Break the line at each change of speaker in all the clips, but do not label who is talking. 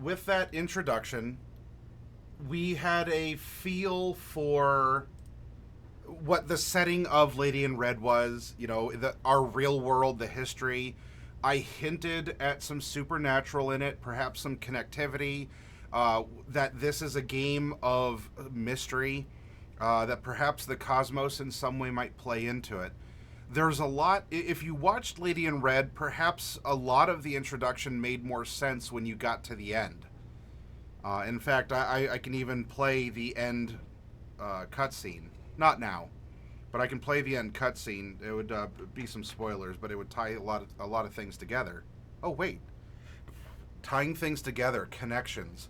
with that introduction, we had a feel for what the setting of Lady in Red was, our real world, the history. I hinted at some supernatural in it, perhaps some connectivity, that this is a game of mystery, that perhaps the cosmos in some way might play into it. There's a lot, if you watched Lady in Red, perhaps a lot of the introduction made more sense when you got to the end. In fact, I can even play the end cutscene. Not now, but I can play the end cutscene. It would be some spoilers, but it would tie a lot of things together. Oh wait, tying things together, connections,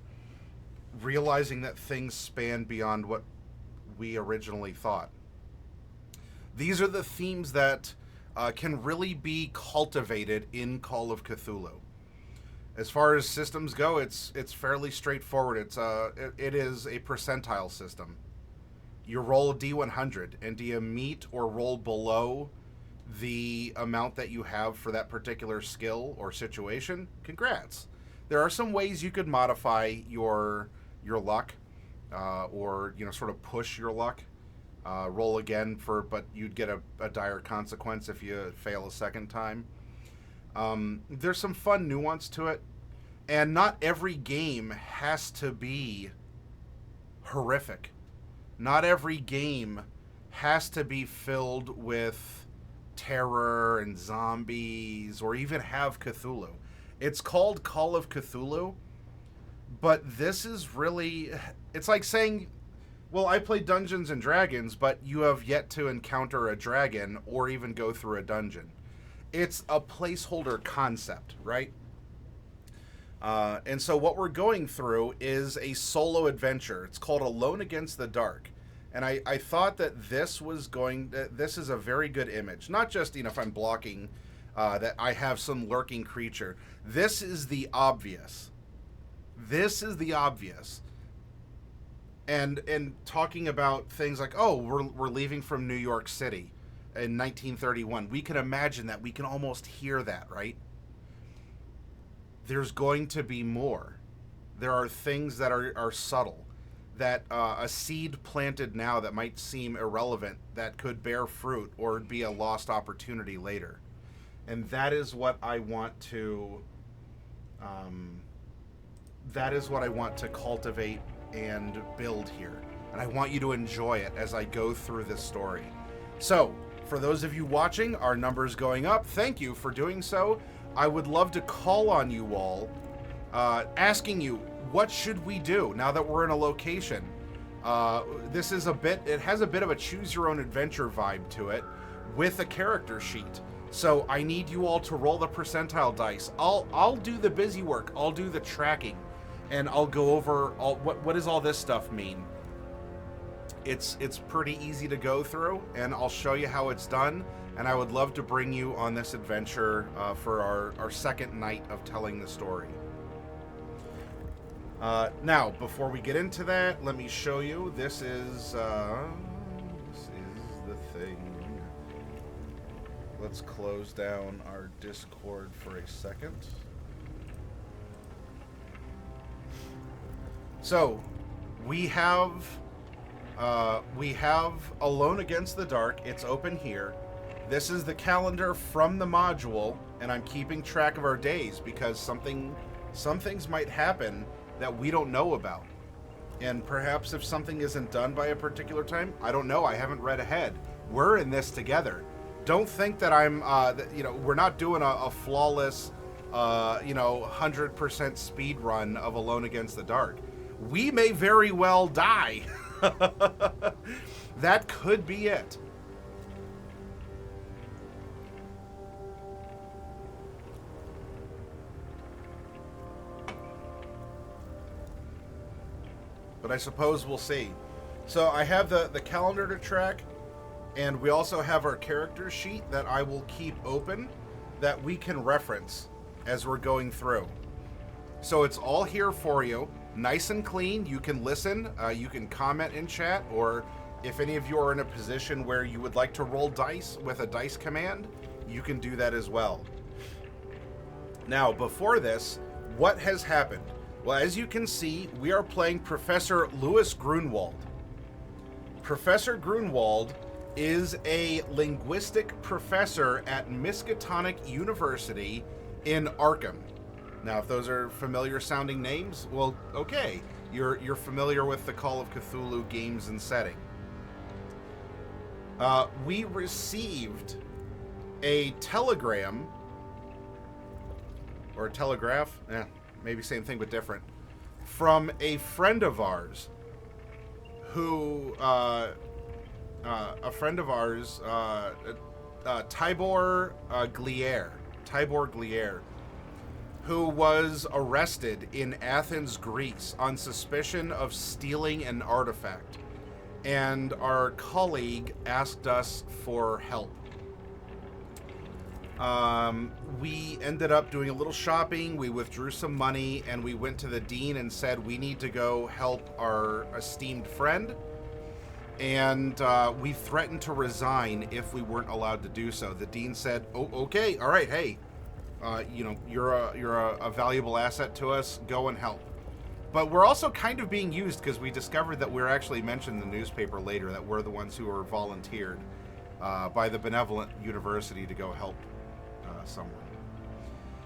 realizing that things span beyond what we originally thought. These are the themes that can really be cultivated in Call of Cthulhu. As far as systems go, it's fairly straightforward. It is a percentile system. You roll a D100, and do you meet or roll below the amount that you have for that particular skill or situation? Congrats. There are some ways you could modify your luck, or sort of push your luck. Roll again but you'd get a dire consequence if you fail a second time. There's some fun nuance to it, and not every game has to be horrific. Not every game has to be filled with terror and zombies or even have Cthulhu. It's called Call of Cthulhu, but this is really... It's like saying, well, I play Dungeons and Dragons, but you have yet to encounter a dragon or even go through a dungeon. It's a placeholder concept, right? And so what we're going through is a solo adventure. It's called Alone Against the Dark. And I thought that this is a very good image. Not just, if I'm blocking, that I have some lurking creature. This is the obvious. This is the obvious. And talking about things like, oh, we're leaving from New York City in 1931. We can imagine that. We can almost hear that, right? There's going to be more. There are things that are subtle, that a seed planted now that might seem irrelevant, that could bear fruit or be a lost opportunity later. And that is what I want to cultivate and build here. And I want you to enjoy it as I go through this story. So, for those of you watching, our numbers going up. Thank you for doing so. I would love to call on you all, asking you, what should we do now that we're in a location? It has a bit of a choose your own adventure vibe to it with a character sheet. So I need you all to roll the percentile dice. I'll do the busy work. I'll do the tracking, and I'll go over what does all this stuff mean. It's pretty easy to go through, and I'll show you how it's done. And I would love to bring you on this adventure for our second night of telling the story. Now, before we get into that, let me show you. This is the thing. Let's close down our Discord for a second. So, we have Alone Against the Dark. It's open here. This is the calendar from the module, and I'm keeping track of our days because some things might happen that we don't know about. And perhaps if something isn't done by a particular time, I don't know. I haven't read ahead. We're in this together. Don't think that we're not doing a flawless, 100% speed run of Alone Against the Dark. We may very well die. That could be it. But I suppose we'll see. So I have the calendar to track, and we also have our character sheet that I will keep open that we can reference as we're going through. So it's all here for you, nice and clean. You can listen, you can comment in chat, or if any of you are in a position where you would like to roll dice with a dice command, you can do that as well. Now, before this, What has happened? Well, as you can see, we are playing Professor Louis Grunewald. Professor Grunewald is a linguistic professor at Miskatonic University in Arkham. Now, if those are familiar sounding names, well, okay. You're familiar with the Call of Cthulhu games and setting. We received a telegram, or a telegraph, maybe same thing but different, from a friend of ours who, Tibor Glier, who was arrested in Athens, Greece on suspicion of stealing an artifact. And our colleague asked us for help. We ended up doing a little shopping, we withdrew some money, and we went to the dean and said we need to go help our esteemed friend. And we threatened to resign if we weren't allowed to do so. The dean said, "Oh, okay, all right, hey, you're a valuable asset to us. Go and help." But we're also kind of being used because we discovered that we're actually mentioned in the newspaper later that we're the ones who were volunteered by the benevolent university to go help someone.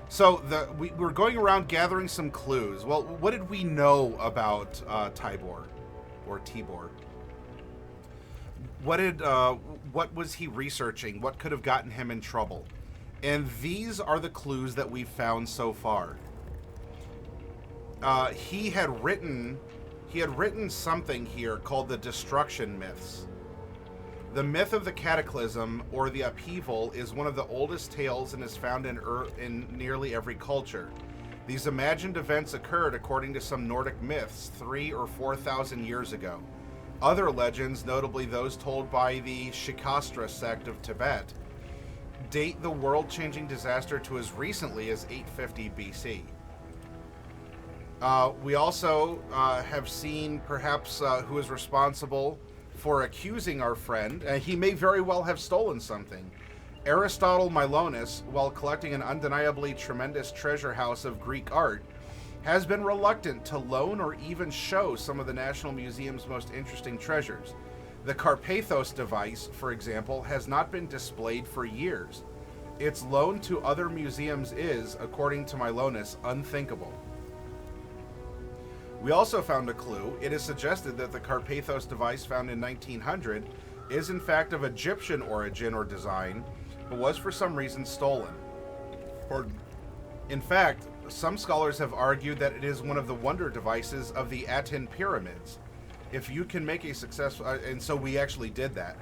So we're going around gathering some clues. Well, what did we know about Tibor or Tibor? What was he researching? What could have gotten him in trouble? And these are the clues that we've found so far. He had written something here called the Destruction Myths. The myth of the cataclysm, or the upheaval, is one of the oldest tales and is found in nearly every culture. These imagined events occurred according to some Nordic myths 3,000 or 4,000 years ago. Other legends, notably those told by the Shikastra sect of Tibet, date the world-changing disaster to as recently as 850 BC. We also have seen perhaps who is responsible for accusing our friend. He may very well have stolen something. Aristotle Milonis, while collecting an undeniably tremendous treasure house of Greek art, has been reluctant to loan or even show some of the National Museum's most interesting treasures. The Carpathos device, for example, has not been displayed for years. Its loan to other museums is, according to Milonis, unthinkable. We also found a clue. It is suggested that the Carpathos device found in 1900 is in fact of Egyptian origin or design, but was for some reason stolen. In fact, some scholars have argued that it is one of the wonder devices of the Aten pyramids. If you can make a successful... and so we actually did that.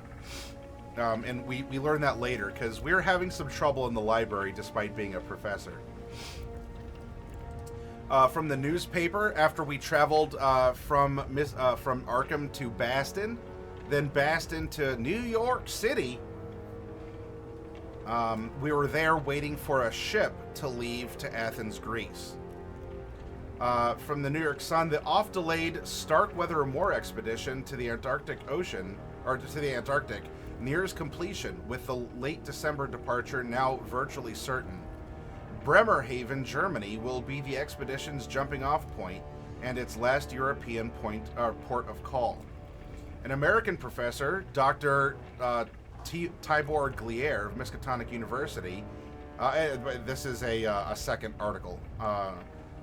And we learned that later, because we were having some trouble in the library despite being a professor. From the newspaper, after we traveled from Arkham to Boston, then Boston to New York City, we were there waiting for a ship to leave to Athens, Greece. From the New York Sun, the oft-delayed Starkweather Moor expedition to the Antarctic Ocean, or to the Antarctic, nears completion, with the late December departure now virtually certain. Bremerhaven, Germany, will be the expedition's jumping-off point and its last European port of call. An American professor, Dr. Tibor Glier of Miskatonic University, this is a second article,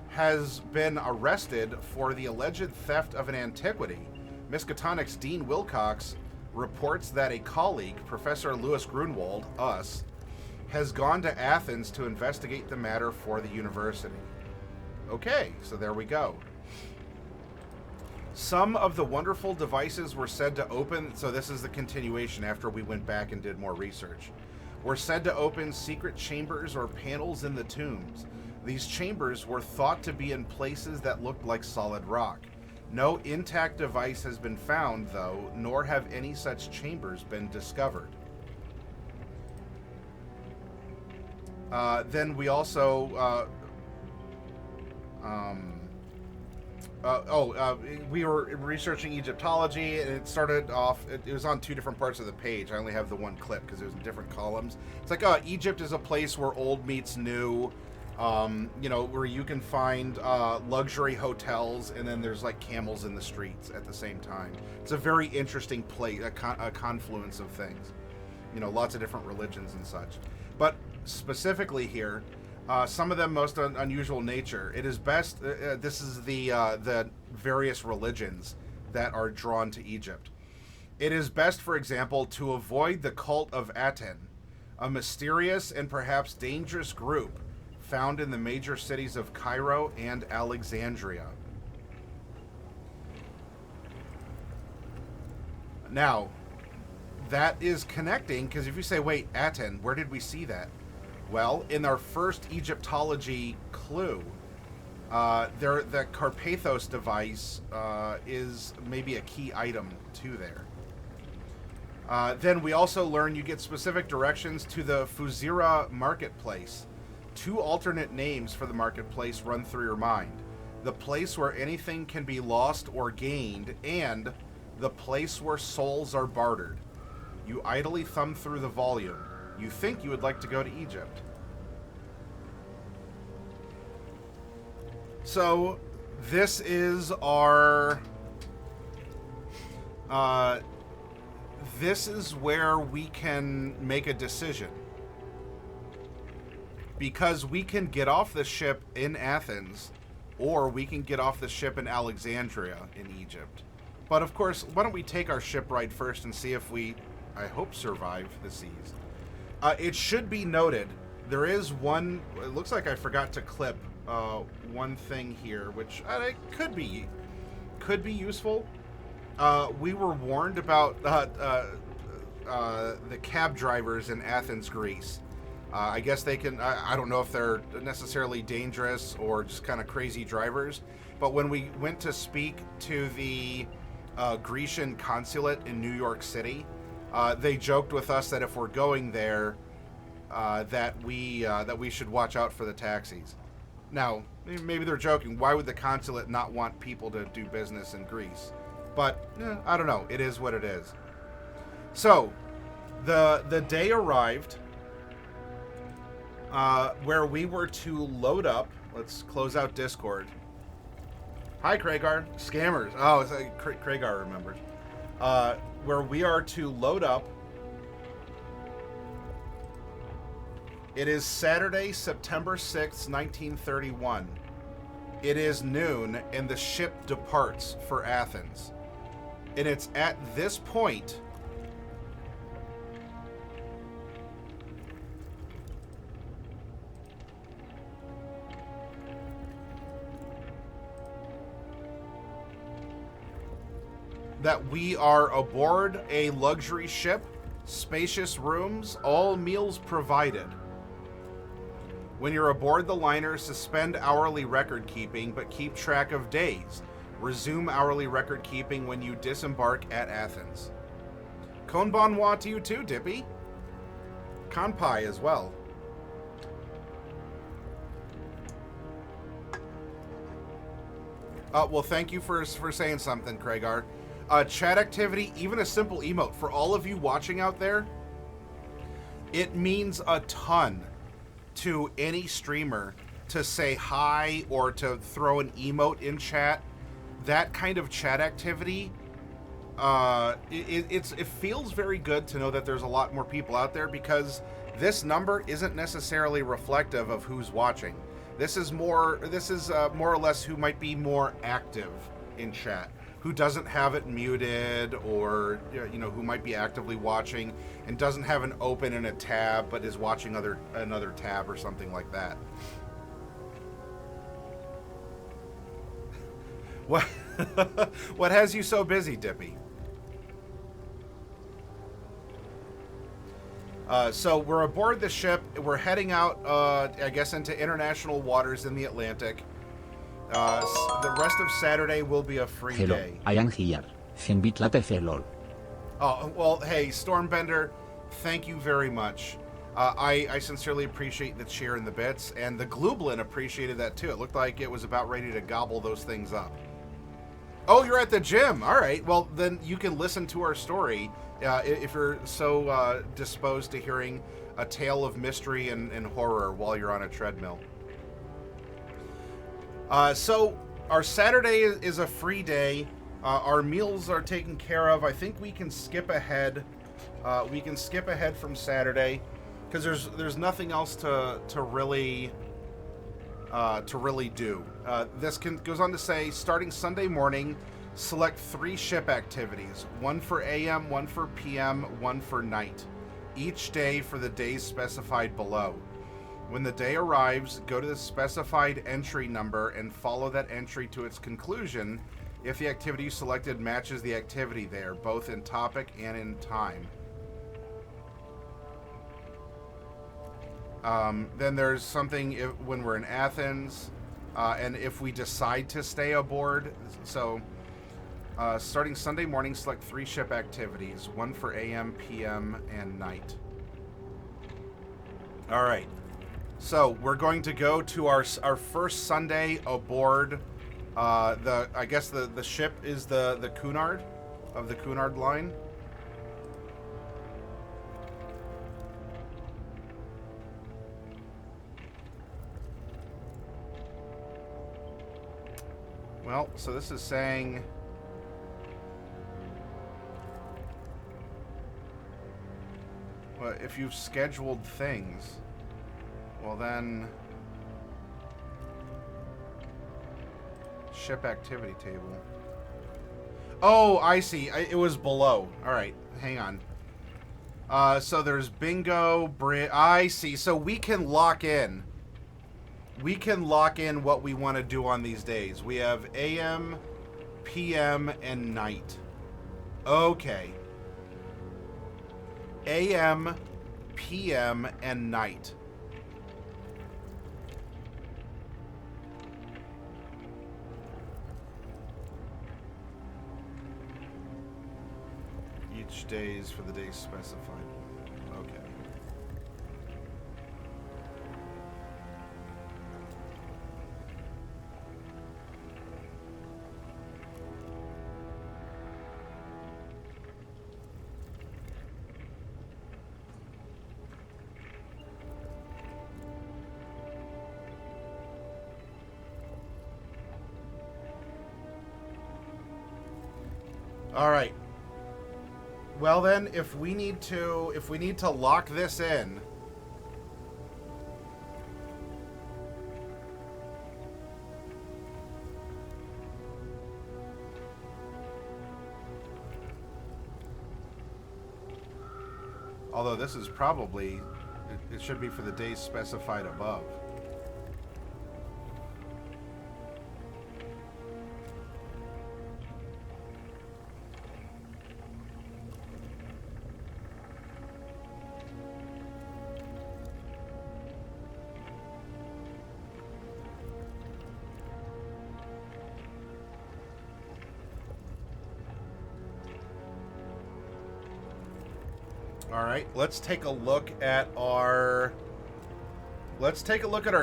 has been arrested for the alleged theft of an antiquity. Miskatonic's Dean Wilcox reports that a colleague, Professor Louis Grunewald, has gone to Athens to investigate the matter for the university. Okay, so there we go. Some of the wonderful devices were said to open, so this is the continuation after we went back and did more research, were said to open secret chambers or panels in the tombs. These chambers were thought to be in places that looked like solid rock. No intact device has been found, though, nor have any such chambers been discovered. Then we also, we were researching Egyptology, and it started off, it was on two different parts of the page. I only have the one clip because it was in different columns. It's like, Egypt is a place where old meets new. You know, where you can find luxury hotels, and then there's like camels in the streets at the same time. It's a very interesting place, a confluence of things. You know, lots of different religions and such. But specifically here, some of them most unusual nature. It is best. This is the various religions that are drawn to Egypt. It is best, for example, to avoid the cult of Athens, a mysterious and perhaps dangerous group found in the major cities of Cairo and Alexandria. Now, that is connecting, because if you say, wait, Aten, where did we see that? Well, in our first Egyptology clue, the Carpathos device is maybe a key item to there. Then we also learn you get specific directions to the Fuzira marketplace. 2 alternate names for the marketplace run through your mind. The place where anything can be lost or gained, and the place where souls are bartered. You idly thumb through the volume. You think you would like to go to Egypt. So, this is our... this is where we can make a decision. Because we can get off the ship in Athens, or we can get off the ship in Alexandria in Egypt. But of course, why don't we take our ship ride first and see if we, I hope, survive the seas. It should be noted, there is one, it looks like I forgot to clip one thing here, which could be useful. We were warned about the cab drivers in Athens, Greece. I guess they can, I don't know if they're necessarily dangerous or just kind of crazy drivers, but when we went to speak to the Grecian consulate in New York City, they joked with us that if we're going there, that we should watch out for the taxis. Now, maybe they're joking. Why would the consulate not want people to do business in Greece? But, I don't know. It is what it is. So, the day arrived where we were to load up. Let's close out Discord. Hi, Craigar. Scammers. Oh, it's like Craigar remembered. Where we are to load up. It is Saturday, September 6th, 1931. It is noon, and the ship departs for Athens. And it's at this point that we are aboard a luxury ship, spacious rooms, all meals provided. When you're aboard the liner, suspend hourly record keeping, but keep track of days. Resume hourly record keeping when you disembark at Athens. Konbanwa to you too, Dippy. Kanpai as well. Well, thank you for saying something, Craigar. Chat activity, even a simple emote, for all of you watching out there, it means a ton to any streamer to say hi or to throw an emote in chat. That kind of chat activity, it feels very good to know that there's a lot more people out there, because this number isn't necessarily reflective of who's watching. This is more or less who might be more active in chat, who doesn't have it muted, or who might be actively watching and doesn't have an open in a tab but is watching another tab or something like that. What what has you so busy, Dippy? So we're aboard the ship. We're heading out, I guess, into international waters in the Atlantic. The rest of Saturday will be a free day.
I am here.
Oh, well, hey, Stormbender, thank you very much. I sincerely appreciate the cheer and the bits, and the Glublin appreciated that too. It looked like it was about ready to gobble those things up. Oh, you're at the gym. All right. Well, then you can listen to our story if you're so disposed to hearing a tale of mystery and horror while you're on a treadmill. So our Saturday is a free day. Our meals are taken care of. I think we can skip ahead. We can skip ahead from Saturday because there's nothing else to really do. This goes on to say, starting Sunday morning, select 3 ship activities: one for AM, one for PM, one for night, each day for the days specified below. When the day arrives, go to the specified entry number and follow that entry to its conclusion if the activity you selected matches the activity there, both in topic and in time. Then there's something when we're in Athens, and if we decide to stay aboard. So, starting Sunday morning, select 3 ship activities, one for AM, PM, and night. All right. So we're going to go to our first Sunday aboard. I guess the ship is the Cunard of the Cunard line. Well, so this is saying well, if you've scheduled things, well then ship activity table. Oh, I see. It was below. All right, hang on. So there's bingo, I see. So we can lock in. We can lock in what we want to do on these days. We have AM, PM, and night. Okay. AM, PM, and night. Each day is for the days specified. Okay. All right. Well then, if we need to lock this in, although this is probably, it should be for the days specified above. All right, let's take a look at our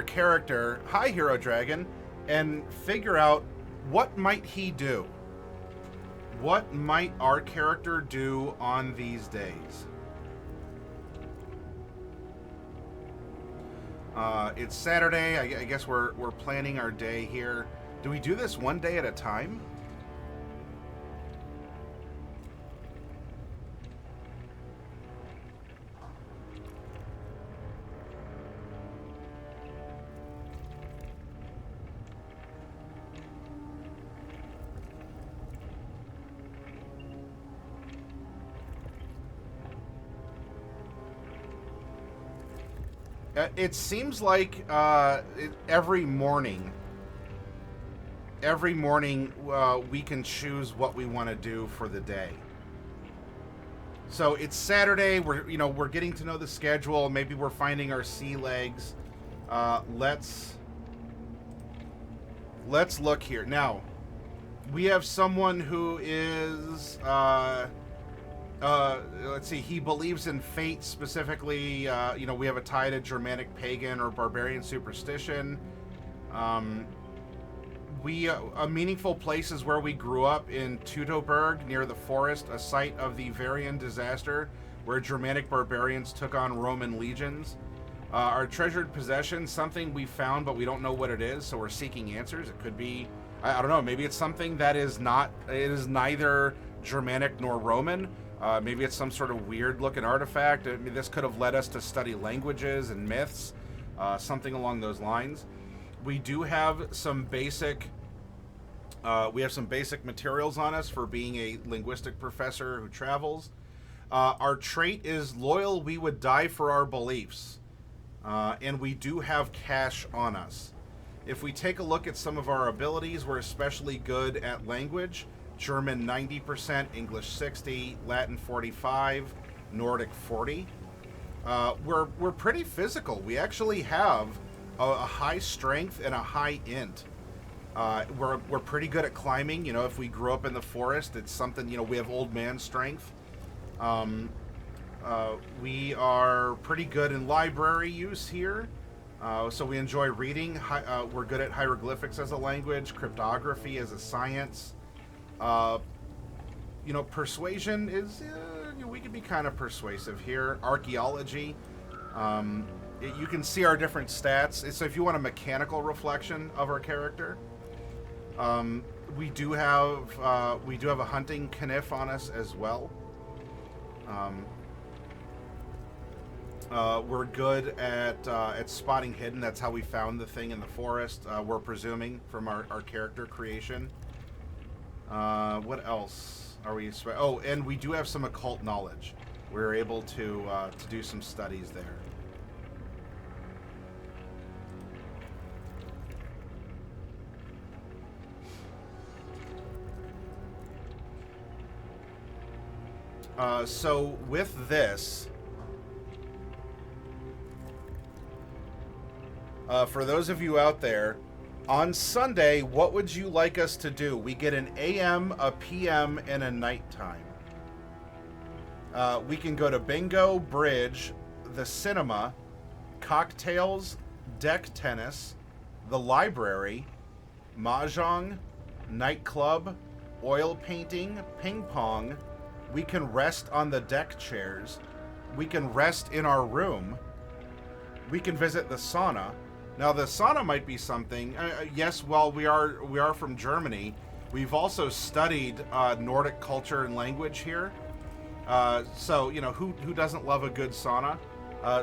character, Hi Hero Dragon, and figure out what might he do. What might our character do on these days? It's Saturday. I guess we're planning our day here. Do we do this one day at a time? It seems like every morning we can choose what we want to do for the day. So it's Saturday. We're getting to know the schedule. Maybe we're finding our sea legs. Let's look here now. We have someone who is let's see, he believes in fate specifically. We have a tie to Germanic pagan or barbarian superstition. A meaningful place is where we grew up in Teutoburg, near the forest, a site of the Varian disaster, where Germanic barbarians took on Roman legions. Our treasured possession, something we found but we don't know what it is, so we're seeking answers. It could be, I don't know, maybe it's something that is not, it is neither Germanic nor Roman. Maybe it's some sort of weird looking artifact. I mean, this could have led us to study languages and myths, something along those lines. We do have some basic materials on us for being a linguistic professor who travels. Our trait is loyal. We would die for our beliefs. And we do have cash on us. If we take a look at some of our abilities, we're especially good at language. German 90%, English 60, Latin 45, Nordic 40. We're pretty physical. We actually have a high strength and a high int. We're pretty good at climbing. You know, if we grew up in the forest, it's something, you know, we have old man strength. We are pretty good in library use here. So we enjoy reading. We're good at hieroglyphics as a language, cryptography as a science. You know, persuasion is, we can be kind of persuasive here. Archaeology. You can see our different stats. So if you want a mechanical reflection of our character, we do have a hunting kniff on us as well. We're good at spotting hidden. That's how we found the thing in the forest. We're presuming from our character creation. What else are we? Oh, and we do have some occult knowledge. We're able to do some studies there. So with this, for those of you out there, on Sunday, what would you like us to do? We get an AM, a PM, and a nighttime. We can go to bingo, bridge, the cinema, cocktails, deck tennis, the library, mahjong, nightclub, oil painting, ping pong. We can rest on the deck chairs. We can rest in our room. We can visit the sauna. Now, the sauna might be something. Yes, well, we are from Germany. We've also studied Nordic culture and language here. So, you know, who doesn't love a good sauna?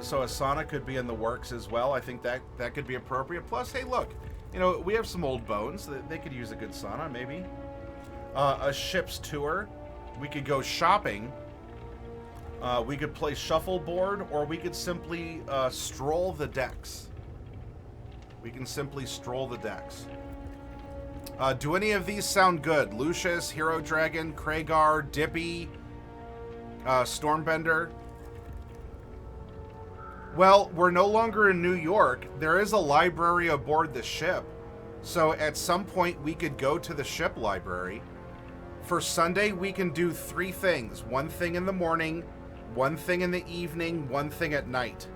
So a sauna could be in the works as well. I think that could be appropriate. Plus, hey, look, you know, we have some old bones. They could use a good sauna, maybe. A ship's tour. We could go shopping. We could play shuffleboard, or we could simply stroll the decks. We can simply stroll the decks. Do any of these sound good? Lucius, Hero Dragon, Kragar, Dippy, Stormbender? Well, we're no longer in New York. There is a library aboard the ship. So at some point, we could go to the ship library. For Sunday, we can do 3 things. 1 thing in the morning, 1 thing in the evening, 1 thing at night.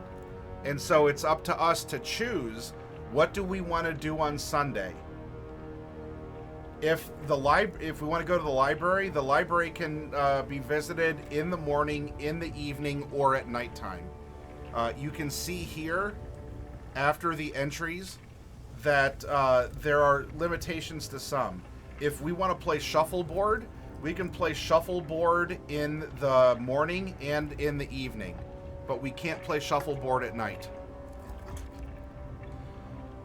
And so it's up to us to choose, what do we want to do on Sunday? If we want to go to the library can be visited in the morning, in the evening, or at nighttime. You can see here, after the entries, that there are limitations to some. If we want to play shuffleboard, we can play shuffleboard in the morning and in the evening, but we can't play shuffleboard at night.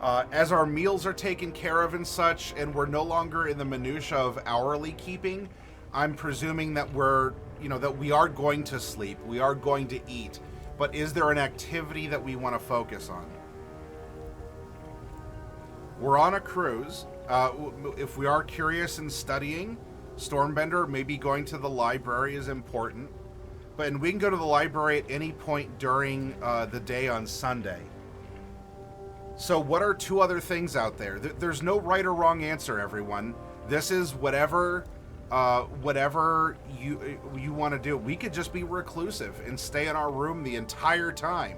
As our meals are taken care of and such, and we're no longer in the minutia of hourly keeping, I'm presuming that that we are going to sleep, we are going to eat, but is there an activity that we want to focus on? We're on a cruise. If we are curious in studying, Stormbender, maybe going to the library is important. And we can go to the library at any point during the day on Sunday. So what are 2 other things out there? There's no right or wrong answer, everyone. This is whatever you want to do. We could just be reclusive and stay in our room the entire time.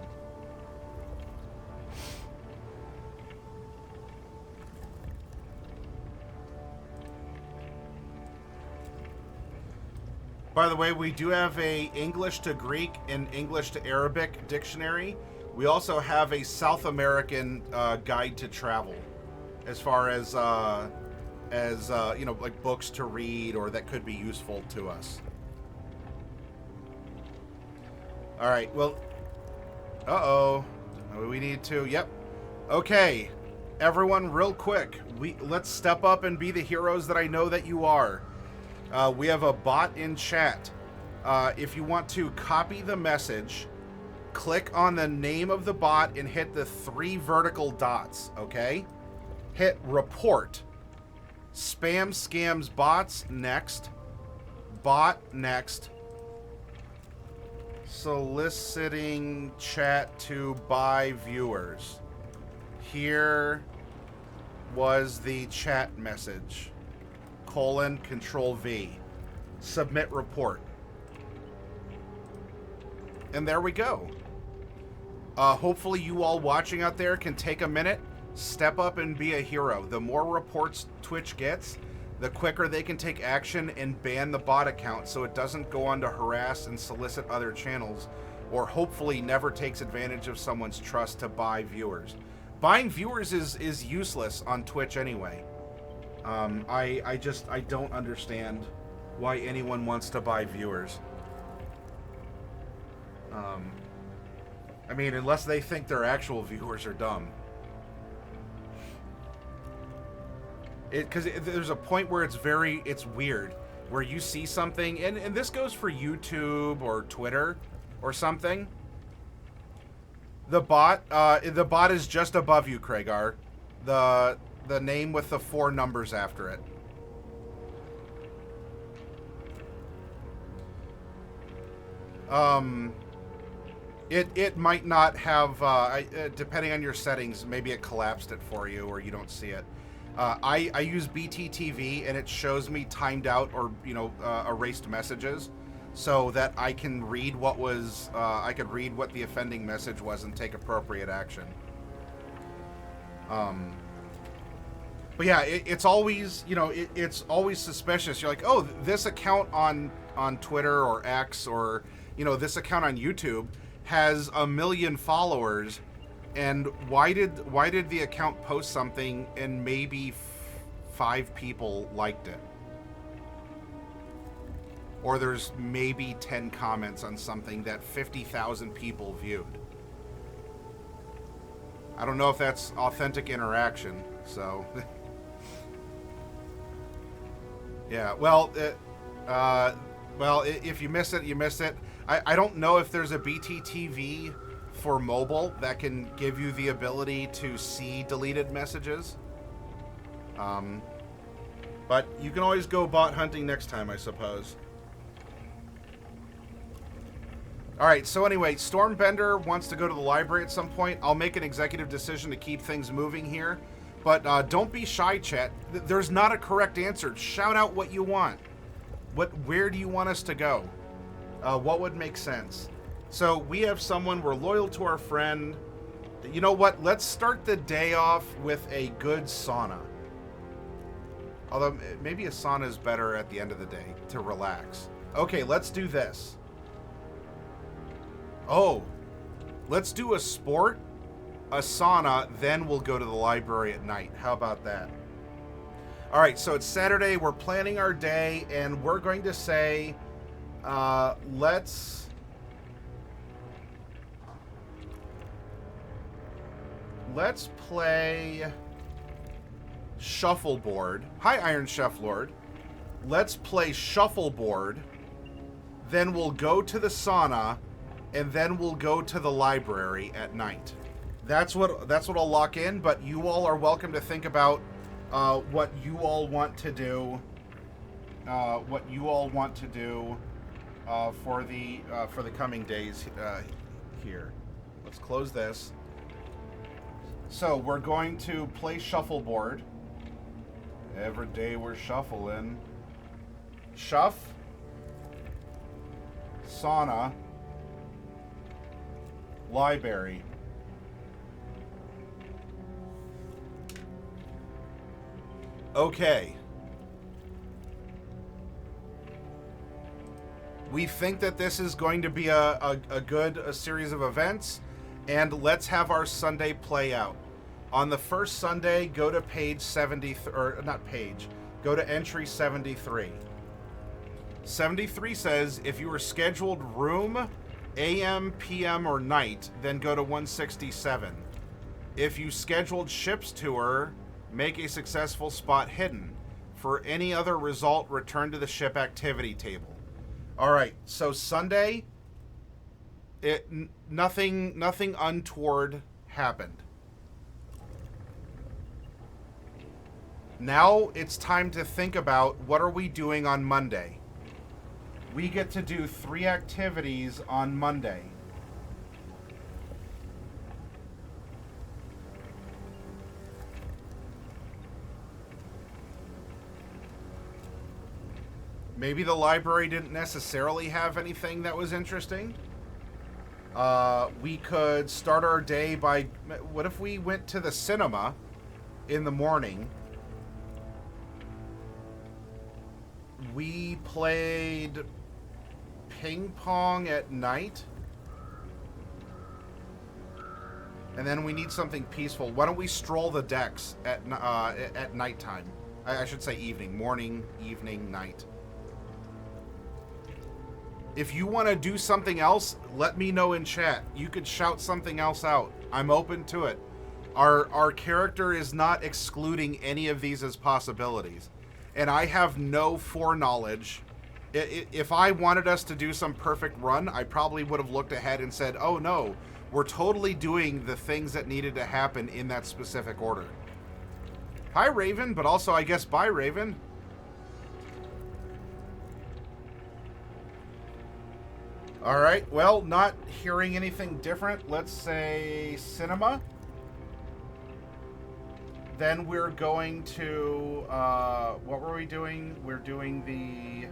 By the way, we do have a English to Greek and English to Arabic dictionary. We also have a South American guide to travel, as far as you know, like books to read or that could be useful to us. All right. Well, we need to. Yep. Okay, everyone, real quick. Let's step up and be the heroes that I know that you are. We have a bot in chat. If you want to copy the message, click on the name of the bot and hit the 3 vertical dots, okay? Hit report. Spam scams bots next. Bot next. Soliciting chat to buy viewers. Here was the chat message. Control V. Submit report. And there we go. Hopefully you all watching out there can take a minute, step up and be a hero. The more reports Twitch gets, the quicker they can take action and ban the bot account so it doesn't go on to harass and solicit other channels, or hopefully never takes advantage of someone's trust to buy viewers. Buying viewers is useless on Twitch anyway. I don't understand why anyone wants to buy viewers. I mean, unless they think their actual viewers are dumb. Because there's a point where it's weird, where you see something, and this goes for YouTube or Twitter or something. The bot is just above you, Craigar. The name with the 4 numbers after it. It might not have, depending on your settings, maybe it collapsed it for you or you don't see it. I use BTTV and it shows me timed out or, you know, erased messages so that I can read what was, I could read what the offending message was and take appropriate action. But yeah, it's always, you know, it's always suspicious. You're like, oh, this account on Twitter or X or, you know, this account on YouTube has 1 million followers, and why did the account post something and maybe 5 people liked it? Or there's maybe 10 comments on something that 50,000 people viewed. I don't know if that's authentic interaction, so... Yeah, well, if you miss it, you miss it. I don't know if there's a BTTV for mobile that can give you the ability to see deleted messages. But you can always go bot hunting next time, I suppose. Alright, so anyway, Stormbender wants to go to the library at some point. I'll make an executive decision to keep things moving here. But don't be shy, chat. There's not a correct answer. Shout out what you want. Where do you want us to go? What would make sense? So we have someone, we're loyal to our friend. You know what? Let's start the day off with a good sauna. Although maybe a sauna is better at the end of the day to relax. Okay, let's do this. Oh, let's do a sport, a sauna, then we'll go to the library at night. How about that? All right, so it's Saturday. We're planning our day, and we're going to say, let's play shuffleboard. Hi, Iron Chef Lord. Let's play shuffleboard. Then we'll go to the sauna, and then we'll go to the library at night. That's what I'll lock in. But you all are welcome to think about what you all want to do. For the coming days here. Let's close this. So we're going to play shuffleboard. Every day we're shuffling. Shuff. Sauna. Library. Okay. We think that this is going to be a good series of events. and let's have our Sunday play out. On the first Sunday, go to page 70, or not page, go to entry 73. 73 says, if you were scheduled room, AM, PM, or night, then go to 167. If you scheduled ship's tour, make a successful spot hidden. For any other result, return to the ship activity table. All right, so Sunday, nothing untoward happened. Now it's time to think about what are we doing on Monday. We get to do 3 activities on Monday. Maybe the library didn't necessarily have anything that was interesting. We could start our day by... What if we went to the cinema in the morning? We played ping pong at night. And then we need something peaceful. Why don't we stroll the decks at nighttime? I should say evening. Morning, evening, night. If you want to do something else, let me know in chat. You could shout something else out. I'm open to it. Our character is not excluding any of these as possibilities. And I have no foreknowledge. If I wanted us to do some perfect run, I probably would have looked ahead and said, oh no, we're totally doing the things that needed to happen in that specific order. Hi, Raven, but also, I guess, bye, Raven. All right, well, not hearing anything different. Let's say cinema. Then we're going to, what were we doing? We're doing the...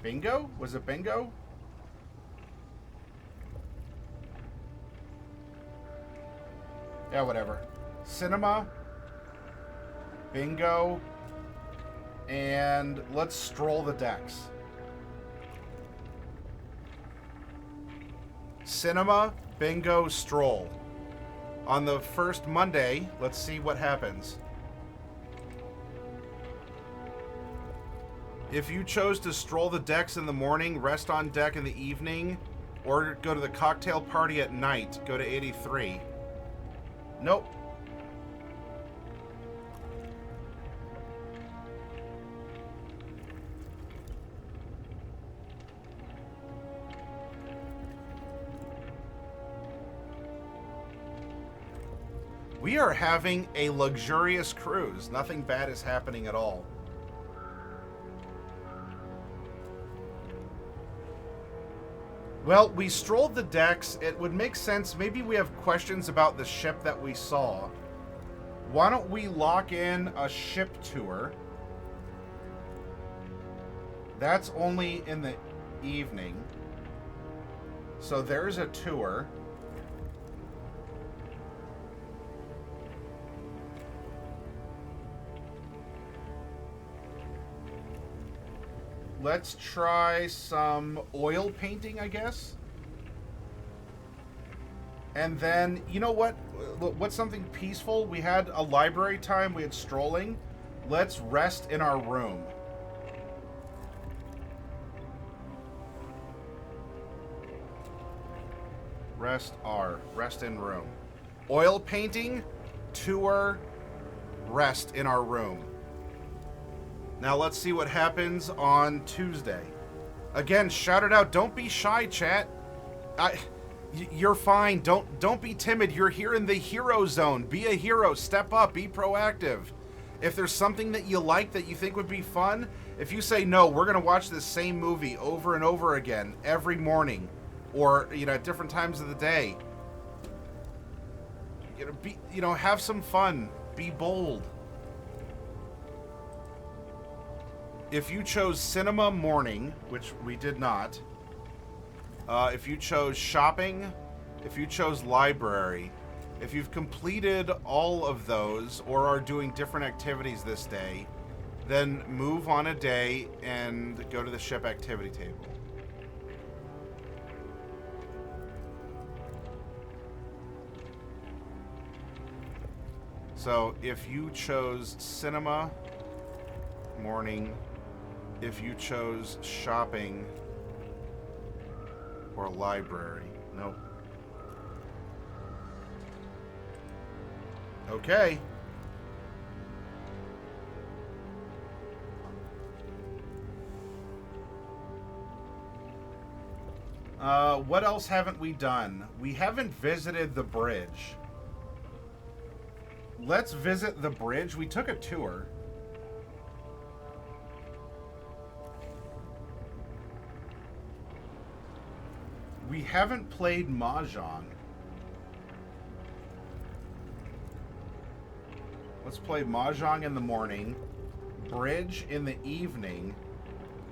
Bingo? Was it bingo? Yeah, whatever. Cinema. Bingo. And let's stroll the decks. Cinema, bingo, stroll. On the first Monday, let's see what happens. If you chose to stroll the decks in the morning, rest on deck in the evening, or go to the cocktail party at night, go to 83. Nope. We are having a luxurious cruise. Nothing bad is happening at all. Well, we strolled the decks. It would make sense. Maybe we have questions about the ship that we saw. Why don't we lock in a ship tour? That's only in the evening. So there's a tour. Let's try some oil painting, I guess. And then, you know what? What's something peaceful? We had a library time. We had strolling. Let's rest in our room. Rest in room. Oil painting, tour, rest in our room. Now let's see what happens on Tuesday. Again, shout it out. Don't be shy, chat. You're fine. Don't be timid. You're here in the hero zone. Be a hero. Step up. Be proactive. If there's something that you like that you think would be fun, if you say, no, we're going to watch this same movie over and over again every morning, or, at different times of the day, have some fun. Be bold. If you chose cinema morning, which we did not, if you chose shopping, if you chose library, if you've completed all of those or are doing different activities this day, Then move on a day and go to the ship activity table. So if you chose cinema, morning, if you chose shopping or library, nope. Okay. What else haven't we done? We haven't visited the bridge. Let's visit the bridge. We took a tour. We haven't played Mahjong. Let's play Mahjong in the morning, bridge in the evening,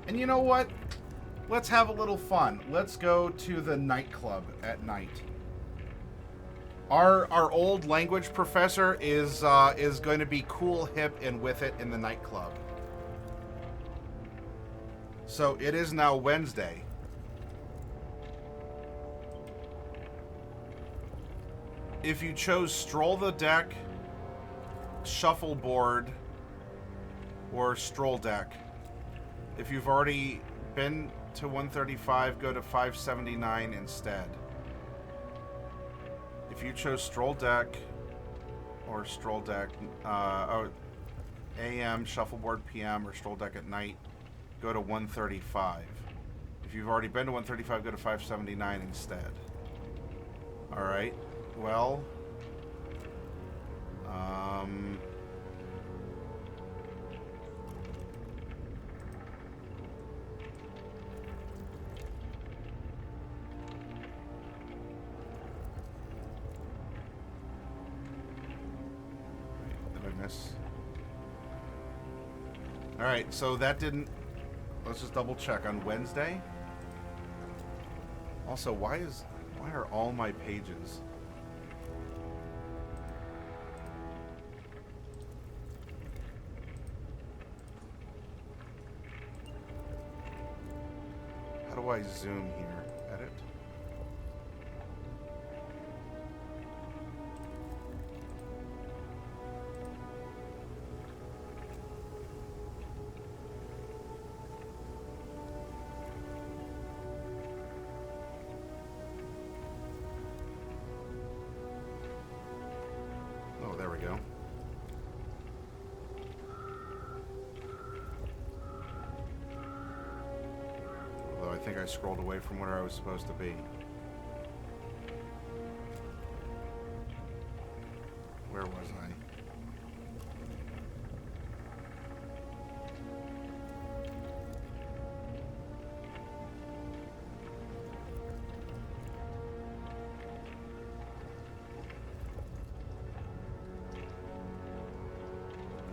and you know what? Let's have a little fun. Let's go to the nightclub at night. Our old language professor is going to be cool, hip, and with it in the nightclub. So it is now Wednesday. If you chose stroll the deck, shuffleboard, or stroll deck, if you've already been to 135, go to 579 instead. If you chose stroll deck or stroll deck, AM, shuffleboard PM, or stroll deck at night, go to 135. If you've already been to 135, go to 579 instead. All right. Well, all right, so that didn't... Let's just double check on Wednesday. Also, why are all my pages... How do I zoom here? Edit. Oh, there we go. I think I scrolled away from where I was supposed to be. Where was I?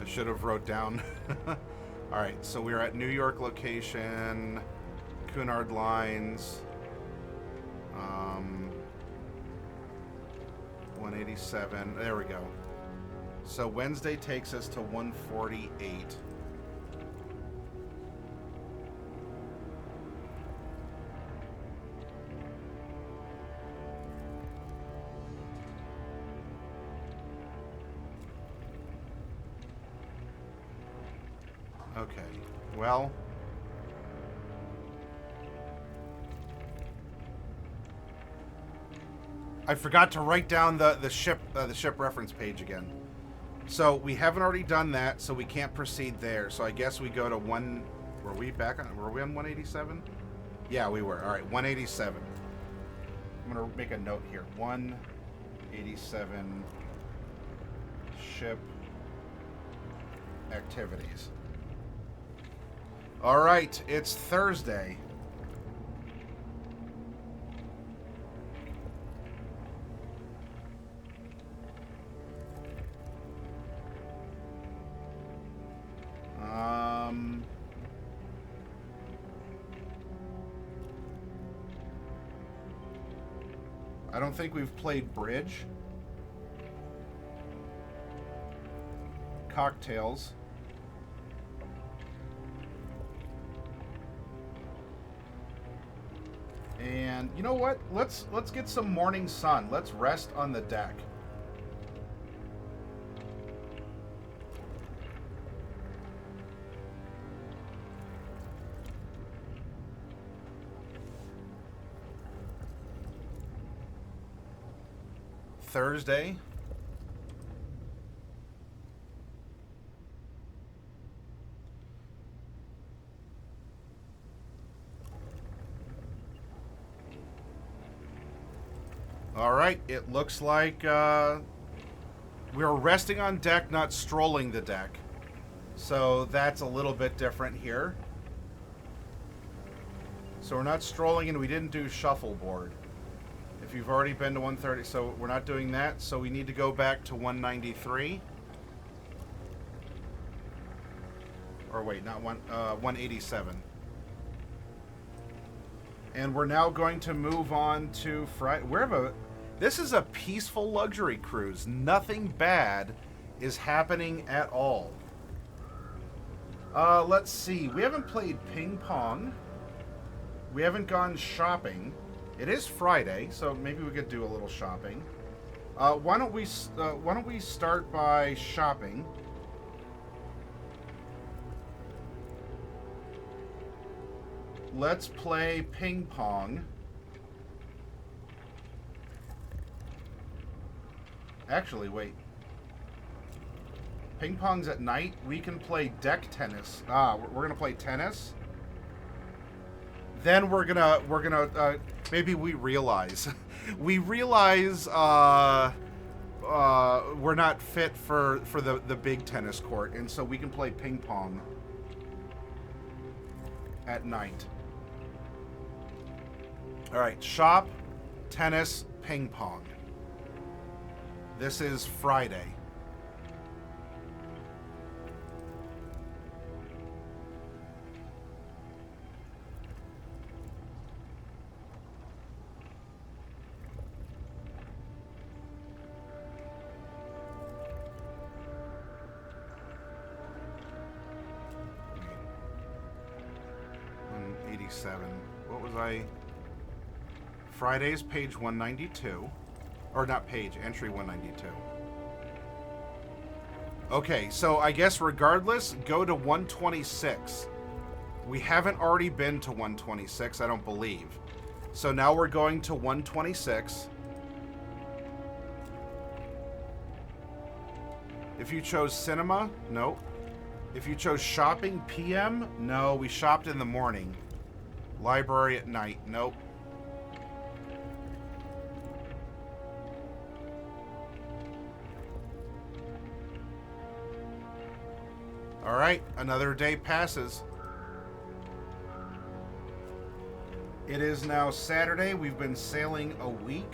I should have wrote down. All right, so we're at New York location. Cunard lines, 187. There we go. So Wednesday takes us to 148. Okay. Well. I forgot to write down the ship reference page again. So we haven't already done that, so we can't proceed there. So I guess we go to one. Were we on 187? Yeah, we were. All right, 187. I'm gonna make a note here. 187 ship activities. All right, it's Thursday. I don't think we've played bridge. Cocktails. And you know what? Let's get some morning sun. Let's rest on the deck. Thursday. All right, it looks like we're resting on deck, not strolling the deck. So that's a little bit different here. So we're not strolling and we didn't do shuffleboard. If you've already been to 130, so we're not doing that. So we need to go back to 193. Or wait, not 187. And we're now going to move on to Friday. This is a peaceful luxury cruise. Nothing bad is happening at all. Let's see. We haven't played ping pong. We haven't gone shopping. It is Friday, so maybe we could do a little shopping. Why don't we start by shopping? Let's play ping pong. Actually, wait. Ping pong's at night. We can play deck tennis. We're gonna play tennis. Then we're gonna maybe we realize we're not fit for the big tennis court, and so we can play ping pong at night. All right, shop, tennis, ping pong. This is Friday. What was I? Friday's page 192. Or not page, entry 192. Okay, so I guess regardless, go to 126. We haven't already been to 126, I don't believe. So now we're going to 126. If you chose cinema, nope. If you chose shopping PM, no, we shopped in the morning. Library at night, nope. All right, another day passes. It is now Saturday. We've been sailing a week.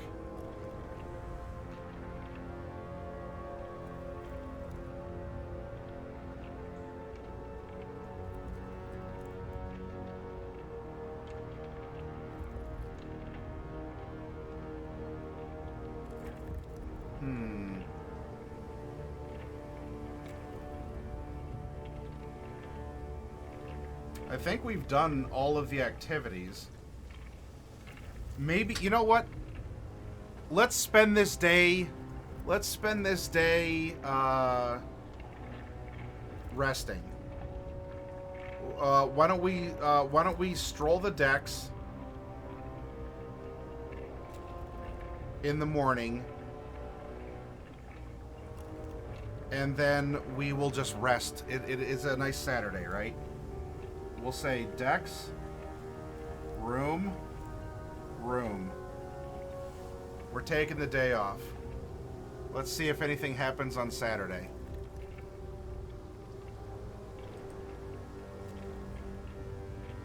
I think we've done all of the activities. Maybe, you know what? Let's spend this day resting. Why don't we stroll the decks in the morning, and then we will just rest. It is a nice Saturday, right? We'll say decks, room. We're taking the day off. Let's see if anything happens on Saturday.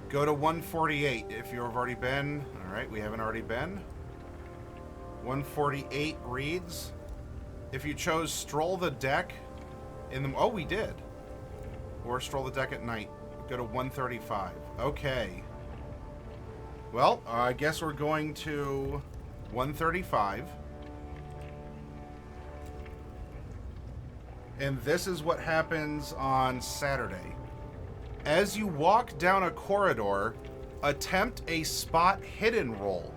Go to 148 if you've already been. All right, we haven't already been. 148 reads. If you chose stroll the deck in the... Oh, we did. Or stroll the deck at night. Go to 135. Okay. Well, I guess we're going to 135. And this is what happens on Saturday. As you walk down a corridor, attempt a spot hidden roll.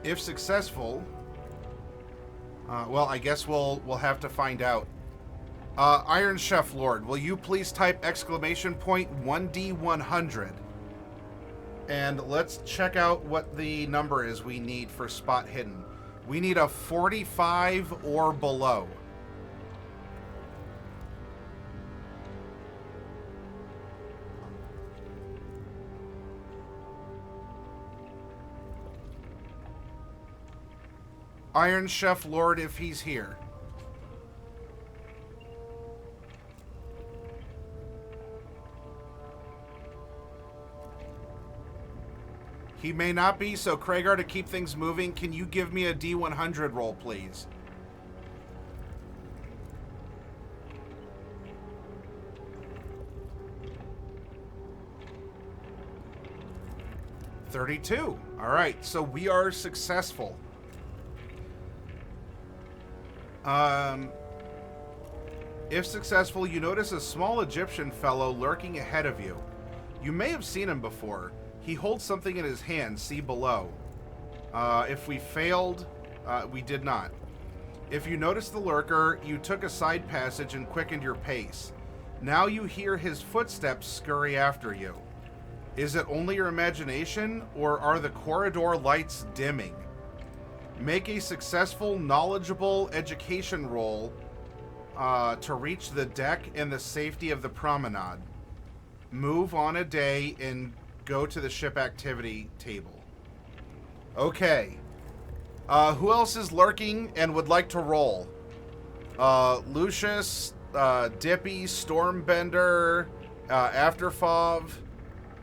If successful, well, I guess we'll have to find out. Iron Chef Lord, will you please type exclamation point 1D100? And let's check out what the number is we need for spot hidden. We need a 45 or below. Iron Chef Lord, if he's here. He may not be, so Craigar, to keep things moving, can you give me a D100 roll, please? $32. All right, so we are successful. If successful, you notice a small Egyptian fellow lurking ahead of you. You may have seen him before. He holds something in his hand, see below. If we failed, we did not. If you noticed the lurker, you took a side passage and quickened your pace. Now you hear his footsteps scurry after you. Is it only your imagination, or are the corridor lights dimming? Make a successful, knowledgeable education roll to reach the deck and the safety of the promenade. Move on a day and go to the ship activity table. Okay. Who else is lurking and would like to roll? Lucius, Dippy, Stormbender, Afterfov,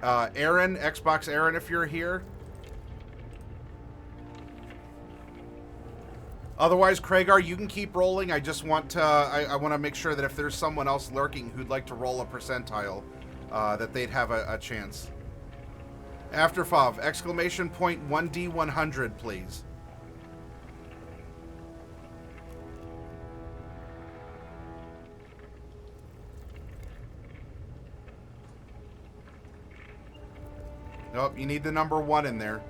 Aaron, Xbox Aaron, if you're here. Otherwise, Craigar, you can keep rolling. I just want to, I want to make sure that if there's someone else lurking who'd like to roll a percentile, that they'd have a chance. Afterfov, exclamation point 1D100, please. Nope, you need the number 1 in there.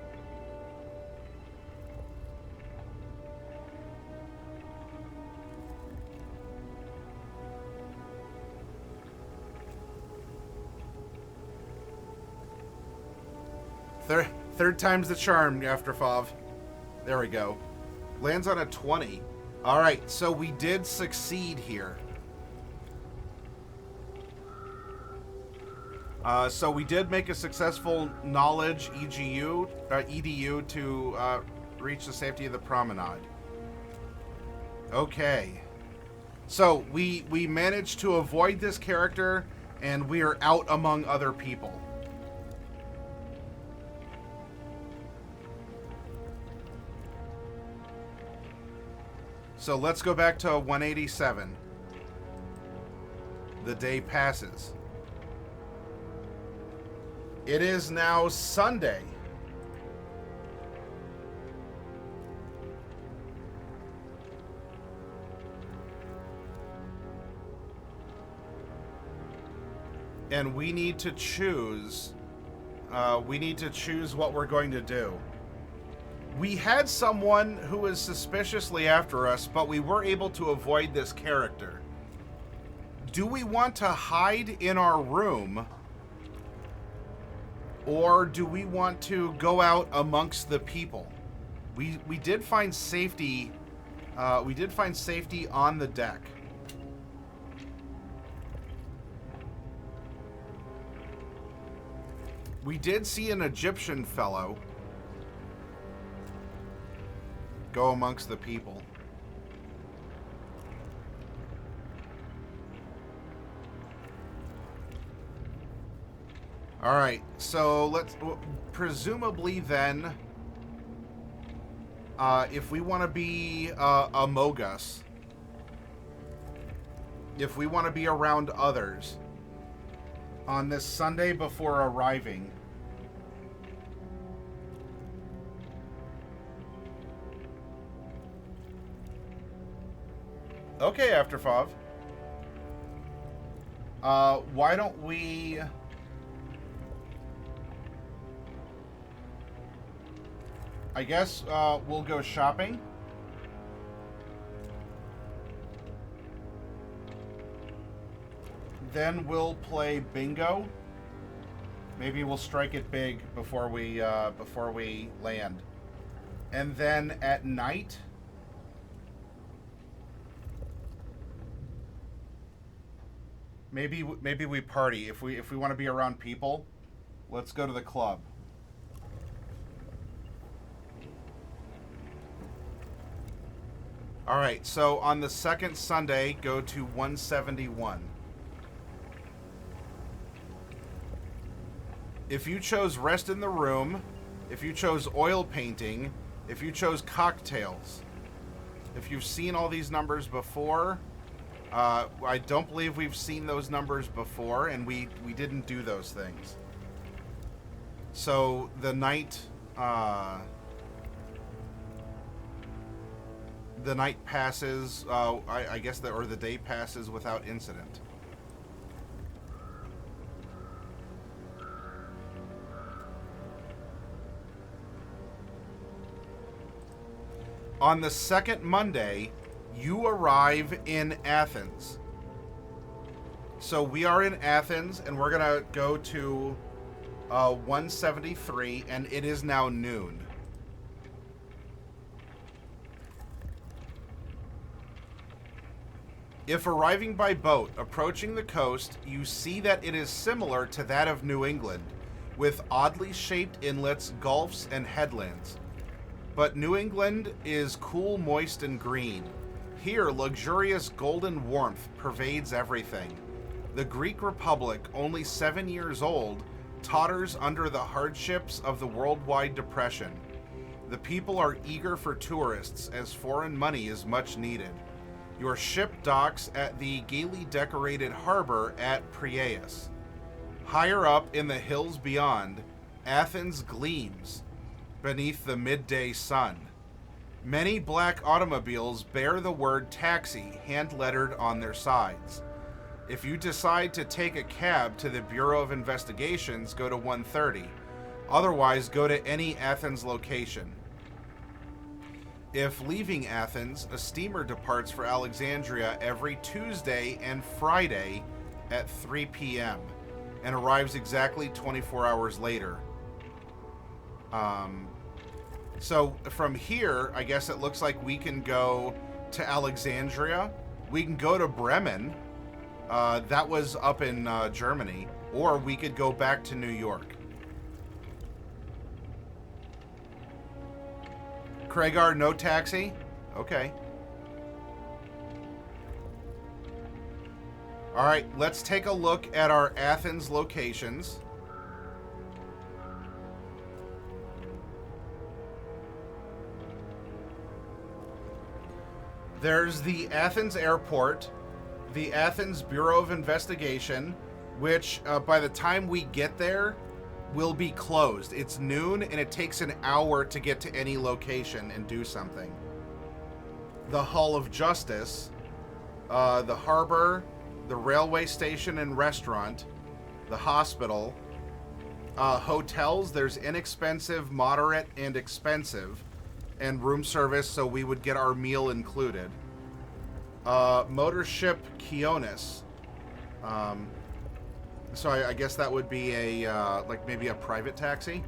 Third time's the charm, Afterfov. There we go. Lands on a 20. Alright, so we did succeed here. So we did make a successful knowledge EDU to reach the safety of the promenade. Okay. So we managed to avoid this character, and we are out among other people. So let's go back to 187. The day passes. It is now Sunday. And we need to choose. What we're going to do. We had someone who was suspiciously after us, but we were able to avoid this character. Do we want to hide in our room, or do we want to go out amongst the people? We did find safety. We did find safety on the deck. We did see an Egyptian fellow go amongst the people. All right, so let's presumably then, if we want to be a Mogus, if we want to be around others on this Sunday before arriving, okay, Afterfov. Why don't we... I guess we'll go shopping. Then we'll play bingo. Maybe we'll strike it big before we land. And then at night, maybe we party. If we want to be around people, let's go to the club. All right, so on the second Sunday, go to 171. If you chose rest in the room, if you chose oil painting, if you chose cocktails, if you've seen all these numbers before, I don't believe we've seen those numbers before, and we didn't do those things. So the night passes, I guess, or the day passes without incident. On the second Monday, you arrive in Athens. So we are in Athens, and we're going to go to 173, and it is now noon. If arriving by boat, approaching the coast, you see that it is similar to that of New England, with oddly shaped inlets, gulfs, and headlands. But New England is cool, moist, and green. Here, luxurious golden warmth pervades everything. The Greek Republic, only 7 years old, totters under the hardships of the worldwide depression. The people are eager for tourists, as foreign money is much needed. Your ship docks at the gaily decorated harbor at Piraeus. Higher up in the hills beyond, Athens gleams beneath the midday sun. Many black automobiles bear the word taxi hand-lettered on their sides. If you decide to take a cab to the Bureau of Investigations, go to 130. Otherwise, go to any Athens location. If leaving Athens, a steamer departs for Alexandria every Tuesday and Friday at 3 p.m. and arrives exactly 24 hours later. So from here, I guess it looks like we can go to Alexandria. We can go to Bremen. That was up in Germany. Or we could go back to New York. Craigar, no taxi? Okay. All right, let's take a look at our Athens locations. There's the Athens Airport, the Athens Bureau of Investigation, which by the time we get there will be closed. It's noon and it takes an hour to get to any location and do something. The Hall of Justice, the harbor, the railway station and restaurant, the hospital, hotels. There's inexpensive, moderate, and expensive, and room service, so we would get our meal included. Motor ship Kionis. So I guess that would be a like maybe a private taxi.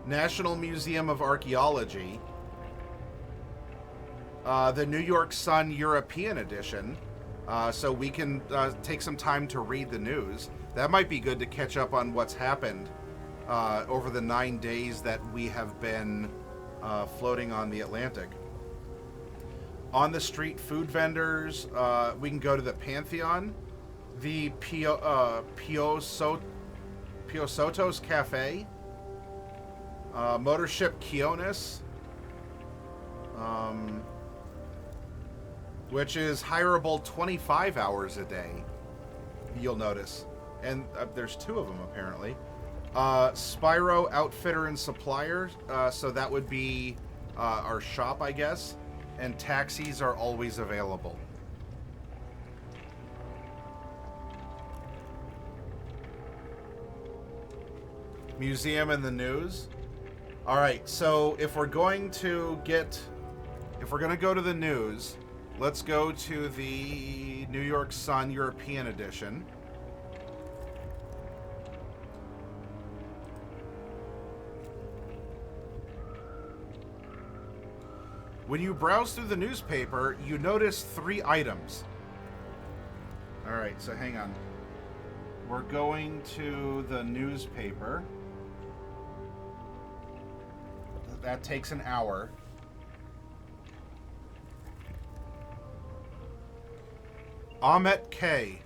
National Museum of Archaeology. The New York Sun European Edition. So we can take some time to read the news. That might be good to catch up on what's happened over the 9 days that we have been floating on the Atlantic. On the street food vendors, we can go to the Pantheon, the Piosotos Cafe, motor ship Kionis, which is hireable 25 hours a day, you'll notice. And there's two of them, apparently. Spyro Outfitter and Supplier, so that would be our shop, I guess. And taxis are always available. Museum and the news. All right, so if we're going to go to the news, let's go to the New York Sun European edition. When you browse through the newspaper, you notice 3 items. All right, so hang on. We're going to the newspaper. That takes an hour. Ahmet K,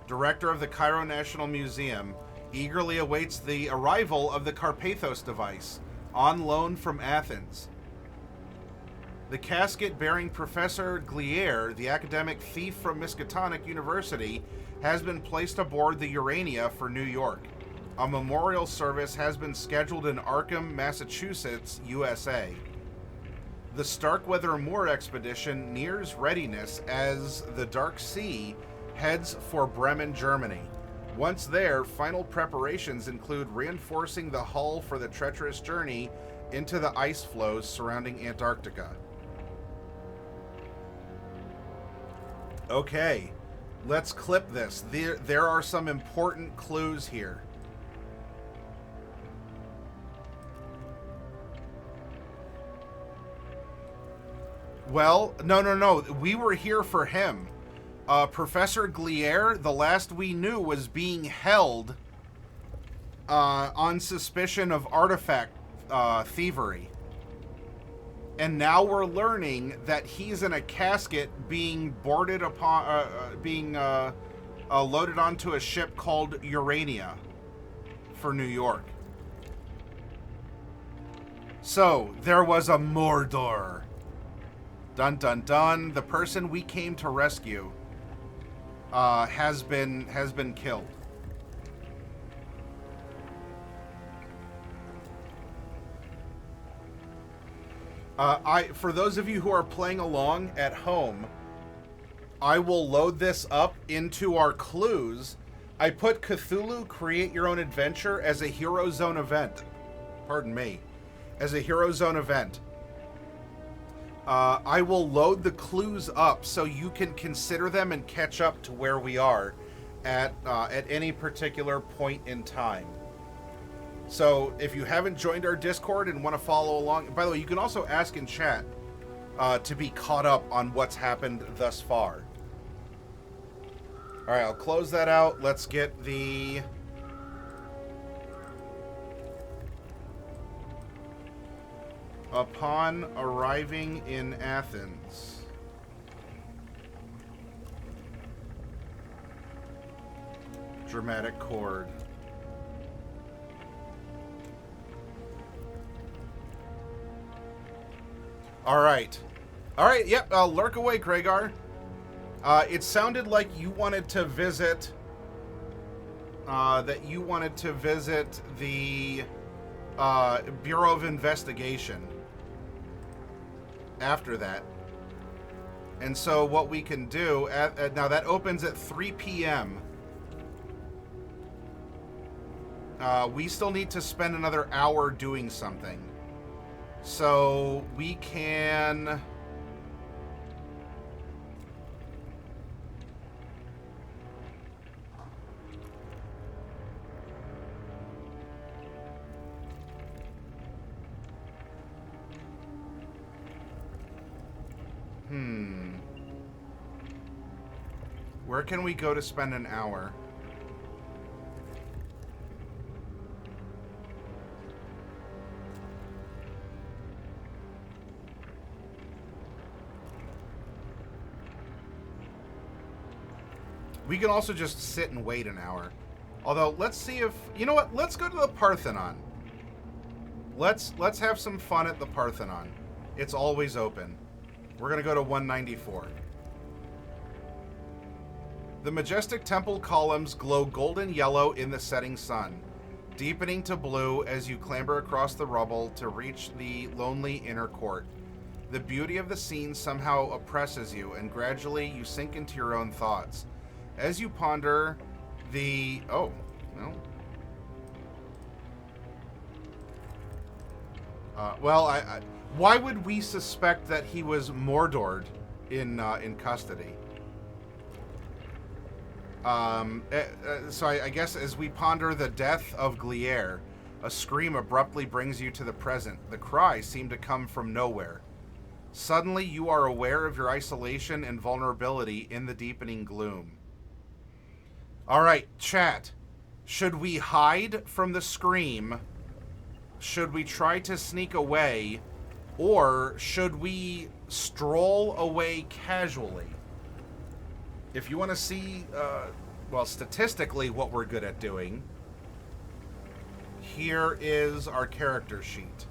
director of the Cairo National Museum, eagerly awaits the arrival of the Carpathos device, on loan from Athens. The casket bearing Professor Glier, the academic thief from Miskatonic University, has been placed aboard the Urania for New York. A memorial service has been scheduled in Arkham, Massachusetts, USA. The Starkweather Moor expedition nears readiness as the Dark Sea heads for Bremen, Germany. Once there, final preparations include reinforcing the hull for the treacherous journey into the ice floes surrounding Antarctica. Okay, let's clip this. There are some important clues here. Well, no. We were here for him. Professor Glier, the last we knew, was being held on suspicion of artifact thievery. And now we're learning that he's in a casket being boarded upon, loaded onto a ship called Urania for New York. So, there was a Mordor. Dun dun dun. The person we came to rescue has been killed. For those of you who are playing along at home, I will load this up into our clues. I put Cthulhu Create Your Own Adventure as a Hero Zone event. Pardon me. As a Hero Zone event. I will load the clues up so you can consider them and catch up to where we are at any particular point in time. So if you haven't joined our Discord and want to follow along, by the way, you can also ask in chat to be caught up on what's happened thus far. All right, I'll close that out. Let's get the... Upon arriving in Athens, dramatic chord. All right, yep, lurk away, Kragar. It sounded like you wanted to visit, the Bureau of Investigation after that. And so what we can do, now that opens at 3 p.m. We still need to spend another hour doing something. So we can... Where can we go to spend an hour? We can also just sit and wait an hour. Although, let's see if... You know what? Let's go to the Parthenon. Let's have some fun at the Parthenon. It's always open. We're going to go to 194. The majestic temple columns glow golden yellow in the setting sun, deepening to blue as you clamber across the rubble to reach the lonely inner court. The beauty of the scene somehow oppresses you, and gradually you sink into your own thoughts. As you ponder the... Oh, well... Well, why would we suspect that he was Mordored in custody? So I guess as we ponder the death of Gliere, a scream abruptly brings you to the present. The cry seemed to come from nowhere. Suddenly, you are aware of your isolation and vulnerability in the deepening gloom. All right, chat. Should we hide from the scream? Should we try to sneak away? Or should we stroll away casually? If you want to see, well, statistically what we're good at doing, here is our character sheet.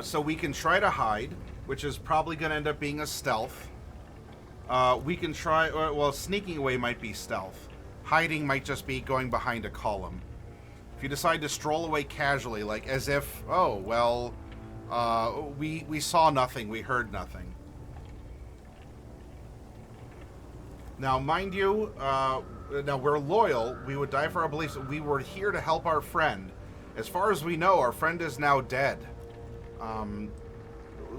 So we can try to hide, which is probably going to end up being a stealth. We can try, well, sneaking away might be stealth. Hiding might just be going behind a column. If you decide to stroll away casually, like as if, oh, well, we saw nothing, we heard nothing. Now, mind you, now we're loyal, we would die for our beliefs. We were here to help our friend. As far as we know, our friend is now dead.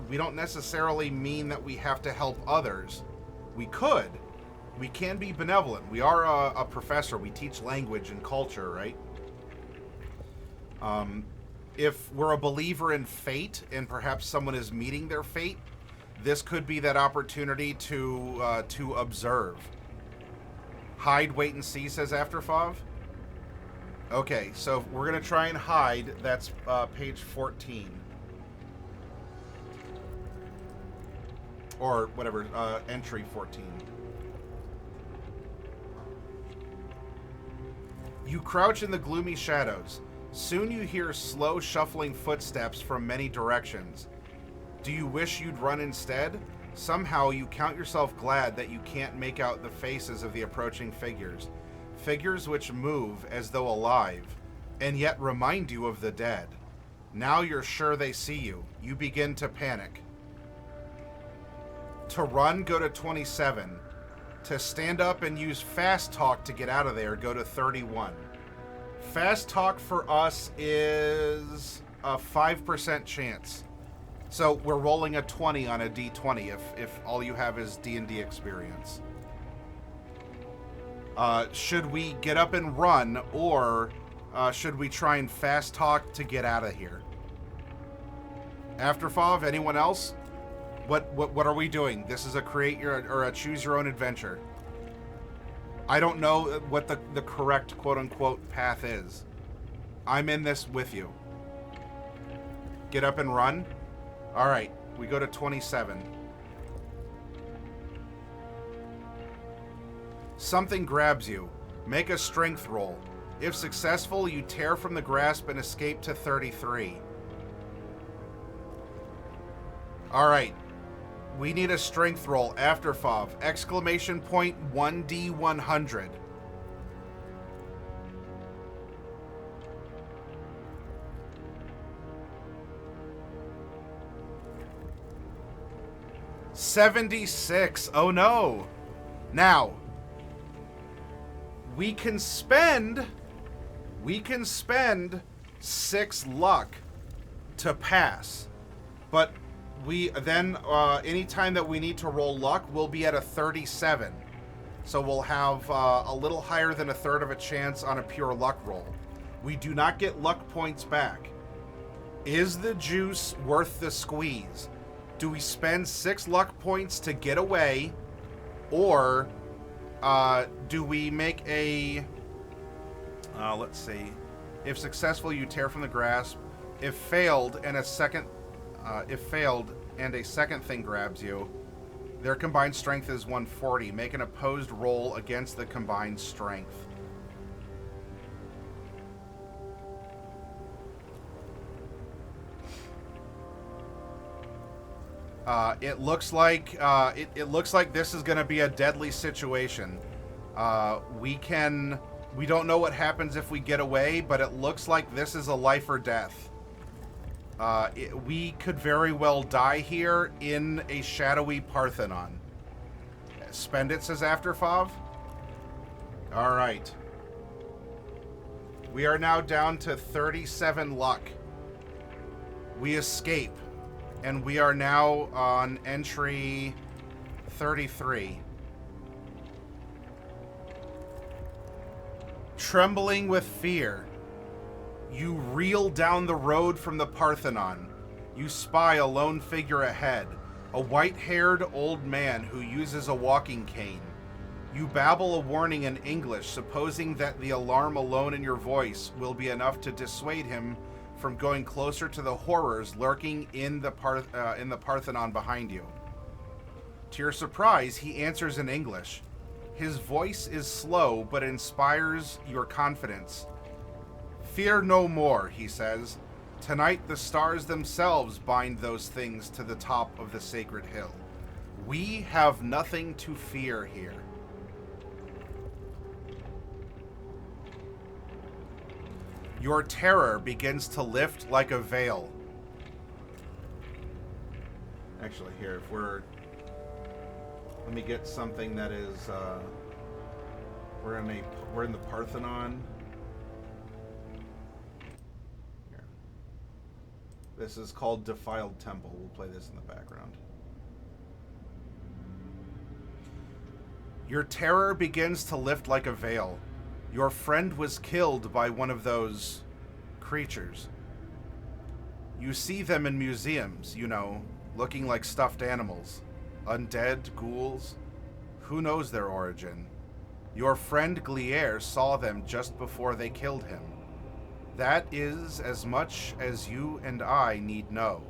We don't necessarily mean that we have to help others. We could. We can be benevolent. We are a professor. We teach language and culture, right? If we're a believer in fate and perhaps someone is meeting their fate, this could be that opportunity to observe. Hide, wait, and see, says Afterfov. Okay, so we're going to try and hide. That's page 14. Or whatever, entry 14. You crouch in the gloomy shadows. Soon you hear slow shuffling footsteps from many directions. Do you wish you'd run instead? Somehow you count yourself glad that you can't make out the faces of the approaching figures. Figures which move as though alive, and yet remind you of the dead. Now you're sure they see you. You begin to panic. To run, go to 27. To stand up and use fast talk to get out of there, go to 31. Fast talk for us is a 5% chance. So we're rolling a 20 on a d20 if all you have is D&D experience. Should we get up and run, or should we try and fast talk to get out of here? Afterfov, anyone else? What are we doing? This is a create your or a choose your own adventure. I don't know what the correct quote unquote path is. I'm in this with you. Get up and run. All right, we go to 27. Something grabs you. Make a strength roll. If successful, you tear from the grasp and escape to 33. All right. We need a strength roll. Afterfov. Exclamation point 1d100. $76. Oh no. Now, we can spend 6 luck to pass. But we then, anytime that we need to roll luck, we'll be at a 37. So we'll have a little higher than a third of a chance on a pure luck roll. We do not get luck points back. Is the juice worth the squeeze? Do we spend 6 luck points to get away? Or do we make a... let's see. If successful, you tear from the grasp. If failed, and a second thing grabs you, their combined strength is 140. Make an opposed roll against the combined strength. It looks like this is going to be a deadly situation. We don't know what happens if we get away, but it looks like this is a life or death. We could very well die here in a shadowy Parthenon. Spend it, says Afterfov. All right. We are now down to 37 luck. We escape, and we are now on entry 33. Trembling with fear, you reel down the road from the Parthenon. You spy a lone figure ahead, a white-haired old man who uses a walking cane. You babble a warning in English, supposing that the alarm alone in your voice will be enough to dissuade him from going closer to the horrors lurking in the Parthenon behind you. To your surprise, he answers in English. His voice is slow, but inspires your confidence. Fear no more, he says. Tonight the stars themselves bind those things to the top of the sacred hill. We have nothing to fear here. Your terror begins to lift like a veil. Actually, here, if we're... Let me get something that is... We're in the Parthenon. Here. This is called Defiled Temple. We'll play this in the background. Your terror begins to lift like a veil. Your friend was killed by one of those creatures. You see them in museums, you know, looking like stuffed animals. Undead, ghouls. Who knows their origin? Your friend Glier saw them just before they killed him. That is as much as you and I need know.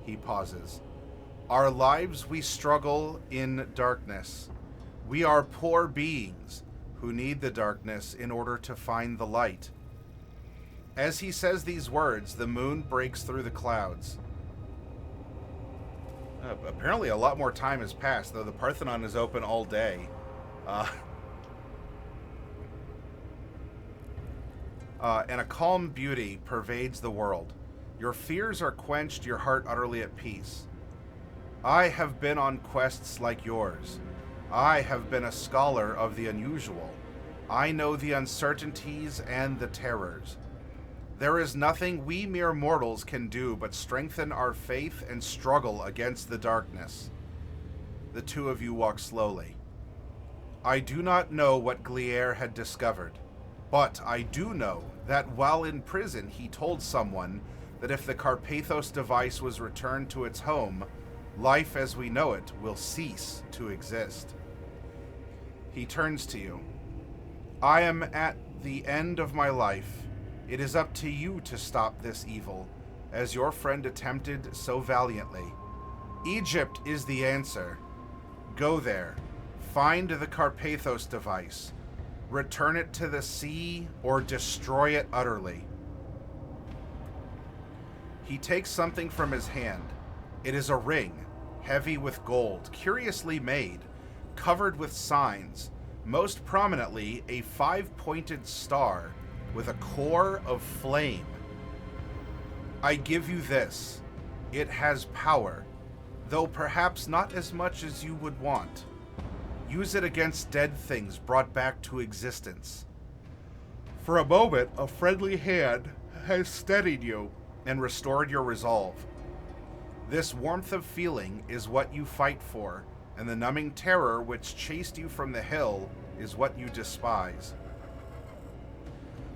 He pauses. Our lives we struggle in darkness. We are poor beings who need the darkness in order to find the light. As he says these words, the moon breaks through the clouds. Apparently a lot more time has passed, though the Parthenon is open all day. And a calm beauty pervades the world. Your fears are quenched, your heart utterly at peace. I have been on quests like yours. I have been a scholar of the unusual. I know the uncertainties and the terrors. There is nothing we mere mortals can do but strengthen our faith and struggle against the darkness. The two of you walk slowly. I do not know what Glier had discovered, but I do know that while in prison he told someone that if the Carpathos device was returned to its home, life as we know it will cease to exist. He turns to you. I am at the end of my life. It is up to you to stop this evil, as your friend attempted so valiantly. Egypt is the answer. Go there. Find the Carpathos device. Return it to the sea or destroy it utterly. He takes something from his hand. It is a ring, heavy with gold, curiously made, covered with signs, most prominently a 5-pointed star with a core of flame. I give you this. It has power, though perhaps not as much as you would want. Use it against dead things brought back to existence. For a moment, a friendly hand has steadied you and restored your resolve. This warmth of feeling is what you fight for, and the numbing terror which chased you from the hill is what you despise.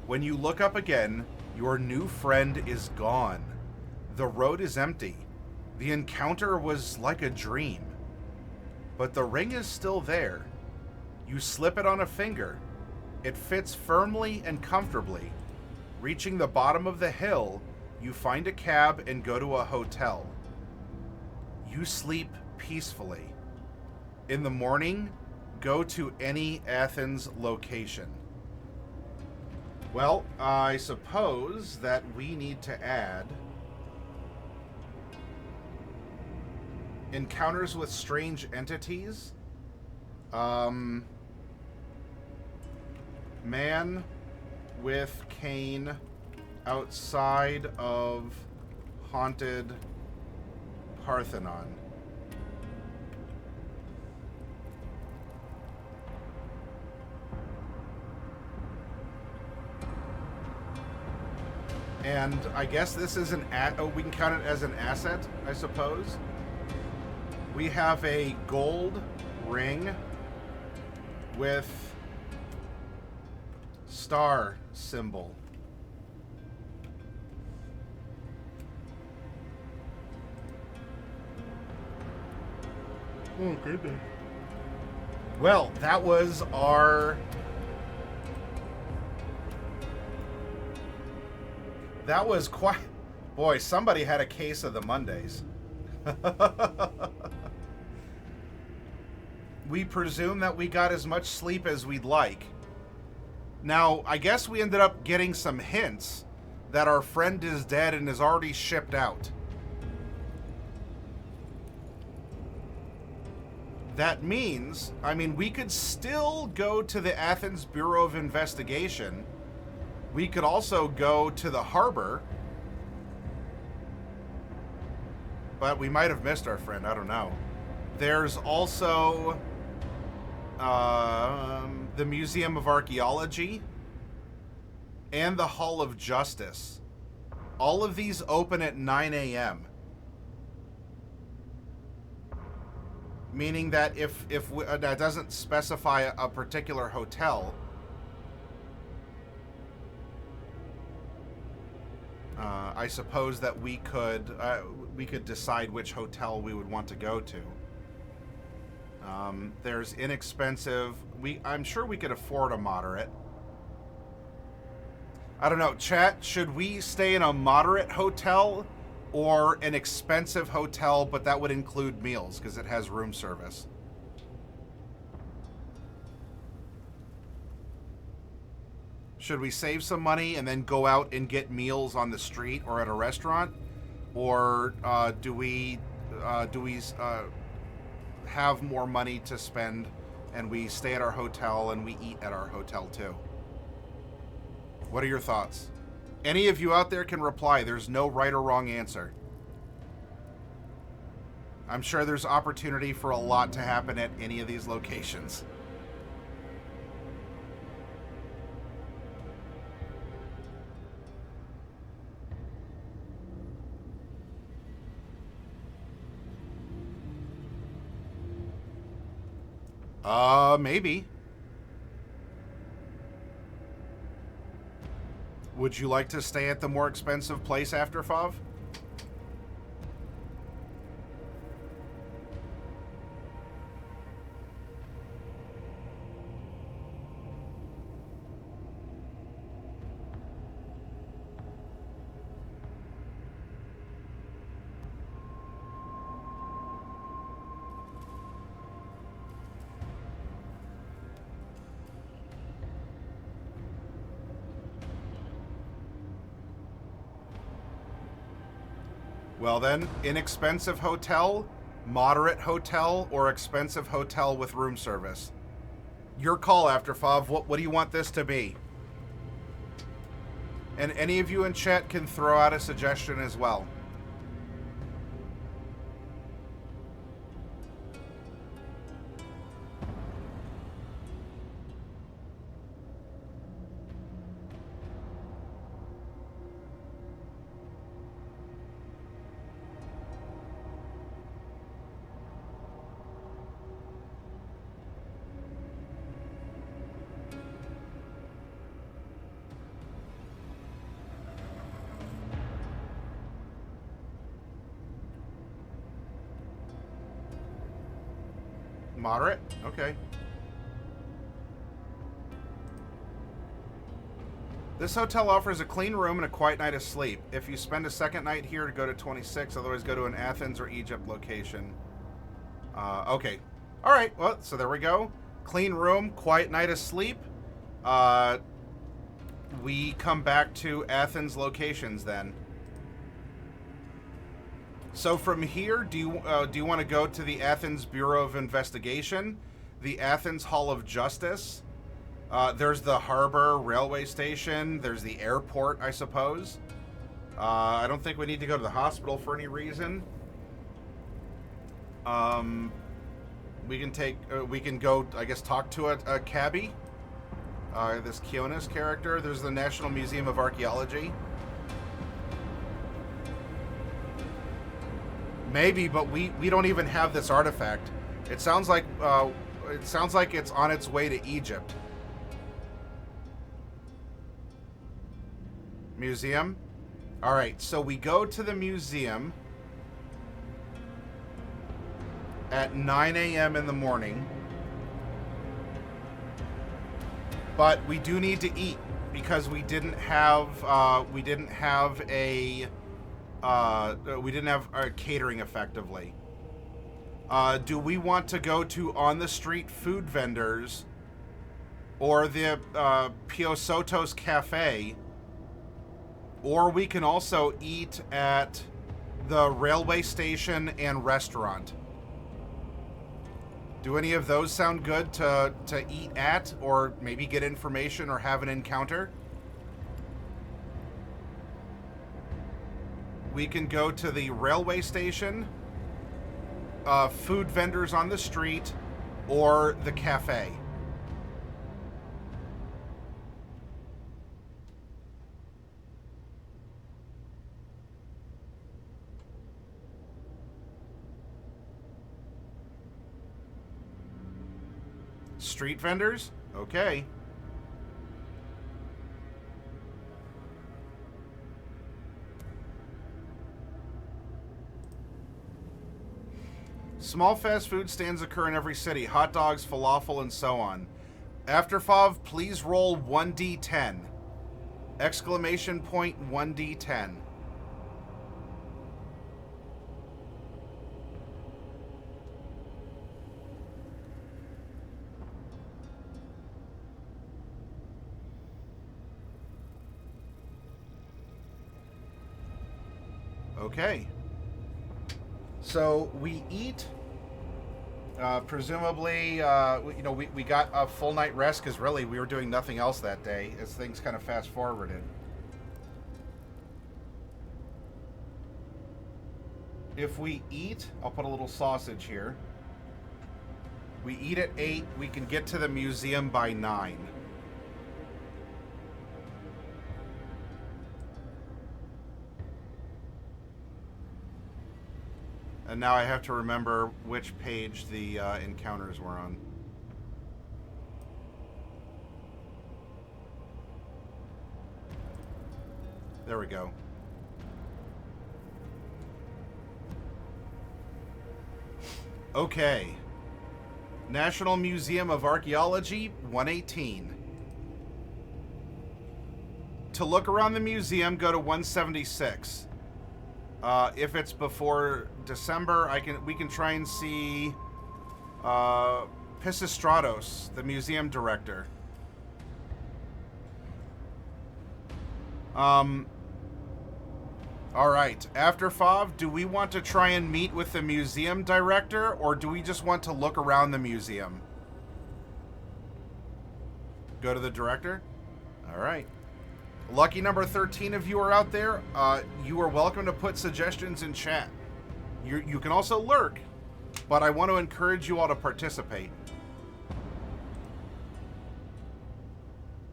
When you look up again, your new friend is gone. The road is empty. The encounter was like a dream. But the ring is still there. You slip it on a finger. It fits firmly and comfortably. Reaching the bottom of the hill, you find a cab and go to a hotel. You sleep peacefully. In the morning, go to any Athens location. Well, I suppose that we need to add encounters with strange entities. Man with cane outside of haunted Parthenon. And I guess this is we can count it as an asset, I suppose. We have a gold ring with star symbol. Oh, goodness. Well, that was our... That was quite... Boy, somebody had a case of the Mondays. We presume that we got as much sleep as we'd like. Now, I guess we ended up getting some hints that our friend is dead and is already shipped out. That means, I mean, we could still go to the Athens Bureau of Investigation. We could also go to the harbor. But we might have missed our friend, I don't know. There's also the Museum of Archaeology and the Hall of Justice. All of these open at 9 a.m. Meaning that if that doesn't specify a particular hotel, I suppose that we could decide which hotel we would want to go to. There's inexpensive. I'm sure we could afford a moderate. I don't know, chat. Should we stay in a moderate hotel or an expensive hotel, but that would include meals because it has room service? Should we save some money and then go out and get meals on the street or at a restaurant, or do we have more money to spend and we stay at our hotel and we eat at our hotel too? What are your thoughts? Any of you out there can reply. There's no right or wrong answer. I'm sure there's opportunity for a lot to happen at any of these locations. Maybe. Would you like to stay at the more expensive place after Fav? Well then, inexpensive hotel, moderate hotel, or expensive hotel with room service. Your call, After Fav. What do you want this to be? And any of you in chat can throw out a suggestion as well. Moderate? Okay. This hotel offers a clean room and a quiet night of sleep. If you spend a second night here, go to 26. Otherwise, go to an Athens or Egypt location. Okay. All right. Well, so there we go. Clean room, quiet night of sleep. We come back to Athens locations then. So from here, do you want to go to the Athens Bureau of Investigation, the Athens Hall of Justice? There's the Harbor Railway Station. There's the airport, I suppose. I don't think we need to go to the hospital for any reason. We can go, I guess, talk to a cabbie. This Kionis character. There's the National Museum of Archaeology. Maybe, but we don't even have this artifact. It sounds like it's on its way to Egypt. Museum? Alright, so we go to the museum at 9 a.m. in the morning. But we do need to eat because we didn't have a catering effectively. Do we want to go to on the street food vendors or the Piosotos Cafe? Or we can also eat at the railway station and restaurant. Do any of those sound good to eat at, or maybe get information or have an encounter? We can go to the railway station, food vendors on the street, or the cafe. Street vendors? Okay. Small fast food stands occur in every city. Hot dogs, falafel, and so on. After FOV, please roll 1d10. Exclamation point 1d10. Okay. So we eat. Presumably, we got a full night rest because really we were doing nothing else that day as things kind of fast forwarded. If we eat, I'll put a little sausage here. We eat at 8, we can get to the museum by 9. And now I have to remember which page the encounters were on. There we go. Okay. National Museum of Archaeology, 118. To look around the museum, go to 176. If it's before December, we can try and see Pisistratos, the museum director. All right. After FOV, do we want to try and meet with the museum director, or do we just want to look around the museum? Go to the director? All right. Lucky number 13 of you are out there. You are welcome to put suggestions in chat. You can also lurk, but I want to encourage you all to participate.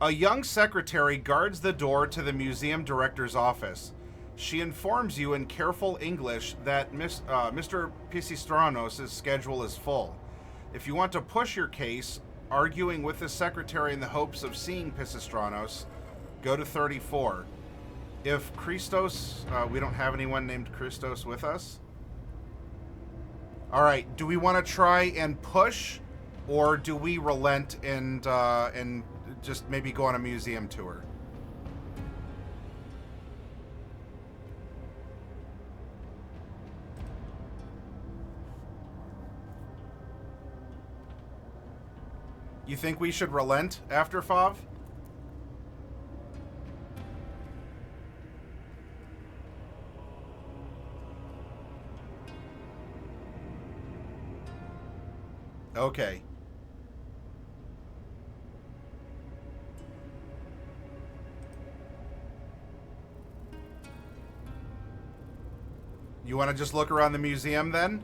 A young secretary guards the door to the museum director's office. She informs you in careful English that Mr. Pisistranos' schedule is full. If you want to push your case, arguing with the secretary in the hopes of seeing Pisistranos, go to 34. If Christos, we don't have anyone named Christos with us. All right, do we want to try and push, or do we relent and just maybe go on a museum tour? You think we should relent after FOV? Okay. You want to just look around the museum then?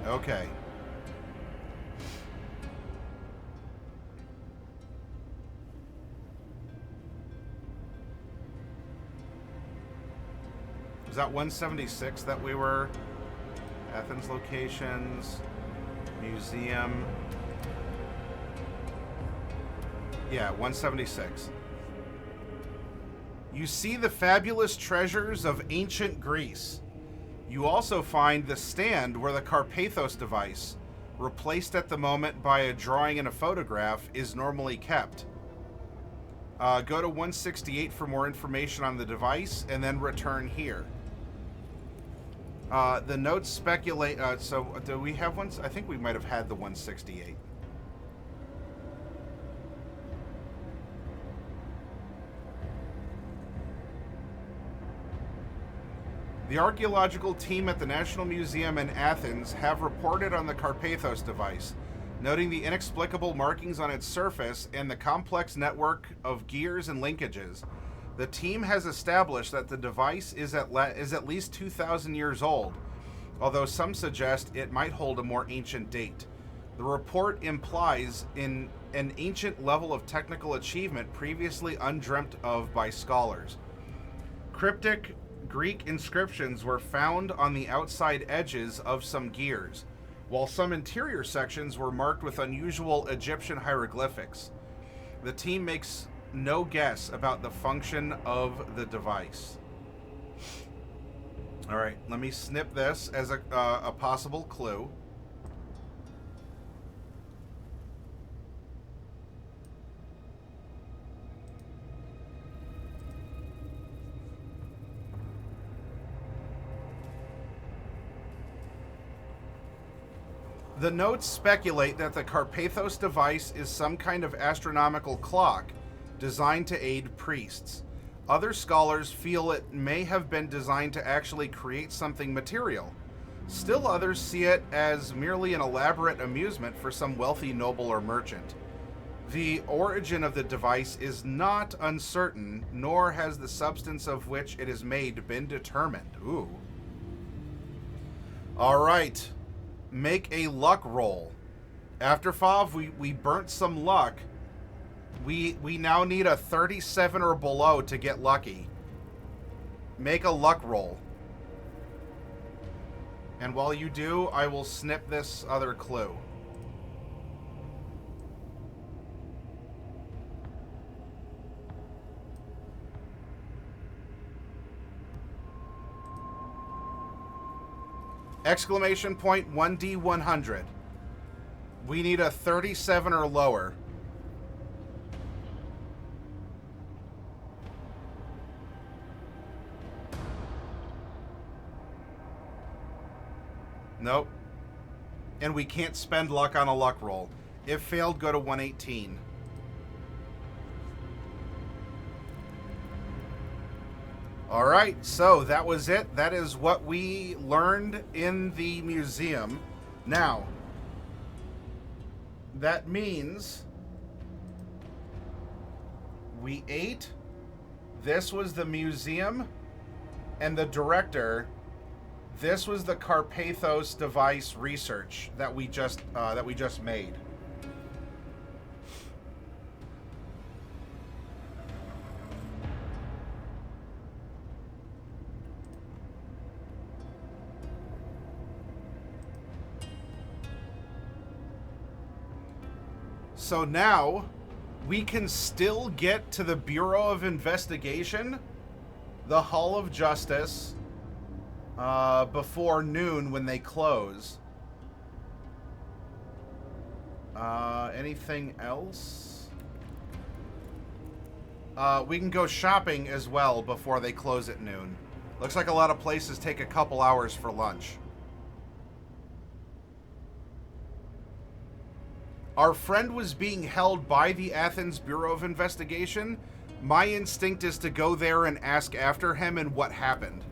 Okay. Was that 176 that we were? Athens locations, museum. Yeah, 176. You see the fabulous treasures of ancient Greece. You also find the stand where the Carpathos device, replaced at the moment by a drawing and a photograph, is normally kept. Go to 168 for more information on the device, and then return here. The notes speculate... so, do we have one? I think we might have had the 168. The archaeological team at the National Museum in Athens have reported on the Carpathos device, noting the inexplicable markings on its surface and the complex network of gears and linkages. The team has established that the device is at least 2,000 years old, although some suggest it might hold a more ancient date. The report implies an ancient level of technical achievement previously undreamt of by scholars. Cryptic Greek inscriptions were found on the outside edges of some gears, while some interior sections were marked with unusual Egyptian hieroglyphics. The team makes no guess about the function of the device. All right, let me snip this as a possible clue. The notes speculate that the Carpathos device is some kind of astronomical clock designed to aid priests. Other scholars feel it may have been designed to actually create something material. Still others see it as merely an elaborate amusement for some wealthy noble or merchant. The origin of the device is not uncertain, nor has the substance of which it is made been determined. Ooh. All right. Make a luck roll. After Fav, we burnt some luck. We now need a 37 or below to get lucky. Make a luck roll. And while you do, I will snip this other clue. Exclamation point 1D100. We need a 37 or lower. Nope. And we can't spend luck on a luck roll. If failed, go to 118. All right, so that was it. That is what we learned in the museum. Now, that means we ate. This was the museum, and the director. This was the Carpathos device research that we just made. So now we can still get to the Bureau of Investigation, the Hall of Justice, before noon when they close. Anything else? We can go shopping as well before they close at noon. Looks like a lot of places take a couple hours for lunch. Our friend was being held by the Athens Bureau of Investigation. My instinct is to go there and ask after him and what happened.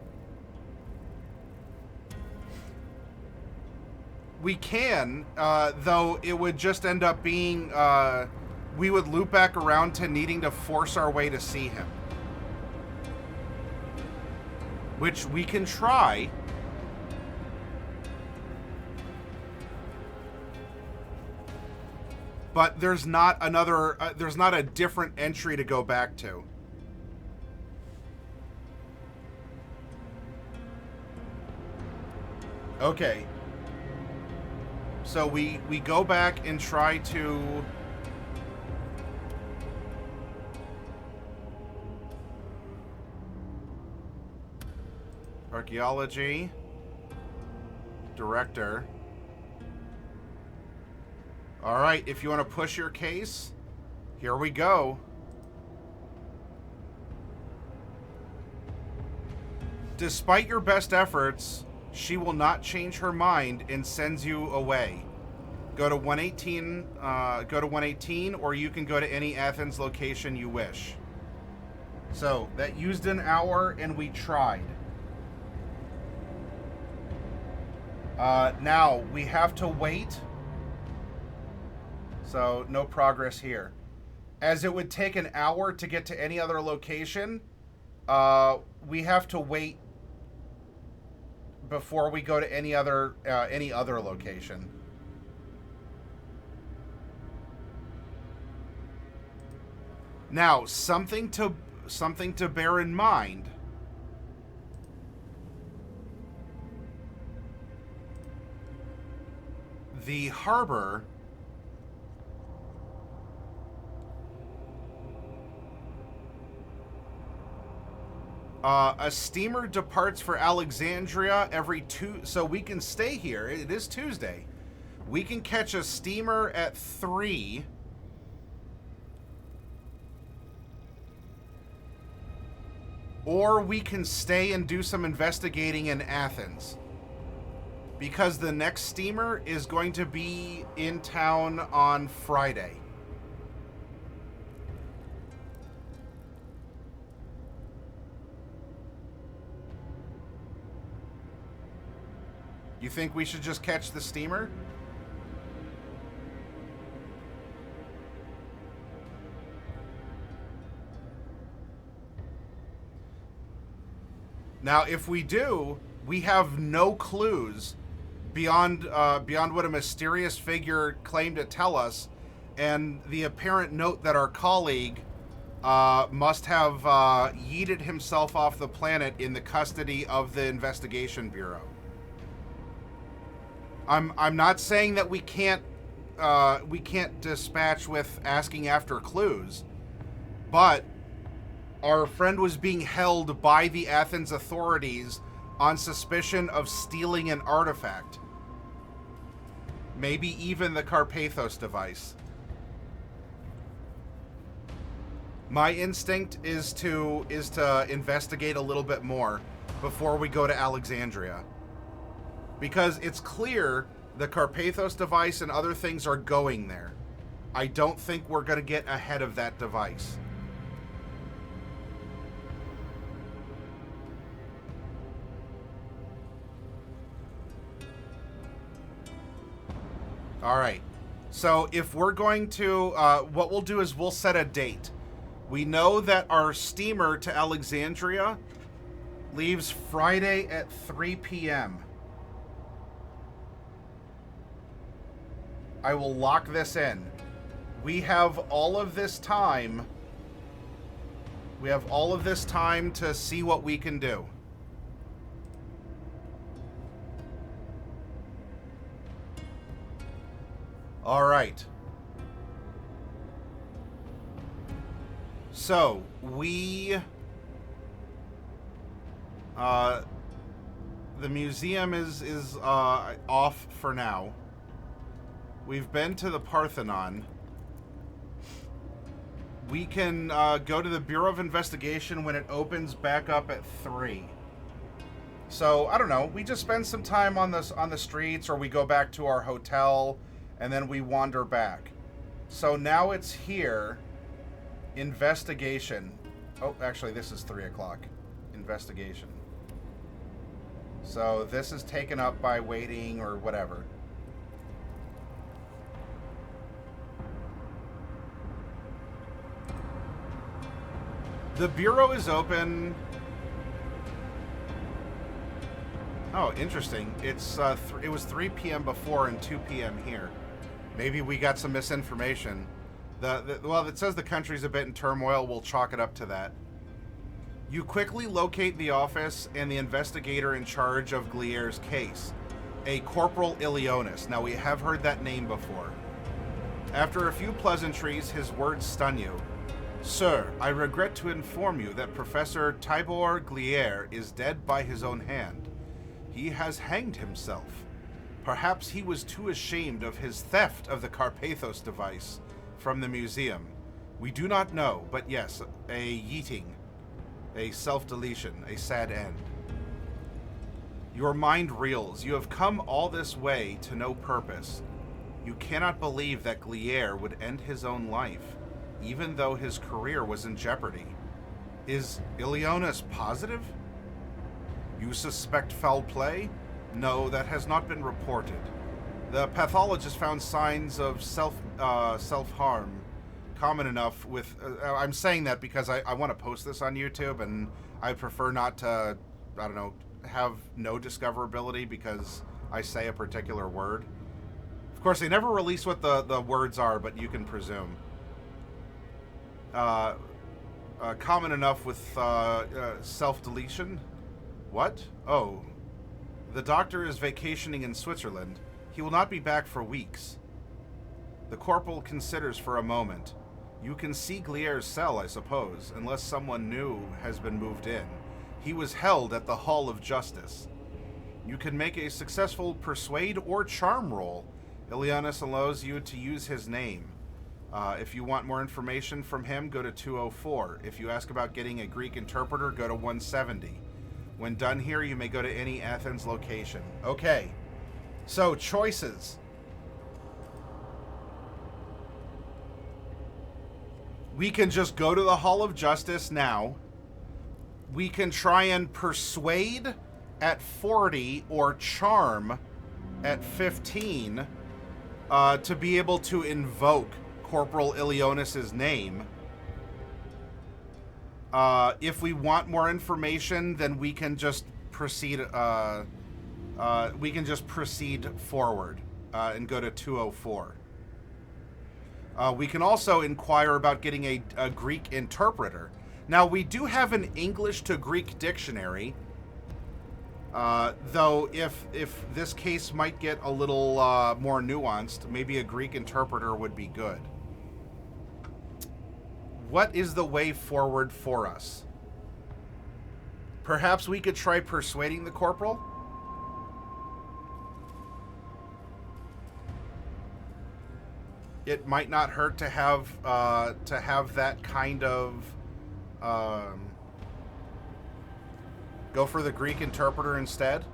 We can, though it would just end up being, we would loop back around to needing to force our way to see him. Which we can try. but there's not another. There's not a different entry to go back to. Okay. So we go back and try to. Archaeology. Director. All right, if you want to push your case, here we go. Despite your best efforts, she will not change her mind and sends you away. Go to 118. Go to 118, or you can go to any Athens location you wish. So that used an hour, and we tried. Now we have to wait. So no progress here. As it would take an hour to get to any other location, we have to wait before we go to any other location. Now, something to bear in mind. The harbor a steamer departs for Alexandria every so we can stay here. It is Tuesday. We can catch a steamer at 3. Or we can stay and do some investigating in Athens. Because the next steamer is going to be in town on Friday. You think we should just catch the steamer? Now, if we do, we have no clues beyond what a mysterious figure claimed to tell us, and the apparent note that our colleague must have yeeted himself off the planet in the custody of the investigation bureau. I'm not saying that we can't dispatch with asking after clues, but our friend was being held by the Athens authorities on suspicion of stealing an artifact. Maybe even the Carpathos device. My instinct is to investigate a little bit more before we go to Alexandria. Because it's clear the Carpathos device and other things are going there. I don't think we're going to get ahead of that device. All right. So if we're going to, what we'll do is we'll set a date. We know that our steamer to Alexandria leaves Friday at 3 p.m. I will lock this in. We have all of this time. We have all of this time to see what we can do. All right. So, the museum is off for now. We've been to the Parthenon. We can go to the Bureau of Investigation when it opens back up at 3. So, I don't know. We just spend some time on the streets, or we go back to our hotel, and then we wander back. So now it's here. Investigation. Oh, actually, this is 3 o'clock. Investigation. So this is taken up by waiting or whatever. The Bureau is open. Oh, interesting. It's it was 3 p.m. before and 2 p.m. here. Maybe we got some misinformation. Well, it says the country's a bit in turmoil. We'll chalk it up to that. You quickly locate the office and the investigator in charge of Glier's case, a Corporal Ilionis. Now, we have heard that name before. After a few pleasantries, his words stun you. Sir, I regret to inform you that Professor Tibor Glier is dead by his own hand. He has hanged himself. Perhaps he was too ashamed of his theft of the Carpathos device from the museum. We do not know, but yes, a yeeting, a self-deletion, a sad end. Your mind reels. You have come all this way to no purpose. You cannot believe that Glier would end his own life, even though his career was in jeopardy. Is Ilionis positive? You suspect foul play? No, that has not been reported. The pathologist found signs of self-harm common enough with... I'm saying that because I want to post this on YouTube, and I prefer not to, I don't know, have no discoverability because I say a particular word. Of course, they never release what the words are, but you can presume. Common enough with self-deletion? What? Oh. The doctor is vacationing in Switzerland. He will not be back for weeks. The corporal considers for a moment. You can see Glier's cell, I suppose, unless someone new has been moved in. He was held at the Hall of Justice. You can make a successful persuade or charm roll. Ilionis allows you to use his name. If you want more information from him, go to 204. If you ask about getting a Greek interpreter, go to 170. When done here, you may go to any Athens location. Okay. So, choices. We can just go to the Hall of Justice now. We can try and persuade at 40 or charm at 15 to be able to invoke Corporal Ilionis' name. If we want more information, then we can just proceed. We can just proceed forward and go to 204. We can also inquire about getting a Greek interpreter. Now, we do have an English to Greek dictionary, though if this case might get a little more nuanced, maybe a Greek interpreter would be good. What is the way forward for us? Perhaps we could try persuading the corporal? It might not hurt to have that kind of go for the Greek interpreter instead.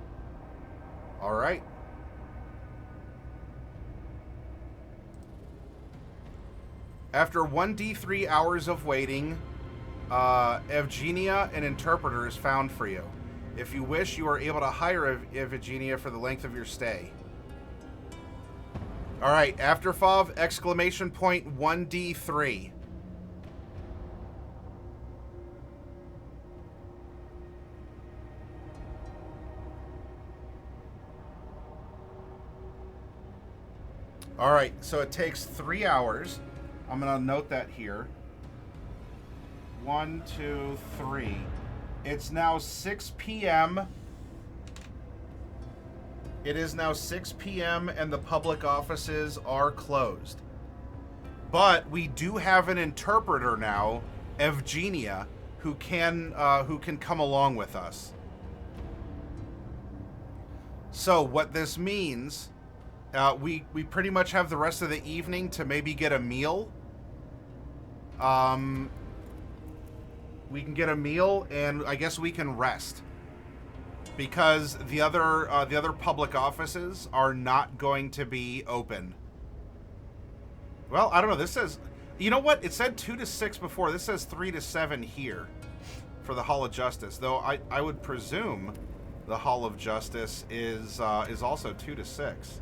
All right. After 1d3 hours of waiting, Evgenia, an interpreter, is found for you. If you wish, you are able to hire Evgenia for the length of your stay. All right, after FOV, exclamation point 1d3. All right, so it takes 3 hours. I'm going to note that here. 1, 2, 3. It's now 6 p.m. It is now 6 p.m. and the public offices are closed. But we do have an interpreter now, Evgenia, who can come along with us. So what this means, we pretty much have the rest of the evening to maybe get a meal. We can get a meal, and I guess we can rest. Because the other public offices are not going to be open. Well, I don't know. This says, you know what? It said 2 to 6 before. This says 3 to 7 here for the Hall of Justice. Though I would presume the Hall of Justice is also 2 to 6.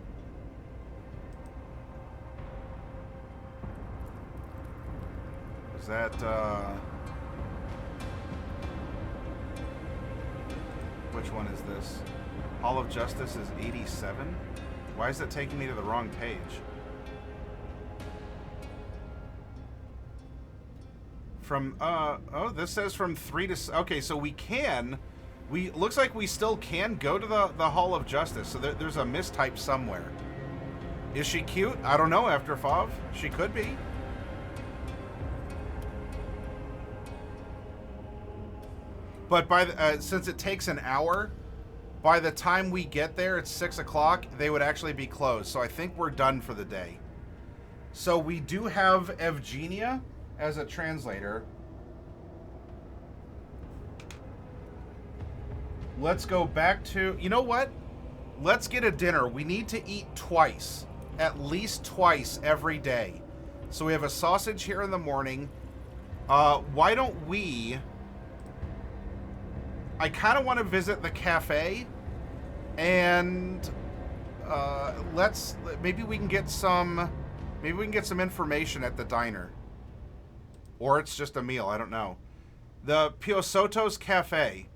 Is that which one is this? Hall of Justice is 87? Why is that taking me to the wrong page? From, oh, this says from 3 to... Okay, so we can... looks like we still can go to the Hall of Justice, so there's a mistype somewhere. Is she cute? I don't know, after Fav. She could be. But by the, since it takes an hour, by the time we get there, it's 6 o'clock, they would actually be closed. So I think we're done for the day. So we do have Evgenia as a translator. Let's go back to... You know what? Let's get a dinner. We need to eat twice. At least twice every day. So we have a sausage here in the morning. Why don't we... I kind of want to visit the cafe. And... maybe we can get some... Maybe we can get some information at the diner. Or it's just a meal. I don't know. The Piosoto's Cafe.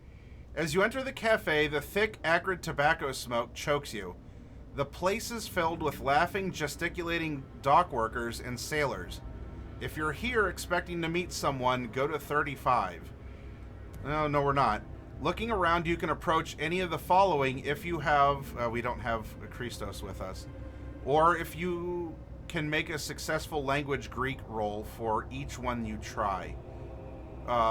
As you enter the cafe, the thick, acrid tobacco smoke chokes you. The place is filled with laughing, gesticulating dock workers and sailors. If you're here expecting to meet someone, go to 35. No, we're not. Looking around, you can approach any of the following if you have... we don't have Christos with us. Or if you can make a successful language Greek roll for each one you try.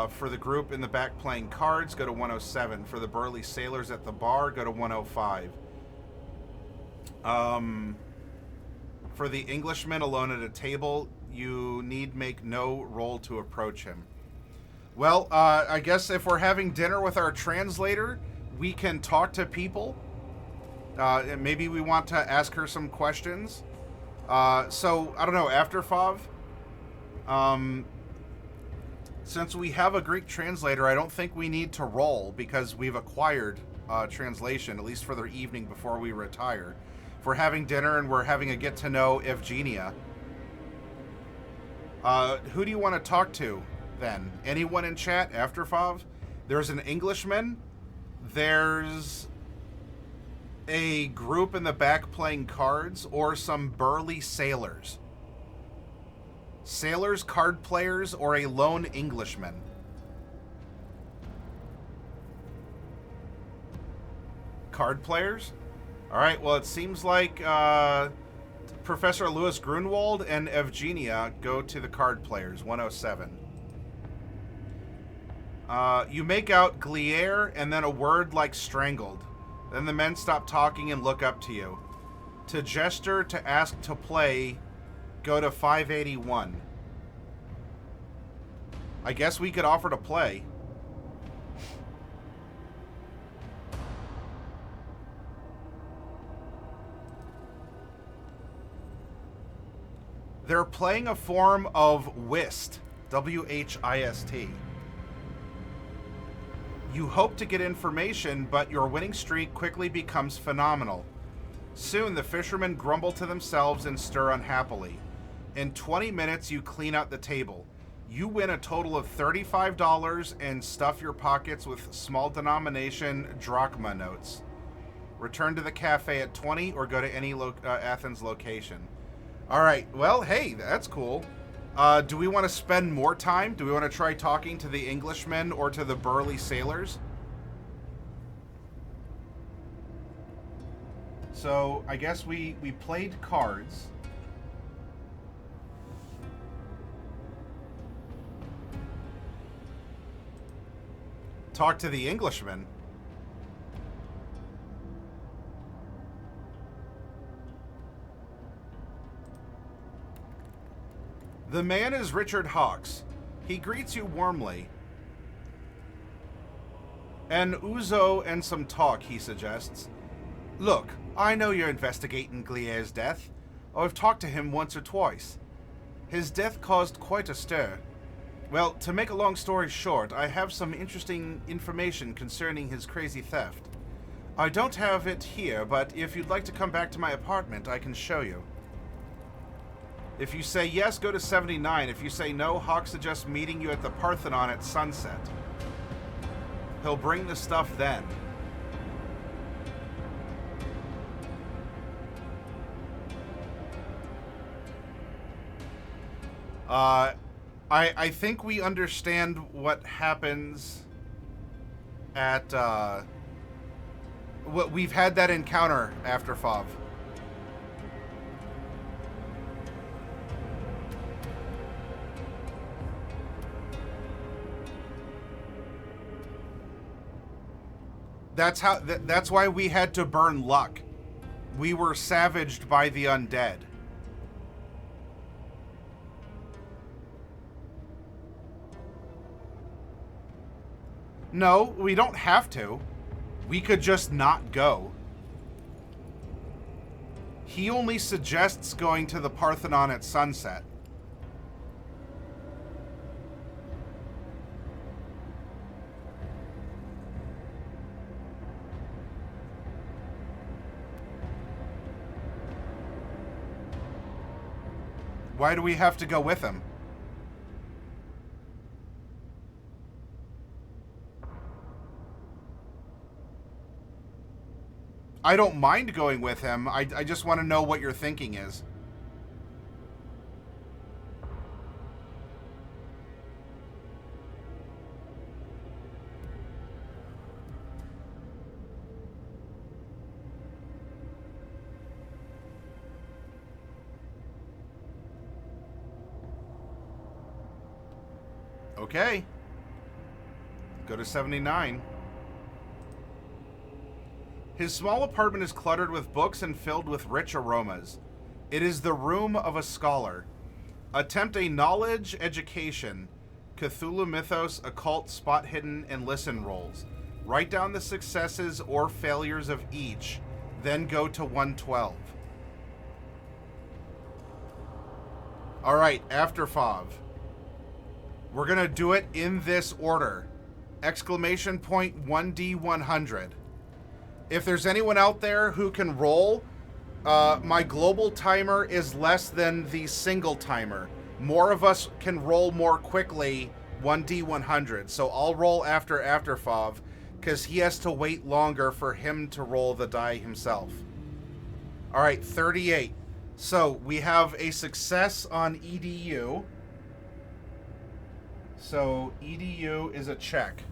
For the group in the back playing cards, go to 107. For the burly sailors at the bar, go to 105. For the Englishman alone at a table, you need make no roll to approach him. Well, I guess if we're having dinner with our translator, we can talk to people. Maybe we want to ask her some questions. So, I don't know, after Fav, since we have a Greek translator, I don't think we need to roll because we've acquired translation, at least for the evening before we retire. If we're having dinner and we're having a get-to-know Evgenia, who do you want to talk to then? Anyone in chat after Fav? There's an Englishman. There's a group in the back playing cards, or some burly sailors. Sailors, card players, or a lone Englishman. Card players? Alright, well, it seems like Professor Louis Grunewald and Evgenia go to the card players, 107. You make out Gliere and then a word like strangled. Then the men stop talking and look up to you. To gesture, to ask to play, go to 581. I guess we could offer to play. They're playing a form of whist. W-H-I-S-T. You hope to get information, but your winning streak quickly becomes phenomenal. Soon, the fishermen grumble to themselves and stir unhappily. In 20 minutes, you clean out the table. You win a total of $35 and stuff your pockets with small denomination drachma notes. Return to the cafe at 20 or go to any Athens location. All right. Well, hey, that's cool. Do we want to spend more time? Do we want to try talking to the Englishmen or to the burly sailors? So, I guess we played cards. Talk to the Englishmen. The man is Richard Hawks. He greets you warmly. An ouzo and some talk, he suggests. Look, I know you're investigating Gliere's death. I've talked to him once or twice. His death caused quite a stir. Well, to make a long story short, I have some interesting information concerning his crazy theft. I don't have it here, but if you'd like to come back to my apartment, I can show you. If you say yes, go to 79. If you say no, Hawk suggests meeting you at the Parthenon at sunset. He'll bring the stuff then. I think we understand what happens at, what we've had that encounter after FOV. That's why we had to burn luck. We were savaged by the undead. No, we don't have to. We could just not go. He only suggests going to the Parthenon at sunset. Why do we have to go with him? I don't mind going with him. I just want to know what your thinking is. Okay. Go to 79. His small apartment is cluttered with books and filled with rich aromas. It is the room of a scholar. Attempt a knowledge education, Cthulhu mythos, occult, spot hidden, and listen rolls. Write down the successes or failures of each, then go to 112. Alright, after FOV. We're going to do it in this order. Exclamation point 1D100. If there's anyone out there who can roll, my global timer is less than the single timer. More of us can roll more quickly 1D100. So I'll roll after FOV because he has to wait longer for him to roll the die himself. All right, 38. So we have a success on EDU. So EDU is a check.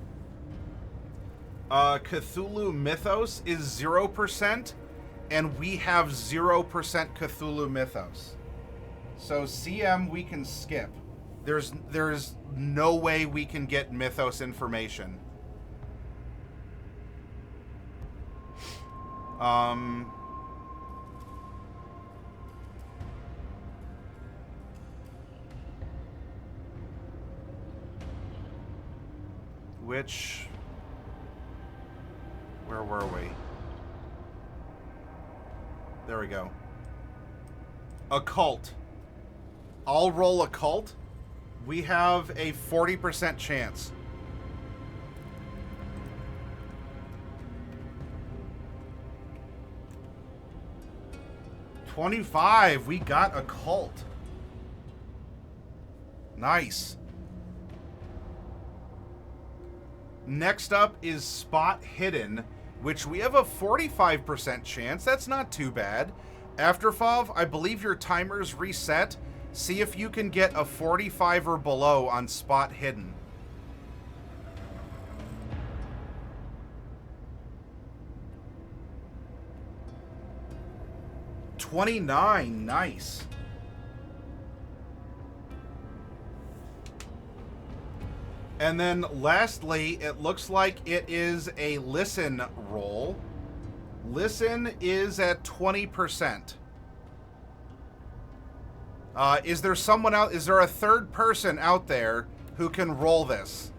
Cthulhu Mythos is 0%, and we have 0% Cthulhu Mythos. So CM we can skip. There's no way we can get Mythos information. Where were we? There we go. Occult. I'll roll occult. We have a 40% chance. $25. We got occult. Nice. Next up is spot hidden, which we have a 45% chance. That's not too bad. After FOV, I believe your timer's reset. See if you can get a 45 or below on spot hidden. $29. Nice. And then lastly, it looks like it is a listen roll. Listen is at 20%. Is there someone out? Is there a third person out there who can roll this?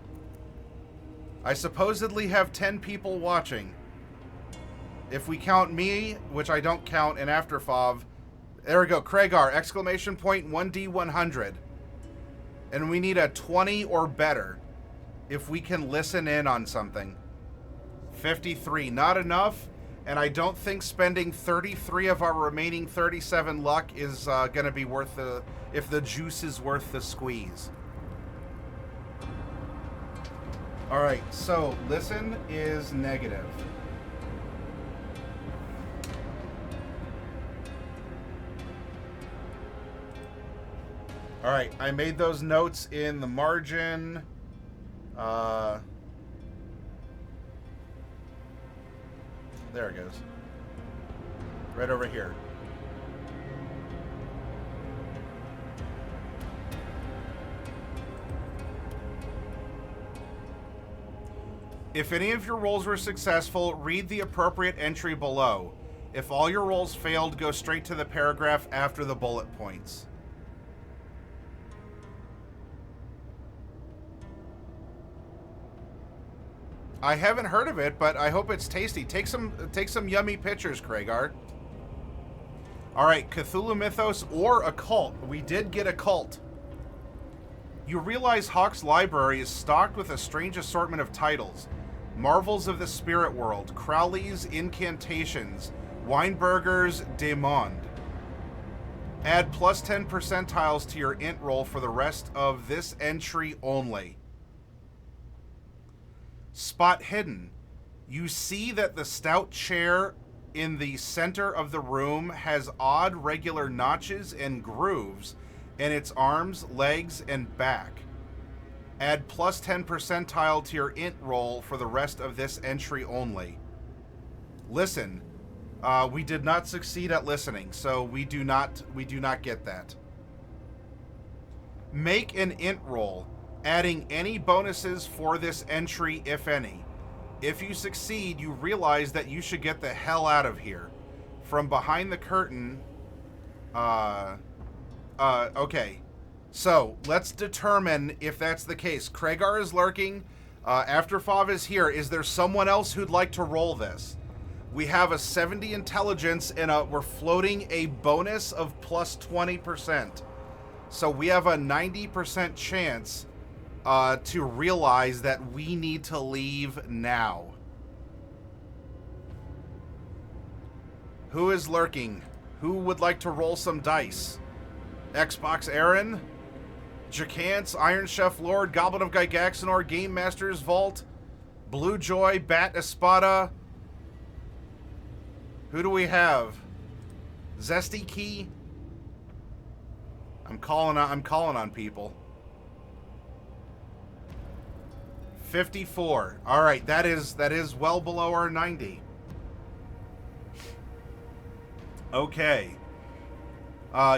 I supposedly have 10 people watching. If we count me, which I don't count, and after FOV, there we go. Craigar, exclamation point 1D100. And we need a 20 or better if we can listen in on something. 53, not enough, and I don't think spending 33 of our remaining 37 luck is going to be worth the, if the juice is worth the squeeze. All right, so listen is negative. All right, I made those notes in the margin. There it goes. Right over here. If any of your rolls were successful, read the appropriate entry below. If all your rolls failed, go straight to the paragraph after the bullet points. I haven't heard of it, but I hope it's tasty. Take some yummy pictures, Craigar. All right, Cthulhu Mythos or Occult. We did get Occult. You realize Hawk's library is stocked with a strange assortment of titles. Marvels of the Spirit World, Crowley's Incantations, Weinberger's De Monde. Add plus 10 percentiles to your int roll for the rest of this entry only. Spot hidden. You see that the stout chair in the center of the room has odd regular notches and grooves in its arms, legs, and back. Add plus 10 percentile to your int roll for the rest of this entry only. Listen. We did not succeed at listening, so we do not get that. Make an int roll, adding any bonuses for this entry, if any. If you succeed, you realize that you should get the hell out of here. From behind the curtain... okay. So, let's determine if that's the case. Craigar is lurking. After Fav is here, is there someone else who'd like to roll this? We have a 70 intelligence and we're floating a bonus of plus 20%. So we have a 90% chance to realize that we need to leave now. Who is lurking? Who would like to roll some dice? Xbox Aaron? Jacance, Iron Chef Lord, Goblin of Gygaxanor, Game Master's Vault, Blue Joy, Bat Espada. Who do we have? Zesty Key? I'm calling on people. 54. All right, that is well below our 90. Okay.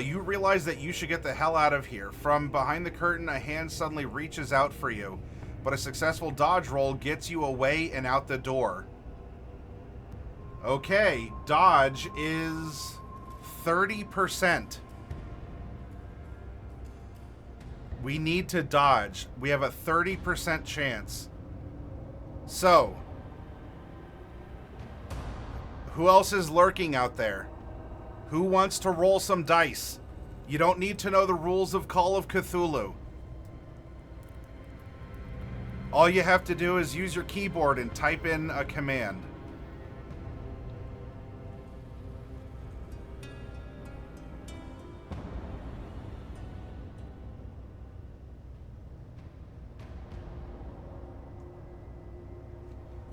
You realize that you should get the hell out of here. From behind the curtain, a hand suddenly reaches out for you, but a successful dodge roll gets you away and out the door. Okay, dodge is 30%. We need to dodge. We have a 30% chance. So, who else is lurking out there? Who wants to roll some dice? You don't need to know the rules of Call of Cthulhu. All you have to do is use your keyboard and type in a command.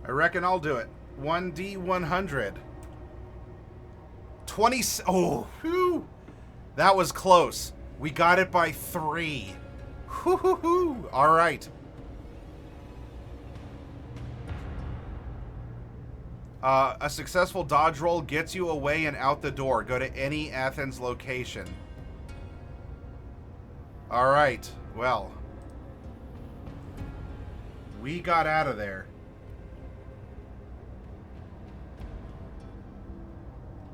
I reckon I'll do it. 1D100. 20. Oh, whew. That was close. We got it by 3. Whoo-hoo-hoo. All right. A successful dodge roll gets you away and out the door. Go to any Athens location. All right. Well, we got out of there.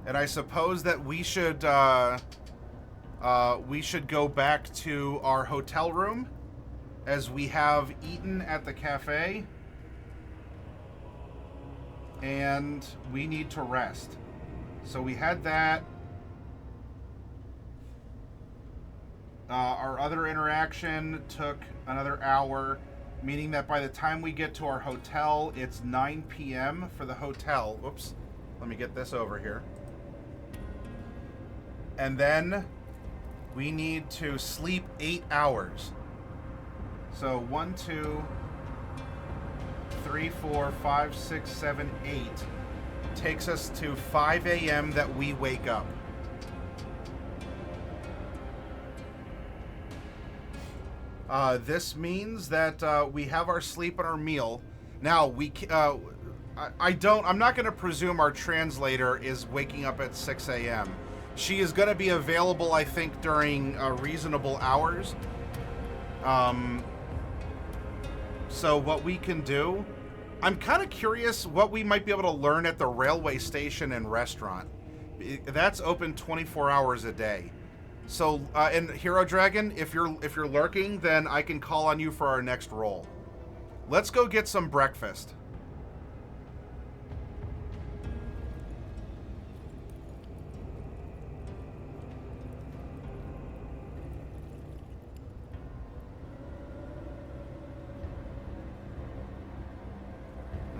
And I suppose that we should go back to our hotel room, as we have eaten at the cafe, and we need to rest. So we had that. Our other interaction took another hour, meaning that by the time we get to our hotel, it's 9 p.m. for the hotel. Whoops. Let me get this over here. And then we need to sleep 8 hours. So 1, 2, 3, 4, 5, 6, 7, 8 takes us to 5 a.m. that we wake up. This means that we have our sleep and our meal. Now, I'm not going to presume our translator is waking up at 6 a.m. She is going to be available, I think, during reasonable hours. So what we can do, I'm kind of curious what we might be able to learn at the railway station and restaurant. That's open 24 hours a day. So, and Hero Dragon, if you're lurking, then I can call on you for our next roll. Let's go get some breakfast.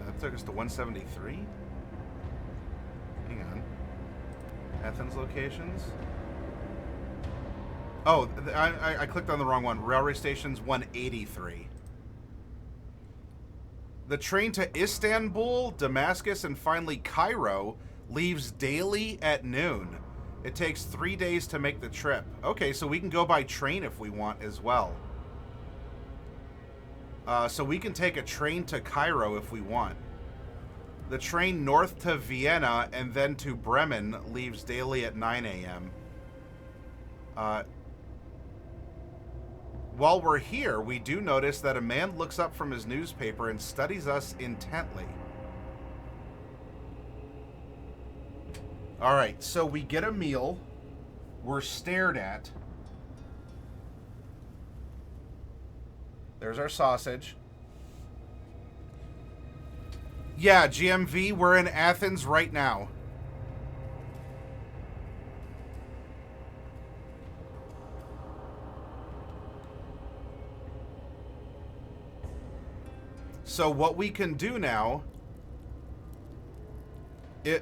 That took us to 173. Hang on. Athens locations. Oh, I clicked on the wrong one. Railway station's 183. The train to Istanbul, Damascus, and finally Cairo leaves daily at noon. It takes 3 days to make the trip. Okay, so we can go by train if we want as well. So we can take a train to Cairo if we want. The train north to Vienna and then to Bremen leaves daily at 9 a.m. While we're here, we do notice that a man looks up from his newspaper and studies us intently. Alright, so we get a meal. We're stared at. There's our sausage. Yeah, GMV, we're in Athens right now. So what we can do now,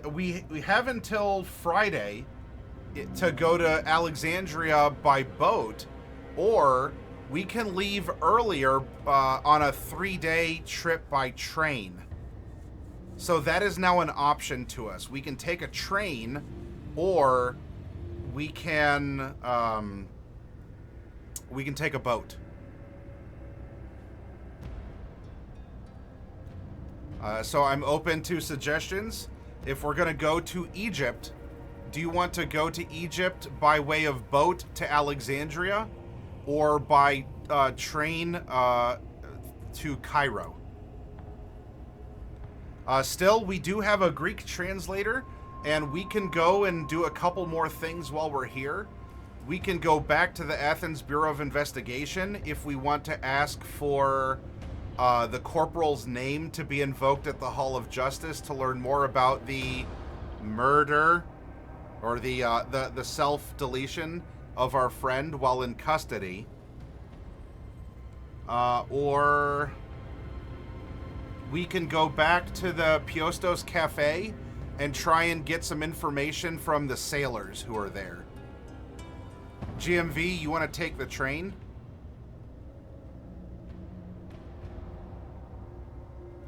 we have until Friday to go to Alexandria by boat, or we can leave earlier on a 3-day trip by train. So that is now an option to us. We can take a train, or we can take a boat. So I'm open to suggestions. If we're going to go to Egypt, do you want to go to Egypt by way of boat to Alexandria or by train to Cairo? Still, we do have a Greek translator, and we can go and do a couple more things while we're here. We can go back to the Athens Bureau of Investigation if we want to ask for the corporal's name to be invoked at the Hall of Justice to learn more about the murder or the self-deletion of our friend while in custody. Or we can go back to the Piostos Cafe and try and get some information from the sailors who are there. GMV, you want to take the train?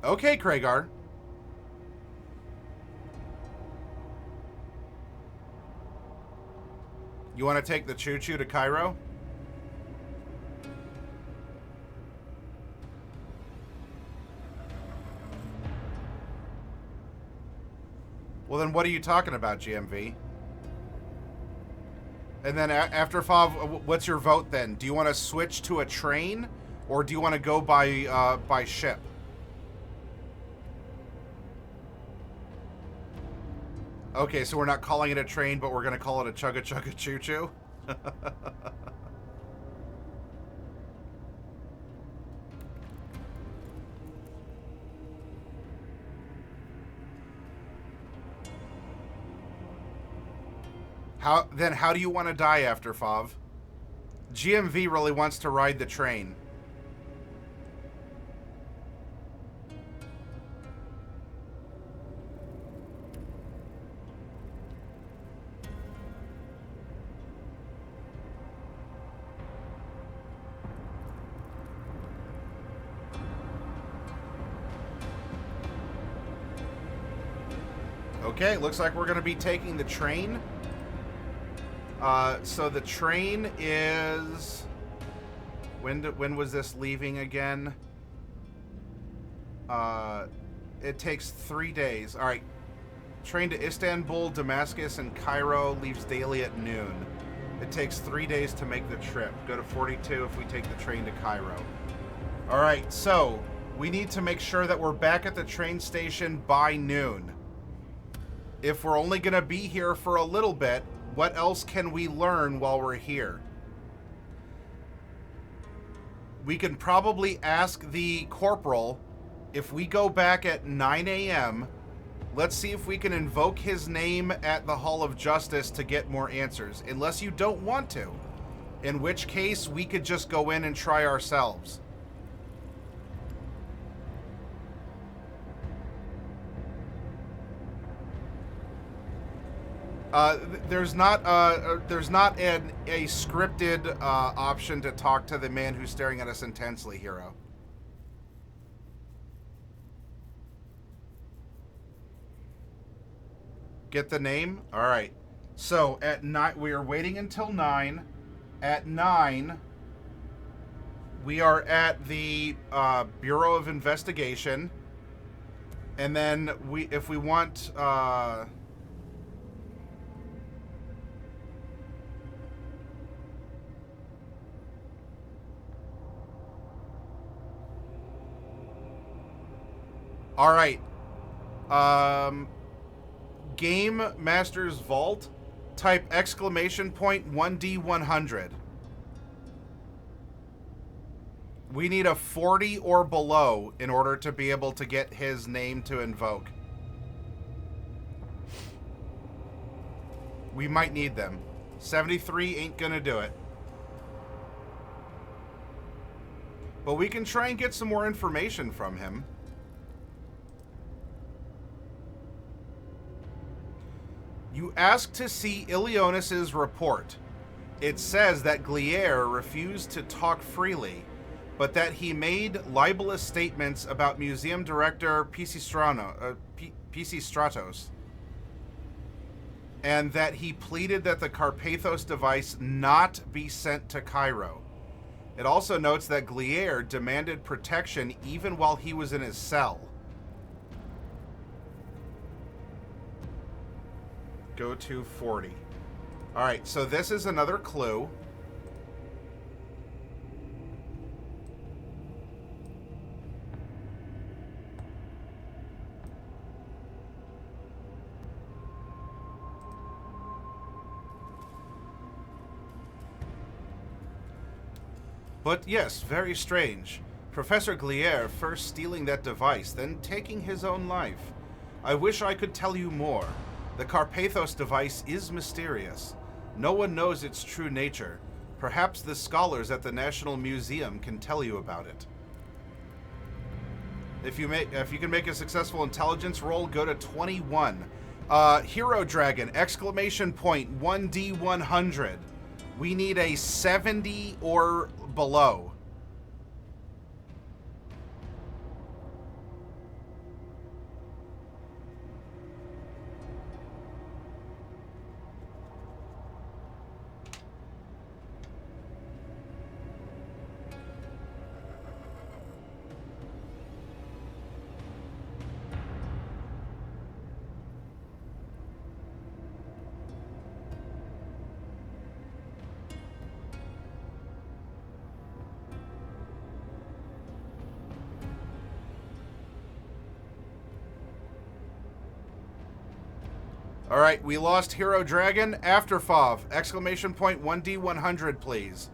Okay, Craigar. You want to take the choo-choo to Cairo? Well, then what are you talking about, GMV? And then after Fav, what's your vote then? Do you want to switch to a train, or do you want to go by ship? Okay, so we're not calling it a train, but we're going to call it a chugga-chugga choo-choo? How do you want to die after, Fav? GMV really wants to ride the train. Okay, looks like we're going to be taking the train. So the train is... When was this leaving again? It takes 3 days. All right. Train to Istanbul, Damascus, and Cairo leaves daily at noon. It takes 3 days to make the trip. Go to 42 if we take the train to Cairo. All right, so we need to make sure that we're back at the train station by noon. If we're only going to be here for a little bit, what else can we learn while we're here? We can probably ask the corporal if we go back at 9 a.m., let's see if we can invoke his name at the Hall of Justice to get more answers. Unless you don't want to. In which case, we could just go in and try ourselves. There's not a scripted option to talk to the man who's staring at us intensely, Hero. Get the name? All right. So at 9, we are waiting until 9. At 9, we are at the Bureau of Investigation, and then if we want. All right. Game Master's Vault, type !1D100. We need a 40 or below in order to be able to get his name to invoke. We might need them. 73 ain't gonna do it. But we can try and get some more information from him. You ask to see Ilionis's report. It says that Gliere refused to talk freely, but that he made libelous statements about museum director Pisistratos, and that he pleaded that the Carpathos device not be sent to Cairo. It also notes that Gliere demanded protection even while he was in his cell. Go to 40. All right, so this is another clue. But yes, very strange. Professor Gliere first stealing that device, then taking his own life. I wish I could tell you more. The Carpathos device is mysterious. No one knows its true nature. Perhaps the scholars at the National Museum can tell you about it. If you can make a successful intelligence roll, go to 21. Hero Dragon, ! 1D100. We need a 70 or below. All right, we lost Hero Dragon. Afterfov, ! 1D100, please.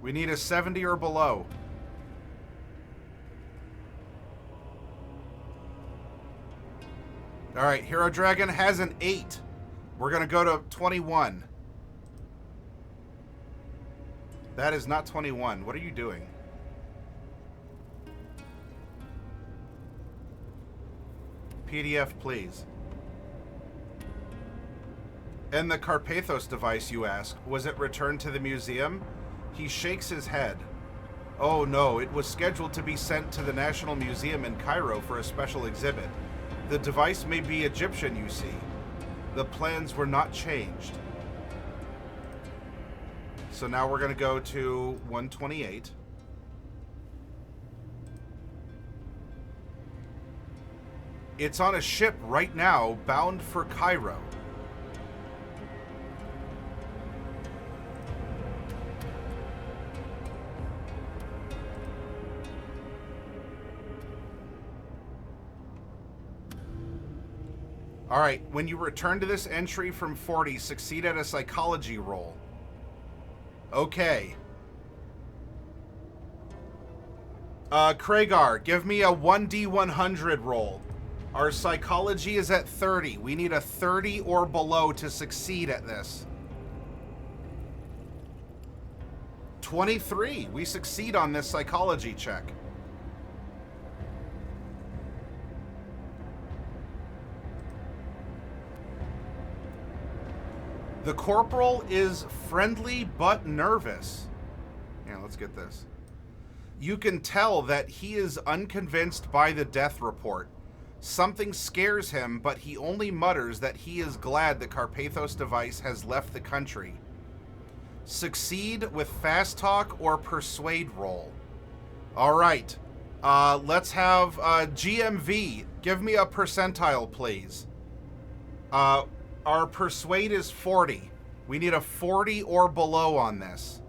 We need a 70 or below. All right, Hero Dragon has an 8. We're going to go to 21. That is not 21. What are you doing? PDF, please. And the Carpathos device, you ask, was it returned to the museum? He shakes his head. Oh no, it was scheduled to be sent to the National Museum in Cairo for a special exhibit. The device may be Egyptian, you see. The plans were not changed. So now we're going to go to 128. It's on a ship right now, bound for Cairo. Alright, when you return to this entry from 40, succeed at a psychology roll. Okay. Kragar, give me a 1d100 roll. Our psychology is at 30. We need a 30 or below to succeed at this. 23. We succeed on this psychology check. The corporal is friendly but nervous. Yeah, let's get this. You can tell that he is unconvinced by the death report. Something scares him, but he only mutters that he is glad the Carpathos device has left the country. Succeed with fast talk or persuade roll. All right. Let's have GMV. Give me a percentile, please. Our persuade is 40. We need a 40 or below on this.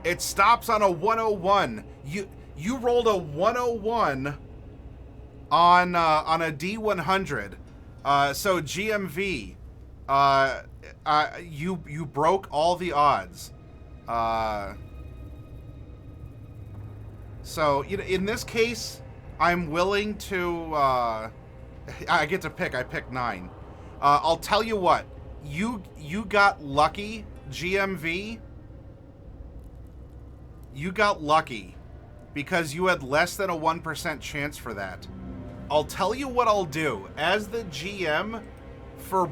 It stops on a 101. You rolled a 101 on a D100. So GMV, you broke all the odds. So in this case, I'm willing to. I get to pick. I picked 9. I'll tell you what. You got lucky, GMV. You got lucky because you had less than a 1% chance for that. I'll tell you what I'll do. As the GM, for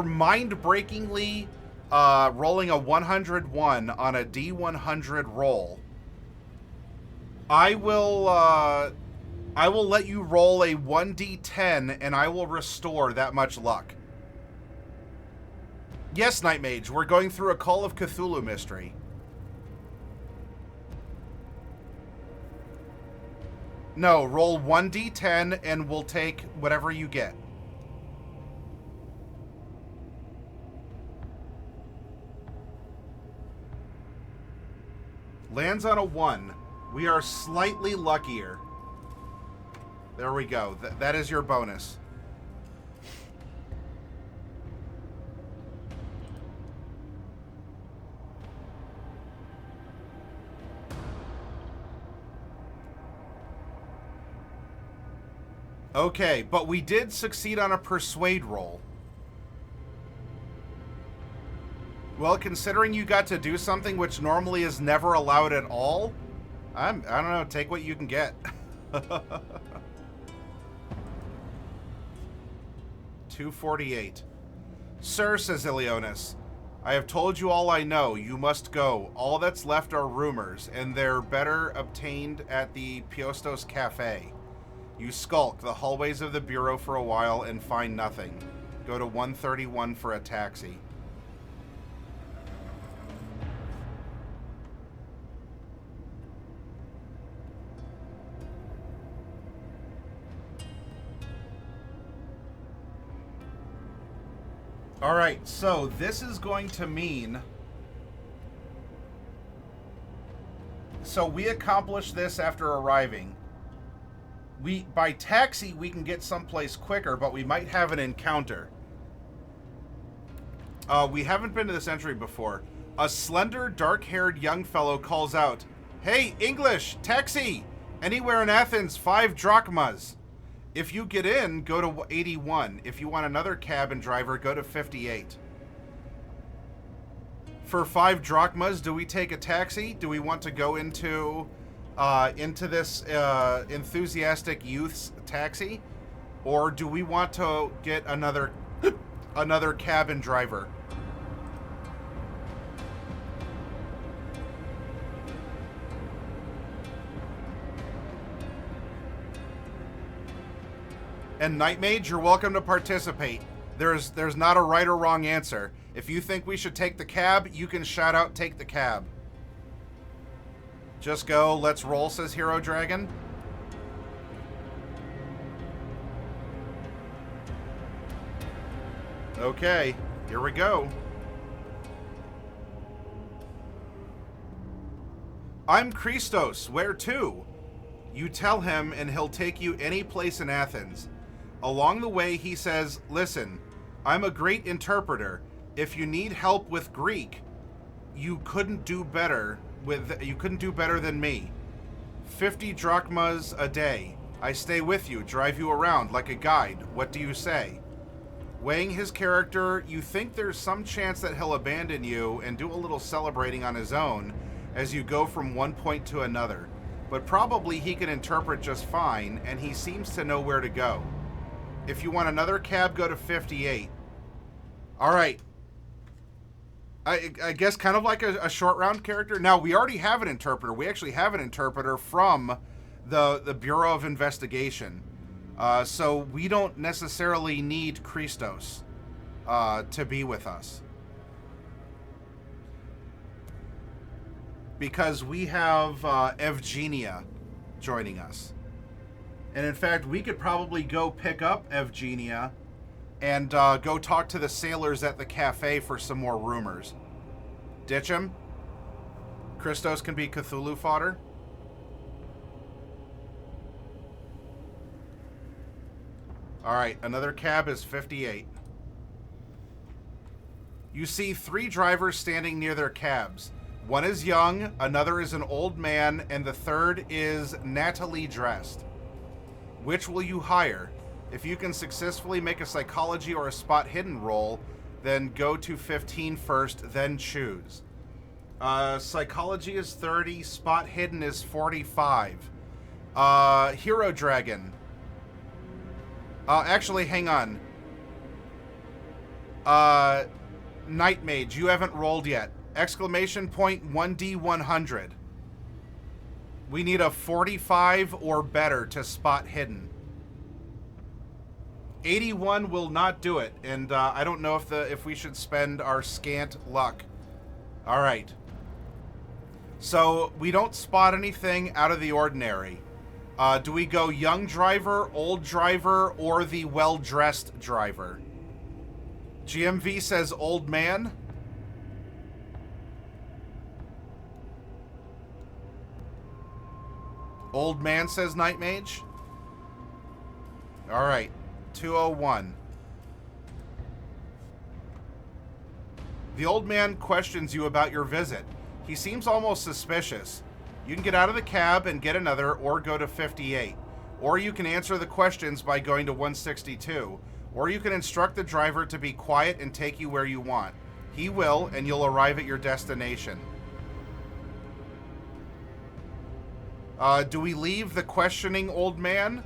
mind-breakingly rolling a 101 on a D100 roll, I will let you roll a 1d10 and I will restore that much luck. Yes, Night Mage, we're going through a Call of Cthulhu mystery. No, roll 1d10 and we'll take whatever you get. Lands on a 1. We are slightly luckier. There we go. That is your bonus. Okay, but we did succeed on a persuade roll. Well, considering you got to do something which normally is never allowed at all, I don't know, take what you can get. 248. Sir, says Ilionis, I have told you all I know. You must go. All that's left are rumors, and they're better obtained at the Piostos Cafe. You skulk the hallways of the Bureau for a while and find nothing. Go to 131 for a taxi. Alright, so this is going to mean... So we accomplished this after arriving. By taxi, we can get someplace quicker, but we might have an encounter. We haven't been to this entry before. A slender, dark-haired young fellow calls out, Hey, English! Taxi! Anywhere in Athens, 5 drachmas. If you get in, go to 81. If you want another cabin driver, go to 58. For 5 drachmas, do we take a taxi? Do we want to go into this enthusiastic youth's taxi? Or do we want to get another cabin driver? And Night Mage, you're welcome to participate. There's not a right or wrong answer. If you think we should take the cab, you can shout out, take the cab. Just go, let's roll, says Hero Dragon. Okay, here we go. I'm Christos, where to? You tell him and he'll take you any place in Athens. Along the way, he says, listen, I'm a great interpreter. If you need help with Greek, you couldn't do better than me. 50 drachmas a day. I stay with you, drive you around like a guide. What do you say? Weighing his character, you think there's some chance that he'll abandon you and do a little celebrating on his own as you go from one point to another. But probably he can interpret just fine, and he seems to know where to go. If you want another cab, go to 58. All right. I guess kind of like a short round character. Now, we already have an interpreter. We actually have an interpreter from the Bureau of Investigation. So we don't necessarily need Christos to be with us. Because we have Evgenia joining us. And in fact, we could probably go pick up Evgenia and go talk to the sailors at the cafe for some more rumors. Ditch him. Christos can be Cthulhu fodder. Alright, another cab is 58. You see 3 drivers standing near their cabs. One is young, another is an old man, and the third is Natalie dressed. Which will you hire? If you can successfully make a psychology or a spot hidden roll, then go to 15 first, then choose. Psychology is 30, spot hidden is 45. Hero Dragon. Actually, hang on. Night Mage, you haven't rolled yet. Exclamation point 1D100. We need a 45 or better to spot hidden. 81 will not do it, and I don't know if we should spend our scant luck. All right. So we don't spot anything out of the ordinary. Do we go young driver, old driver, or the well-dressed driver? GMV says old man. Old man says Night Mage. All right, 201. The old man questions you about your visit. He seems almost suspicious. You can get out of the cab and get another, or go to 58. Or you can answer the questions by going to 162. Or you can instruct the driver to be quiet and take you where you want. He will, and you'll arrive at your destination. Do we leave the questioning old man?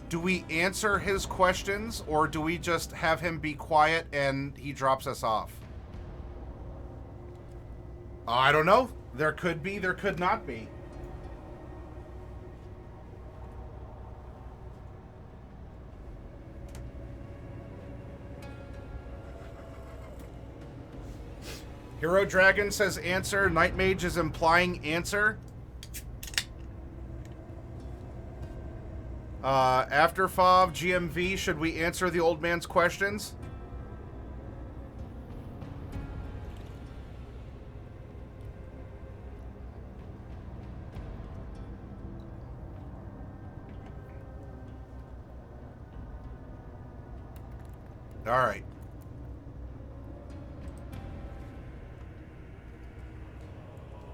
Do we answer his questions, or do we just have him be quiet and he drops us off? I don't know. There could be, there could not be. Hero Dragon says answer. Night Mage is implying answer. After FOV, GMV, should we answer the old man's questions? All right.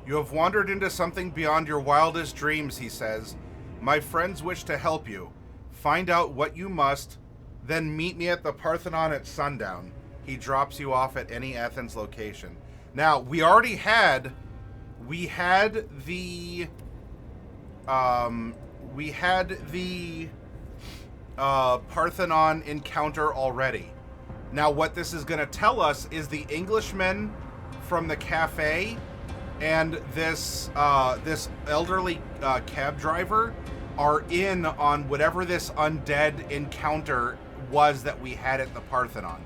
You have wandered into something beyond your wildest dreams, he says. My friends wish to help you. Find out what you must, then meet me at the Parthenon at sundown. He drops you off at any Athens location. Now, we already had... We had the Parthenon encounter already. Now, what this is going to tell us is the Englishmen from the cafe and this elderly cab driver are in on whatever this undead encounter was that we had at the Parthenon.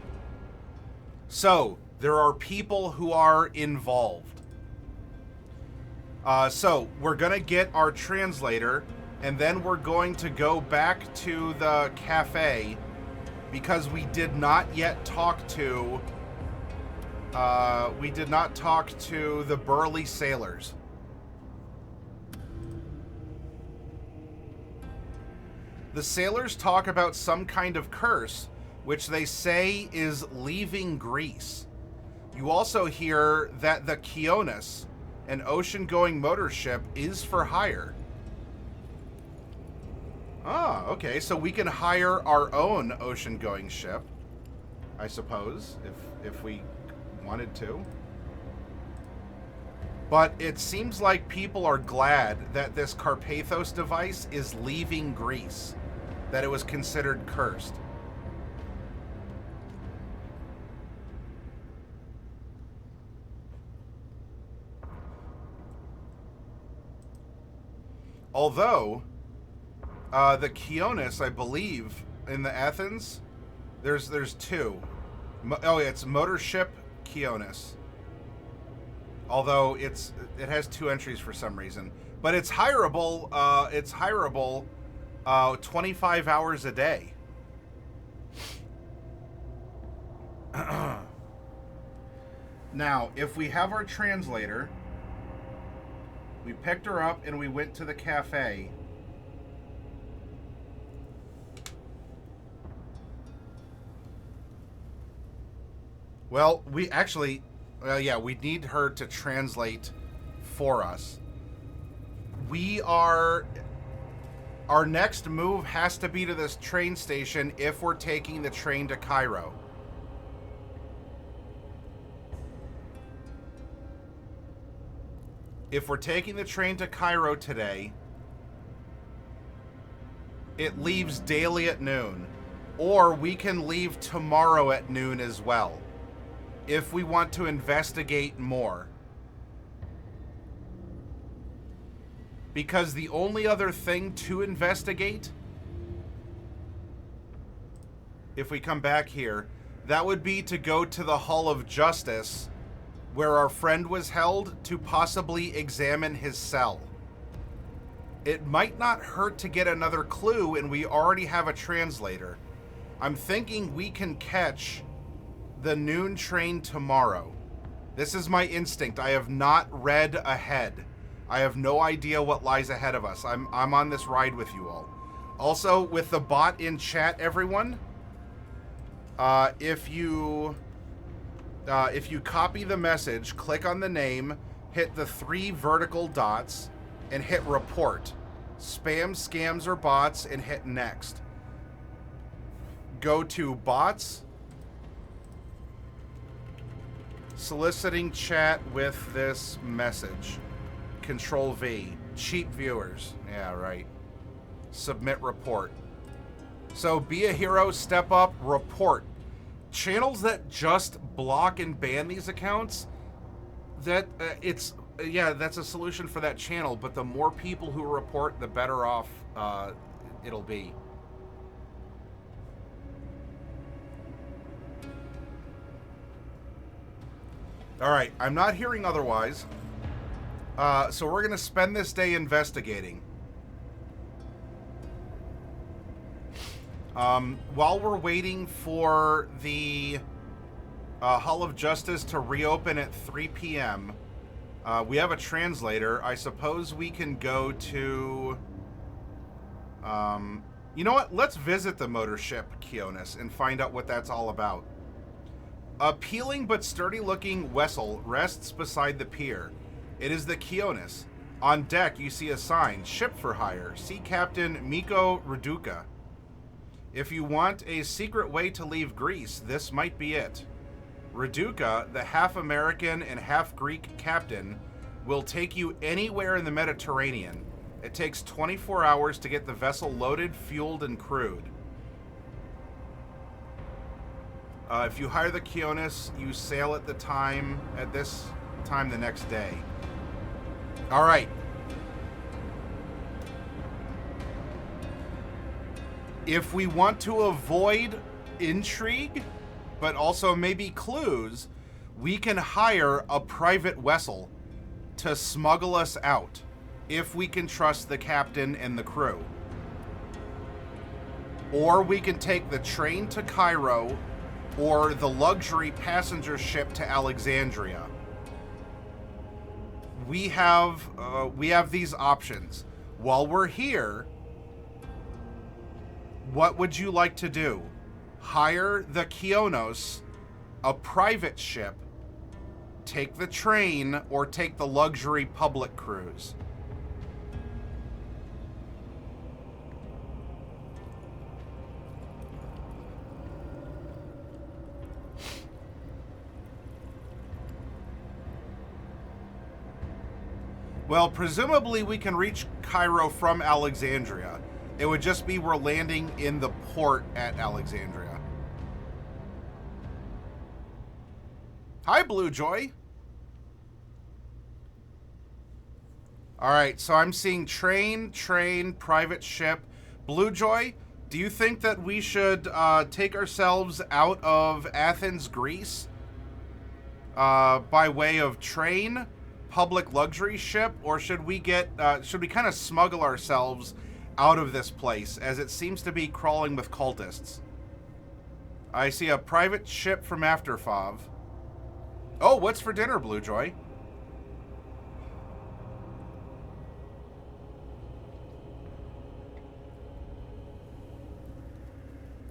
So, there are people who are involved. So, we're going to get our translator, and then we're going to go back to the cafe because we did not yet talk to... we did not talk to the burly sailors. The sailors talk about some kind of curse, which they say is leaving Greece. You also hear that the Kionis, an ocean-going motor ship, is for hire. Ah, okay, so we can hire our own ocean-going ship, I suppose, if we wanted to. But it seems like people are glad that this Carpathos device is leaving Greece, that it was considered cursed. Although, the Kionis, I believe, in the Athens, there's two. Oh yeah, it's motor ship Kionis. Although it has two entries for some reason, but it's hireable. It's hireable, 25 hours a day. Now, if we have our translator, we picked her up and we went to the cafe. Well, we actually, yeah, we need her to translate for us. Our next move has to be to this train station if we're taking the train to Cairo. If we're taking the train to Cairo today, it leaves daily at noon. Or we can leave tomorrow at noon as well, if we want to investigate more. Because the only other thing to investigate, if we come back here, that would be to go to the Hall of Justice, where our friend was held, to possibly examine his cell. It might not hurt to get another clue, and we already have a translator. I'm thinking we can catch the noon train tomorrow. This is my instinct. I have not read ahead. I have no idea what lies ahead of us. I'm on this ride with you all. Also, with the bot in chat, everyone, if you copy the message, click on the name, hit the 3 vertical dots, and hit report. Spam, scams, or bots, and hit next. Go to bots, soliciting chat with this message. Control V. Cheap viewers. Yeah, right. Submit report. So be a hero, step up, report. Channels that just block and ban these accounts, that's a solution for that channel, but the more people who report, the better off it'll be. All right, I'm not hearing otherwise. So we're going to spend this day investigating. While we're waiting for the Hall of Justice to reopen at 3 p.m., we have a translator. I suppose we can go to... you know what? Let's visit the motor ship Kionis and find out what that's all about. A peeling but sturdy-looking vessel rests beside the pier. It is the Kionis. On deck, you see a sign, Ship for Hire, Sea Captain Miko Raduca. If you want a secret way to leave Greece, this might be it. Raduca, the half-American and half-Greek captain, will take you anywhere in the Mediterranean. It takes 24 hours to get the vessel loaded, fueled, and crewed. If you hire the Kionis, you sail at this time the next day. All right. If we want to avoid intrigue, but also maybe clues, we can hire a private vessel to smuggle us out, if we can trust the captain and the crew. Or we can take the train to Cairo, or the luxury passenger ship to Alexandria. We have these options. While we're here, what would you like to do? Hire the Kionos, a private ship, take the train, or take the luxury public cruise? Well, presumably we can reach Cairo from Alexandria. It would just be we're landing in the port at Alexandria. Hi, Blue Joy. All right, so I'm seeing train, private ship. Blue Joy, do you think that we should take ourselves out of Athens, Greece, by way of train, public luxury ship, or should we kind of smuggle ourselves out of this place, as it seems to be crawling with cultists? I see a private ship from Afterfov. Oh, what's for dinner, Blue Joy?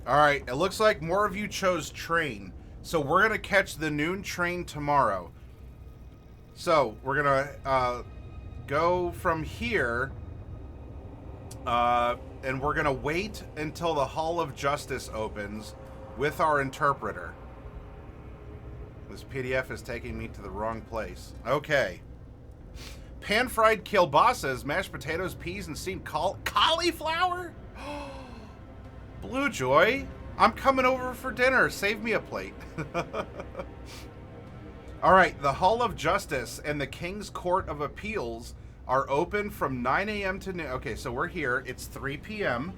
Alright, it looks like more of you chose train. So we're going to catch the noon train tomorrow. So we're going to go from here, and we're going to wait until the Hall of Justice opens with our interpreter. This PDF is taking me to the wrong place. Okay. Pan-fried kielbasas, mashed potatoes, peas, and steamed cauliflower? Blue Joy, I'm coming over for dinner. Save me a plate. All right, the Hall of Justice and the King's Court of Appeals are open from 9 a.m. to noon. Okay, so we're here. It's 3 p.m.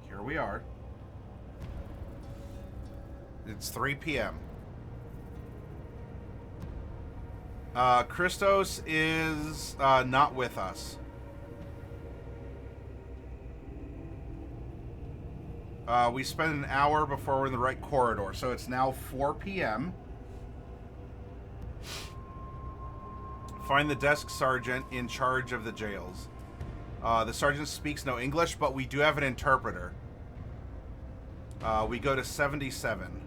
Here we are. It's 3 p.m. Christos is not with us. We spent an hour before we're in the right corridor, so it's now 4 p.m. Find the desk sergeant in charge of the jails. The sergeant speaks no English, but we do have an interpreter. We go to 77.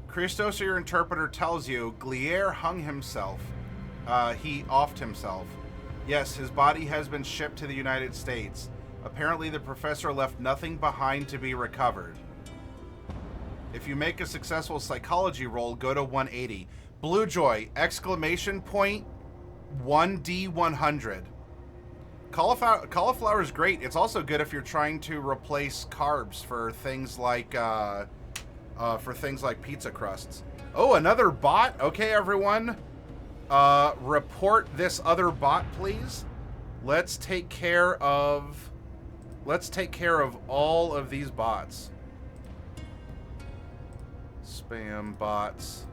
Christos, your interpreter, tells you Gliere hung himself. He offed himself. Yes, his body has been shipped to the United States. Apparently, the professor left nothing behind to be recovered. If you make a successful psychology roll, go to 180. Blue Joy, exclamation point, 1D100. Cauliflower is great. It's also good if you're trying to replace carbs for things like pizza crusts. Oh, another bot? Okay, everyone. Report this other bot, please. Let's take care of all of these bots. Spam bots.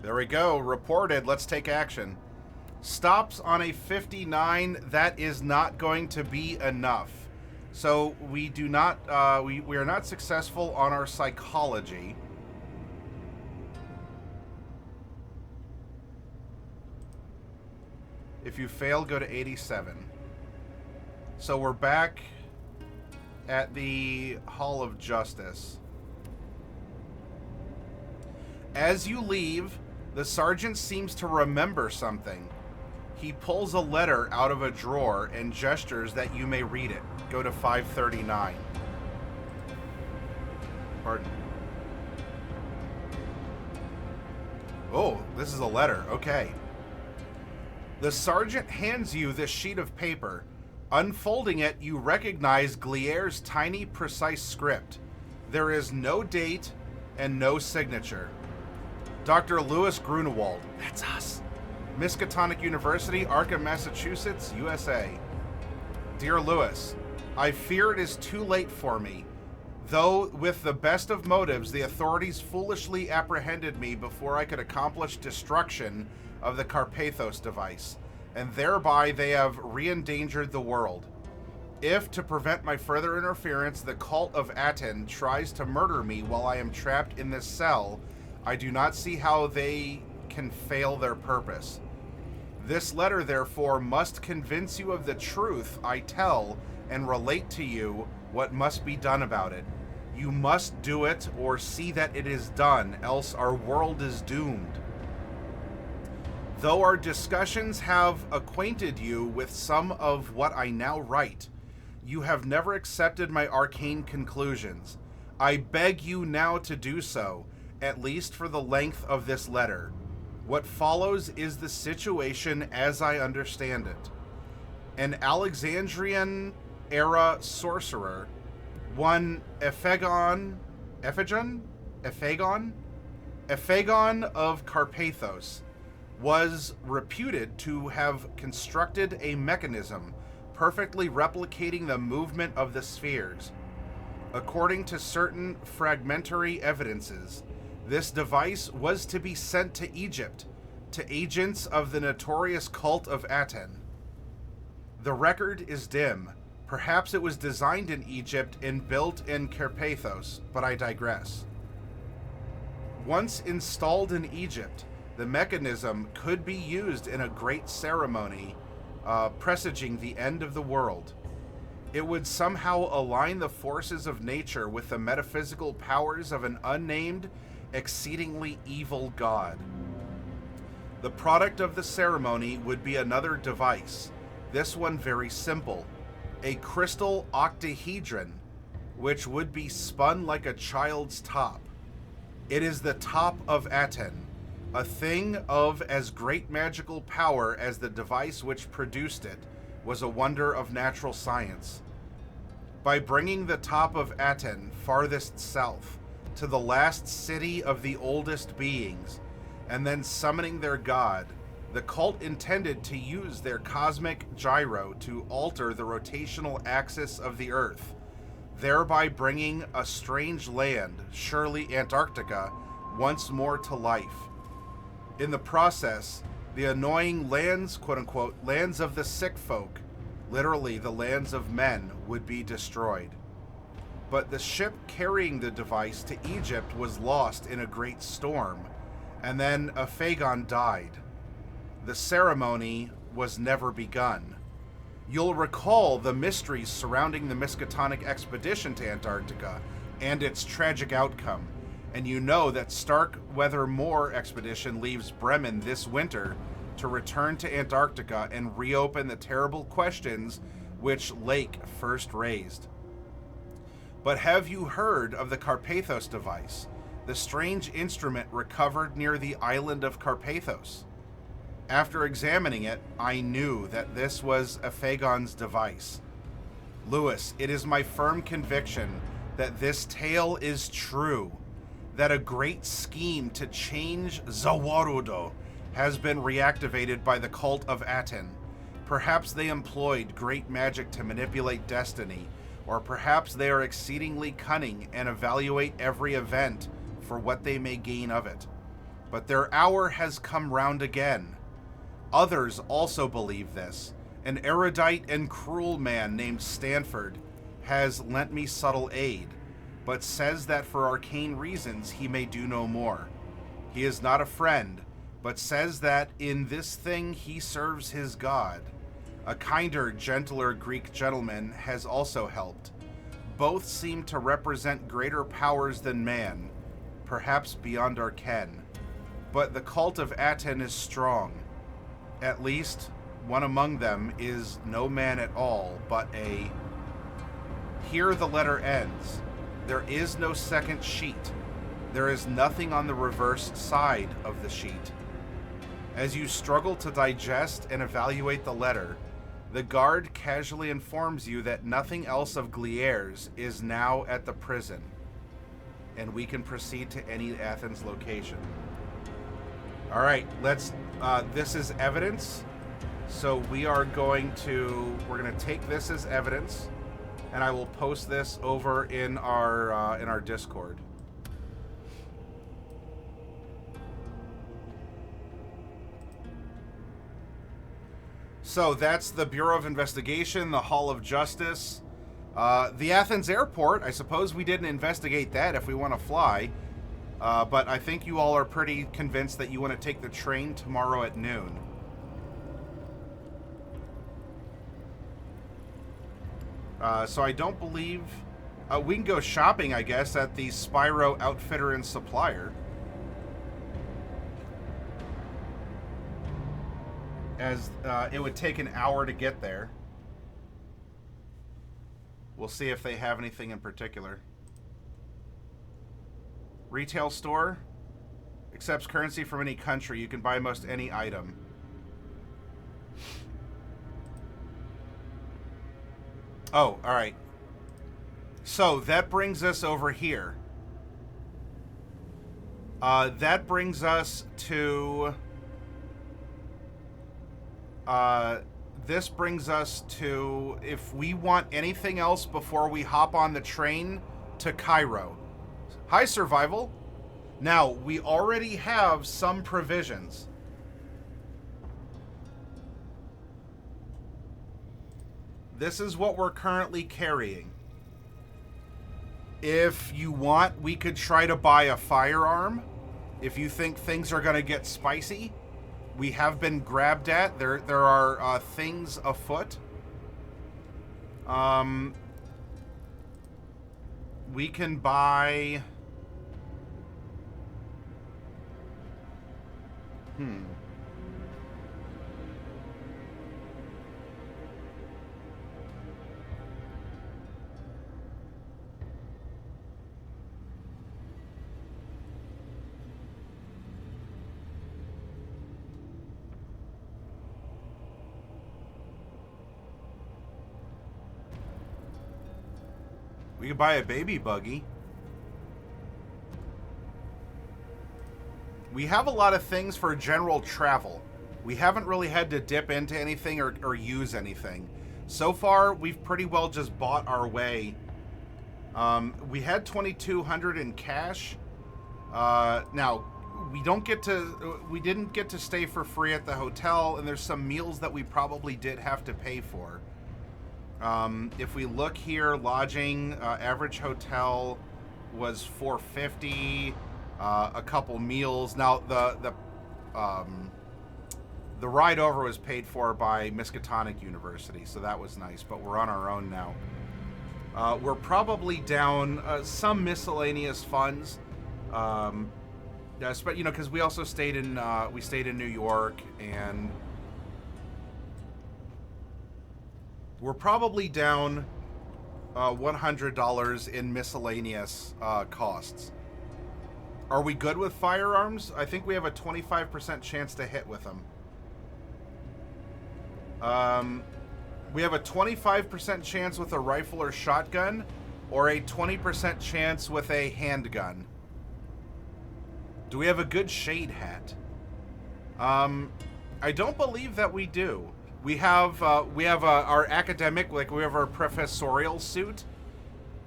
There we go. Reported. Let's take action. Stops on a 59. That is not going to be enough. So we do not. We are not successful on our psychology. If you fail, go to 87. So we're back at the Hall of Justice. As you leave, the sergeant seems to remember something. He pulls a letter out of a drawer and gestures that you may read it. Go to 539. Pardon. Oh, this is a letter. Okay. The sergeant hands you this sheet of paper. Unfolding it, you recognize Glier's tiny, precise script. There is no date and no signature. Dr. Louis Grunewald. That's us. Miskatonic University, Arkham, Massachusetts, USA. Dear Louis, I fear it is too late for me. Though with the best of motives, the authorities foolishly apprehended me before I could accomplish destruction of the Carpathos device, and thereby they have re-endangered the world. If, to prevent my further interference, the cult of Athens tries to murder me while I am trapped in this cell, I do not see how they can fail their purpose. This letter, therefore, must convince you of the truth I tell and relate to you what must be done about it. You must do it or see that it is done, else our world is doomed. Though our discussions have acquainted you with some of what I now write, you have never accepted my arcane conclusions. I beg you now to do so, at least for the length of this letter. What follows is the situation as I understand it. An Alexandrian-era sorcerer, one Ephagon of Carpathos, was reputed to have constructed a mechanism perfectly replicating the movement of the spheres. According to certain fragmentary evidences, this device was to be sent to Egypt, to agents of the notorious cult of Athens. The record is dim. Perhaps it was designed in Egypt and built in Carpathos, but I digress. Once installed in Egypt, the mechanism could be used in a great ceremony, presaging the end of the world. It would somehow align the forces of nature with the metaphysical powers of an unnamed, exceedingly evil god. The product of the ceremony would be another device, this one very simple, a crystal octahedron, which would be spun like a child's top. It is the top of Athens, a thing of as great magical power as the device which produced it was a wonder of natural science. By bringing the top of Athens farthest south, to the last city of the oldest beings, and then summoning their god, the cult intended to use their cosmic gyro to alter the rotational axis of the Earth, thereby bringing a strange land, surely Antarctica, once more to life. In the process, the annoying lands, quote-unquote, lands of the sick folk, literally the lands of men, would be destroyed. But the ship carrying the device to Egypt was lost in a great storm, and then Ephagon died. The ceremony was never begun. You'll recall the mysteries surrounding the Miskatonic expedition to Antarctica and its tragic outcome, and you know that Starkweather Moor expedition leaves Bremen this winter to return to Antarctica and reopen the terrible questions which Lake first raised. But have you heard of the Carpathos device, the strange instrument recovered near the island of Carpathos? After examining it, I knew that this was Ephagon's device. Louis, it is my firm conviction that this tale is true, that a great scheme to change Zawarudo has been reactivated by the cult of Athens. Perhaps they employed great magic to manipulate destiny, or perhaps they are exceedingly cunning and evaluate every event for what they may gain of it. But their hour has come round again. Others also believe this. An erudite and cruel man named Stanford has lent me subtle aid, but says that for arcane reasons he may do no more. He is not a friend, but says that in this thing he serves his god. A kinder, gentler Greek gentleman has also helped. Both seem to represent greater powers than man, perhaps beyond our ken. But the cult of Athens is strong. At least, one among them is no man at all, but a... Here the letter ends. There is no second sheet. There is nothing on the reverse side of the sheet. As you struggle to digest and evaluate the letter, the guard casually informs you that nothing else of Glier's is now at the prison, and we can proceed to any Athens location. All right, let's. This is evidence, so we're going to take this as evidence, and I will post this over in our Discord. So that's the Bureau of Investigation, the Hall of Justice, the Athens Airport. I suppose we didn't investigate that if we want to fly, but I think you all are pretty convinced that you want to take the train tomorrow at noon. So I don't believe... we can go shopping, I guess, at the Spyro Outfitter and Supplier. As it would take an hour to get there. We'll see if they have anything in particular. Retail store. Accepts currency from any country. You can buy most any item. Oh, alright. So, that brings us over here. That brings us to... this brings us to, if we want anything else before we hop on the train to Cairo. Hi, Survival. Now, we already have some provisions. This is what we're currently carrying. If you want, we could try to buy a firearm. If you think things are going to get spicy. We have been grabbed at. There are things afoot. We can buy... We could buy a baby buggy. We have a lot of things for general travel. We haven't really had to dip into anything or use anything. So far, we've pretty well just bought our way. We had 2,200 in cash. Now, we didn't get to stay for free at the hotel, and there's some meals that we probably did have to pay for. If we look here, lodging, average hotel was $450. A couple meals. Now the ride over was paid for by Miskatonic University, so that was nice. But we're on our own now. We're probably down some miscellaneous funds. But because we also stayed in New York, and we're probably down $100 in miscellaneous costs. Are we good with firearms? I think we have a 25% chance to hit with them. We have a 25% chance with a rifle or shotgun, or a 20% chance with a handgun. Do we have a good shade hat? I don't believe that we do. We have our academic, like we have our professorial suit,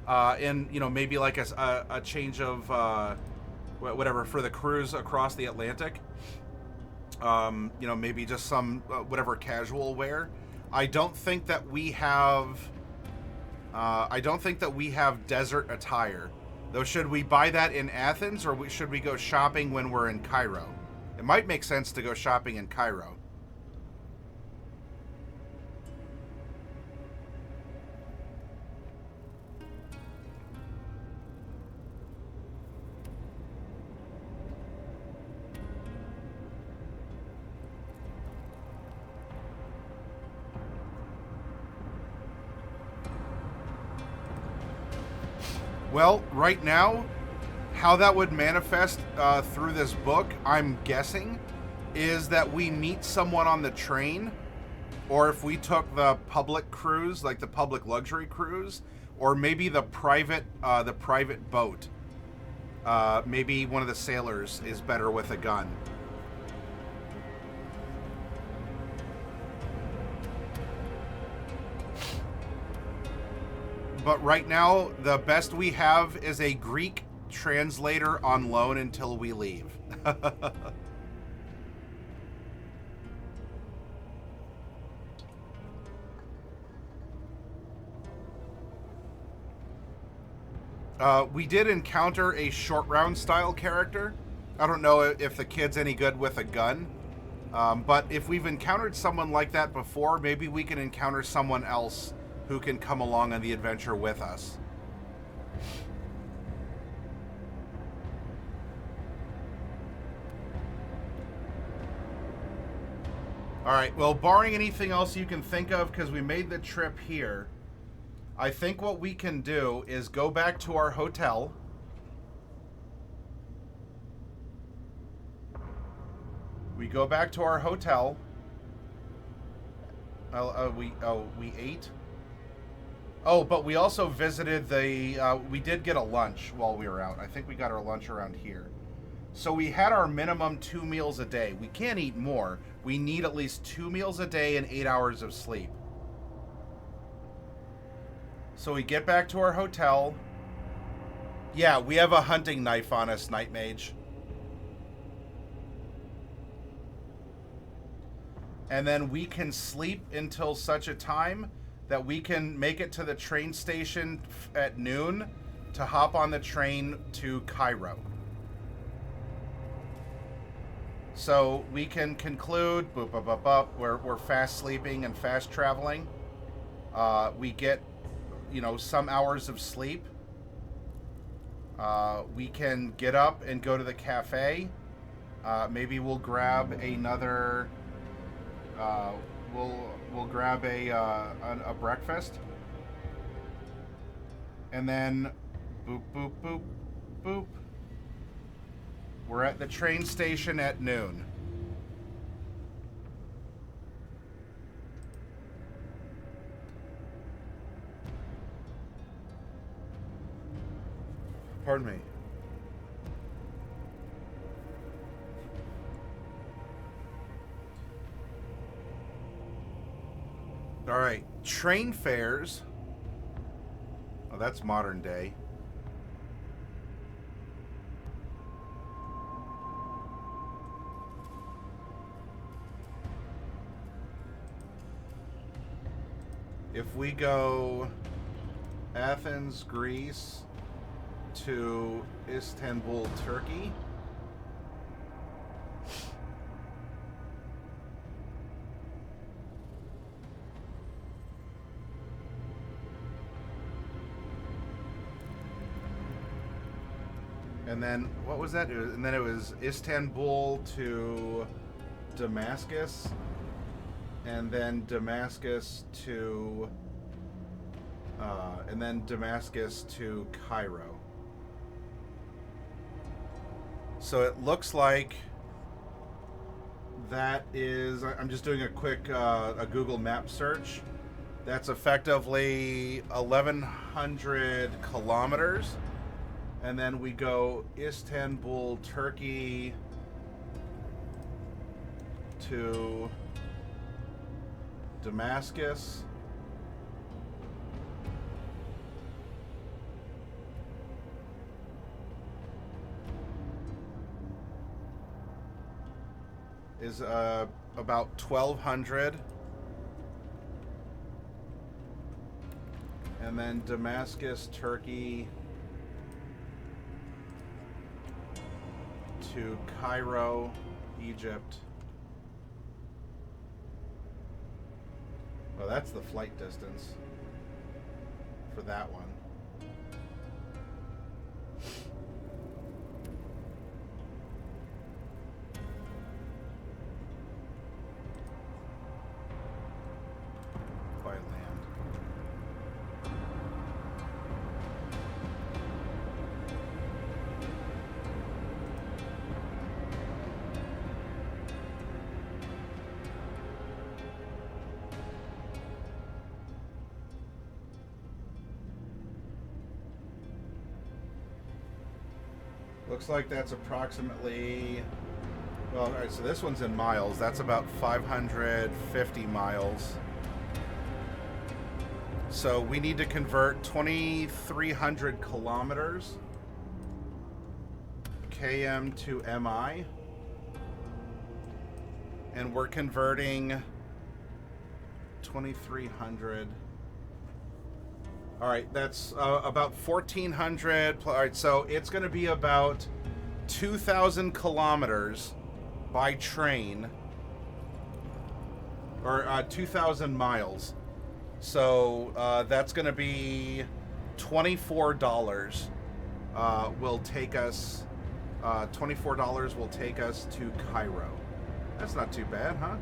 and maybe like a change of whatever for the cruise across the Atlantic. Maybe just some whatever casual wear. I don't think that we have desert attire. Though, should we buy that in Athens, or should we go shopping when we're in Cairo? It might make sense to go shopping in Cairo. Well, right now, How that would manifest through this book, I'm guessing, is that we meet someone on the train, or if we took the public cruise, like the public luxury cruise, or maybe the private boat. Maybe one of the sailors is better with a gun. But right now, the best we have is a Greek translator on loan until we leave. We did encounter a short round style character. I don't know if the kid's any good with a gun. But if we've encountered someone like that before, maybe we can encounter someone else who can come along on the adventure with us. Alright, well, barring anything else you can think of, because we made the trip here, I think what we can do is go back to our hotel. We go back to our hotel. We ate. Oh, but we also visited the, we did get a lunch while we were out. I think we got our lunch around here. So we had our minimum 2 meals a day. We can't eat more. We need at least 2 meals a day and 8 hours of sleep. So we get back to our hotel. Yeah, we have a hunting knife on us, Night Mage. And then we can sleep until such a time that we can make it to the train station at noon to hop on the train to Cairo. So we can conclude, boop, boop, boop, boop, we're fast sleeping and fast traveling. We get, you know, some hours of sleep. We can get up and go to the cafe. Maybe we'll grab another. We'll grab a breakfast, and then boop boop boop boop. We're at the train station at noon. Pardon me. All right, train fares. Oh, that's modern day. If we go Athens, Greece to Istanbul, Turkey. And then, what was that? And then it was Istanbul to Damascus. And then Damascus to... and then Damascus to Cairo. So it looks like that is... I'm just doing a quick a Google map search. That's effectively 1,100 kilometers. And then we go Istanbul, Turkey to Damascus. Is about 1,200. And then Damascus, Turkey to Cairo, Egypt. Well, that's the flight distance for that one. By land. Looks like that's approximately... Well, all right, so this one's in miles. That's about 550 miles. So we need to convert 2,300 kilometers, km to mi. And we're converting 2,300. All right, that's about 1,400. All right, so it's going to be about 2,000 kilometers by train, or 2,000 miles. So that's going to be $24. Will take us $24 will take us to Cairo. That's not too bad, huh?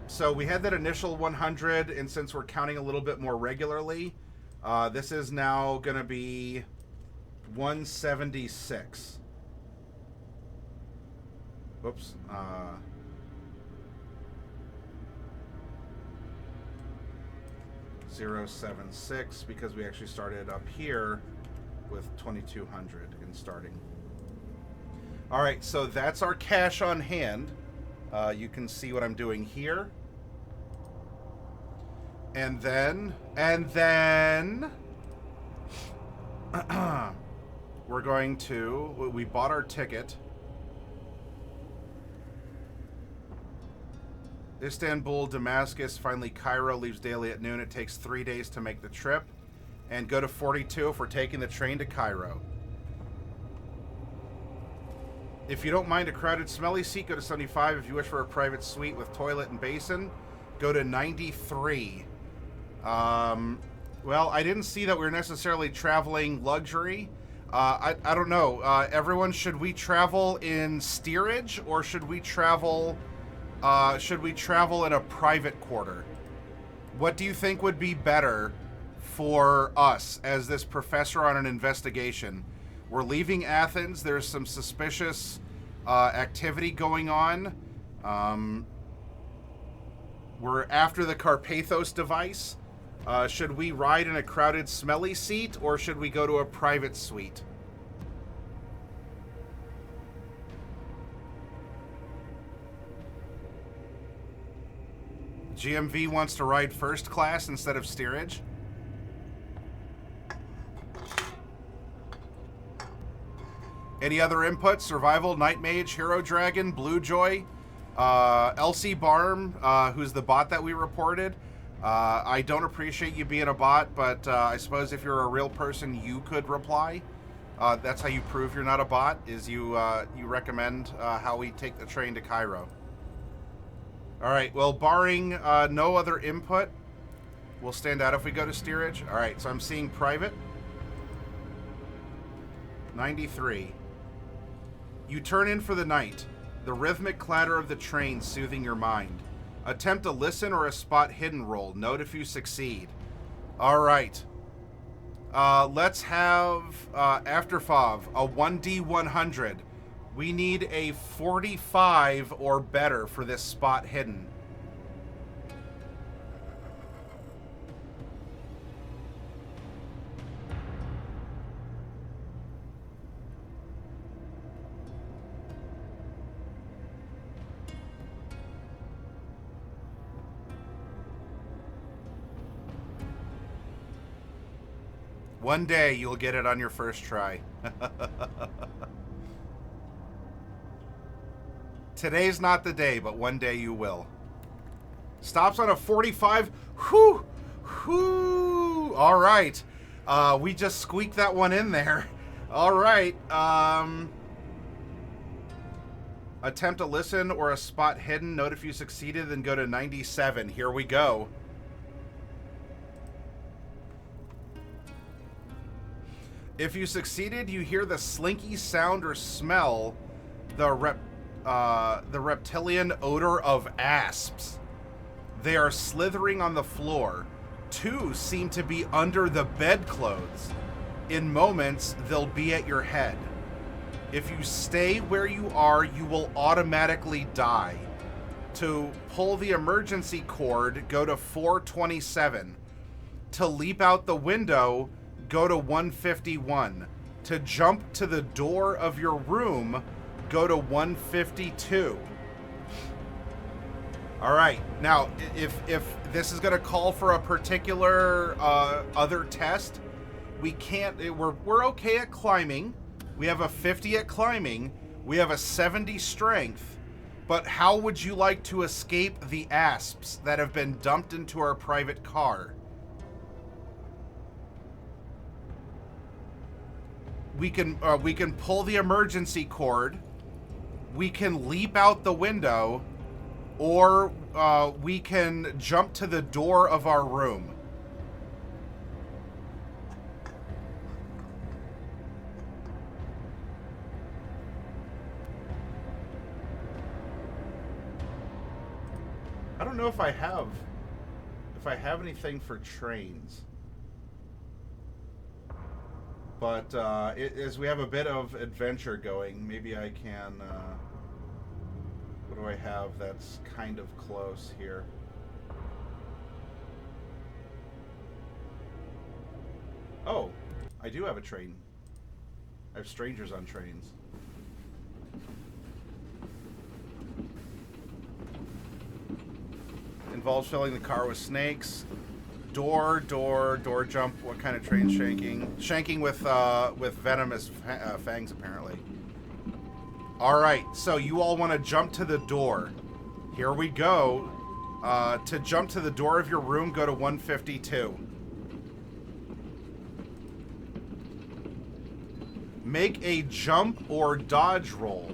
So we had that initial 100, and since we're counting a little bit more regularly, this is now going to be 176. Whoops. 076, because we actually started up here with 2,200 in starting. All right, so that's our cash on hand. You can see what I'm doing here. And then we're going to, we bought our ticket. Istanbul, Damascus, finally Cairo, leaves daily at noon. It takes 3 days to make the trip. And go to 42 if we're taking the train to Cairo. If you don't mind a crowded, smelly seat, go to 75. If you wish for a private suite with toilet and basin, go to 93. Well, I didn't see that we were necessarily traveling luxury. I don't know. Everyone, should we travel in steerage, or should we travel in a private quarter? What do you think would be better for us as this professor on an investigation? We're leaving Athens. There's some suspicious activity going on. We're after the Carpathos device. Should we ride in a crowded, smelly seat, or should we go to a private suite? GMV wants to ride first class instead of steerage. Any other inputs? Survival, Night Mage, Hero Dragon, Blue Joy, LC Barm, who's the bot that we reported. I don't appreciate you being a bot, but I suppose if you're a real person, you could reply. That's how you prove you're not a bot, is you recommend how we take the train to Cairo. All right, well, barring no other input, we'll stand out if we go to steerage. All right, so I'm seeing private. 93. You turn in for the night, the rhythmic clatter of the train soothing your mind. Attempt a listen or a spot hidden roll. Note if you succeed. All right. Let's have, after FOV, a 1D100. We need a 45 or better for this spot hidden. One day you'll get it on your first try. Today's not the day, but one day you will. Stops on a 45. Whew! Whew! All right. We just squeaked that one in there. All right. Attempt a listen or a spot hidden. Note if you succeeded, then go to 97. Here we go. If you succeeded, you hear the slinky sound or smell the reptilian odor of asps. They are slithering on the floor. Two seem to be under the bedclothes. In moments, they'll be at your head. If you stay where you are, you will automatically die. To pull the emergency cord, go to 427. To leap out the window, go to 151. To jump to the door of your room, go to 152. All right. Now, if this is going to call for a particular other test, we can't. We're okay at climbing. We have a 50 at climbing. We have a 70 strength. But how would you like to escape the asps that have been dumped into our private car? We can pull the emergency cord. We can leap out the window. Or we can jump to the door of our room. I don't know if I have anything for trains. But as we have a bit of adventure going, maybe I can... what do I have that's kind of close here? Oh, I do have a train. I have strangers on trains. Involves filling the car with snakes. Door jump. What kind of train shanking? Shanking with venomous fangs, apparently. All right, so you all want to jump to the door. Here we go. To jump to the door of your room, go to 152. Make a jump or dodge roll.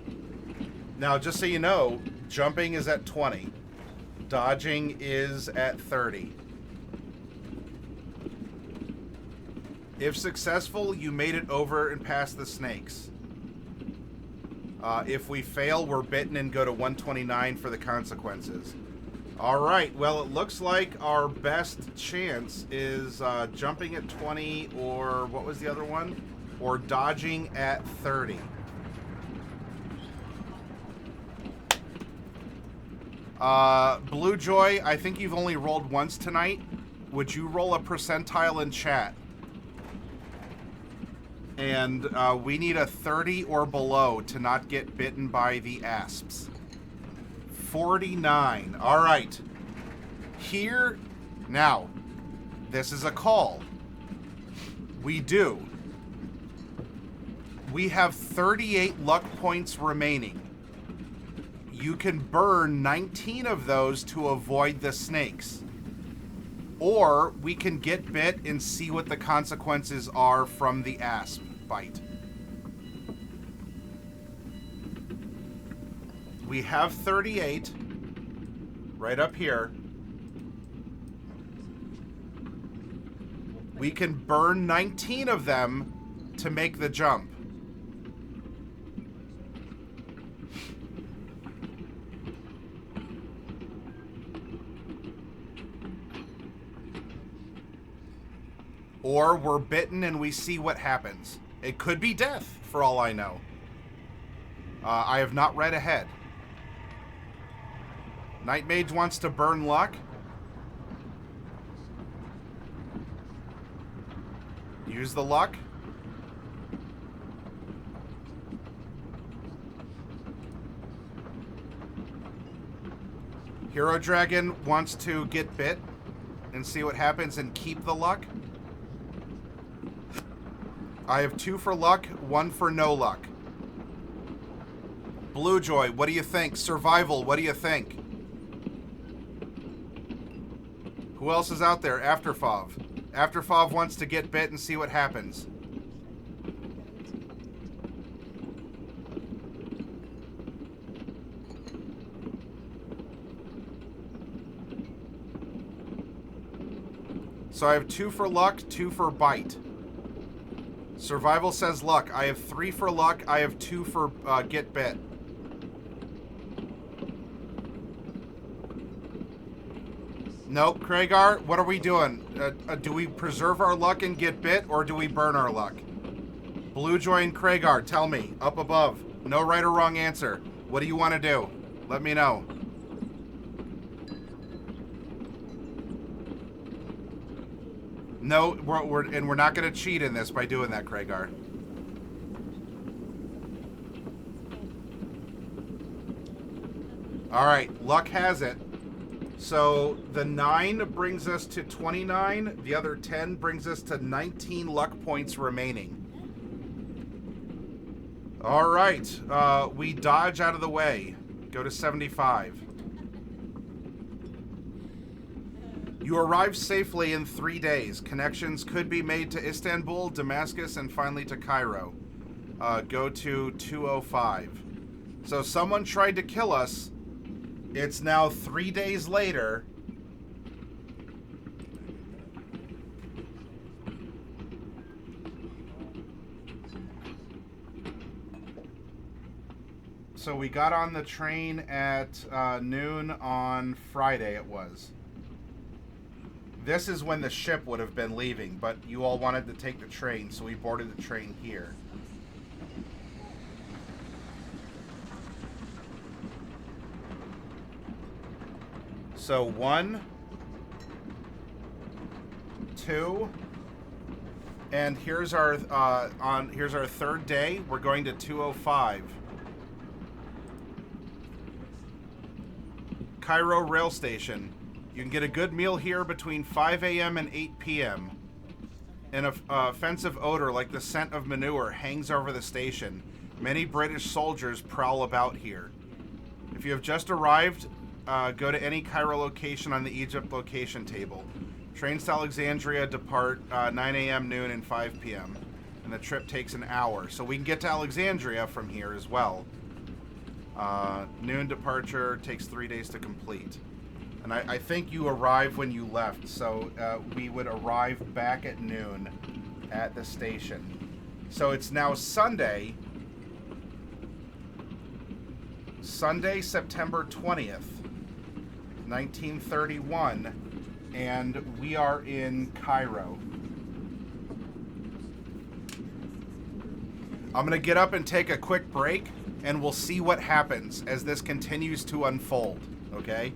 Now, just so you know, jumping is at 20. Dodging is at 30. If successful, you made it over and past the snakes. If we fail, we're bitten and go to 129 for the consequences. All right. Well, it looks like our best chance is jumping at 20, or what was the other one? Or dodging at 30. Blue Joy, I think you've only rolled once tonight. Would you roll a percentile in chat? And we need a 30 or below to not get bitten by the asps. 49. All right. Here, now, this is a call. We do. We have 38 luck points remaining. You can burn 19 of those to avoid the snakes. Or we can get bit and see what the consequences are from the asp bite. We have 38 right up here. We can burn 19 of them to make the jump. Or we're bitten and we see what happens. It could be death, for all I know. I have not read ahead. Night Mage wants to burn luck. Use the luck. Hero Dragon wants to get bit and see what happens and keep the luck. I have 2 for luck, 1 for no luck. Blue Joy, what do you think? Survival, what do you think? Who else is out there? Afterfov. Afterfov wants to get bit and see what happens. So I have 2 for luck, 2 for bite. Survival says luck. I have 3 for luck. I have 2 for get bit. Nope. Kragar, what are we doing? Do we preserve our luck and get bit, or do we burn our luck? Blue Joy and Kragar, tell me. Up above. No right or wrong answer. What do you want to do? Let me know. No, we're not going to cheat in this by doing that, Kragar. All right, luck has it. So the 9 brings us to 29. The other 10 brings us to 19 luck points remaining. All right, we dodge out of the way. Go to 75. You arrive safely in 3 days. Connections could be made to Istanbul, Damascus, and finally to Cairo. Go to 205. So someone tried to kill us. It's now 3 days later. So we got on the train at noon on Friday, it was. This is when the ship would have been leaving, but you all wanted to take the train, so we boarded the train here. So 1, 2, and here's our here's our third day. We're going to 205. Cairo Rail Station. You can get a good meal here between 5 a.m. and 8 p.m. An offensive odor like the scent of manure hangs over the station. Many British soldiers prowl about here. If you have just arrived, go to any Cairo location on the Egypt location table. Trains to Alexandria depart 9 a.m., noon, and 5 p.m. And the trip takes an hour. So we can get to Alexandria from here as well. Noon departure takes 3 days to complete. And I think you arrived when you left, so we would arrive back at noon at the station. So it's now Sunday, September 20th, 1931, and we are in Cairo. I'm going to get up and take a quick break, and we'll see what happens as this continues to unfold, okay?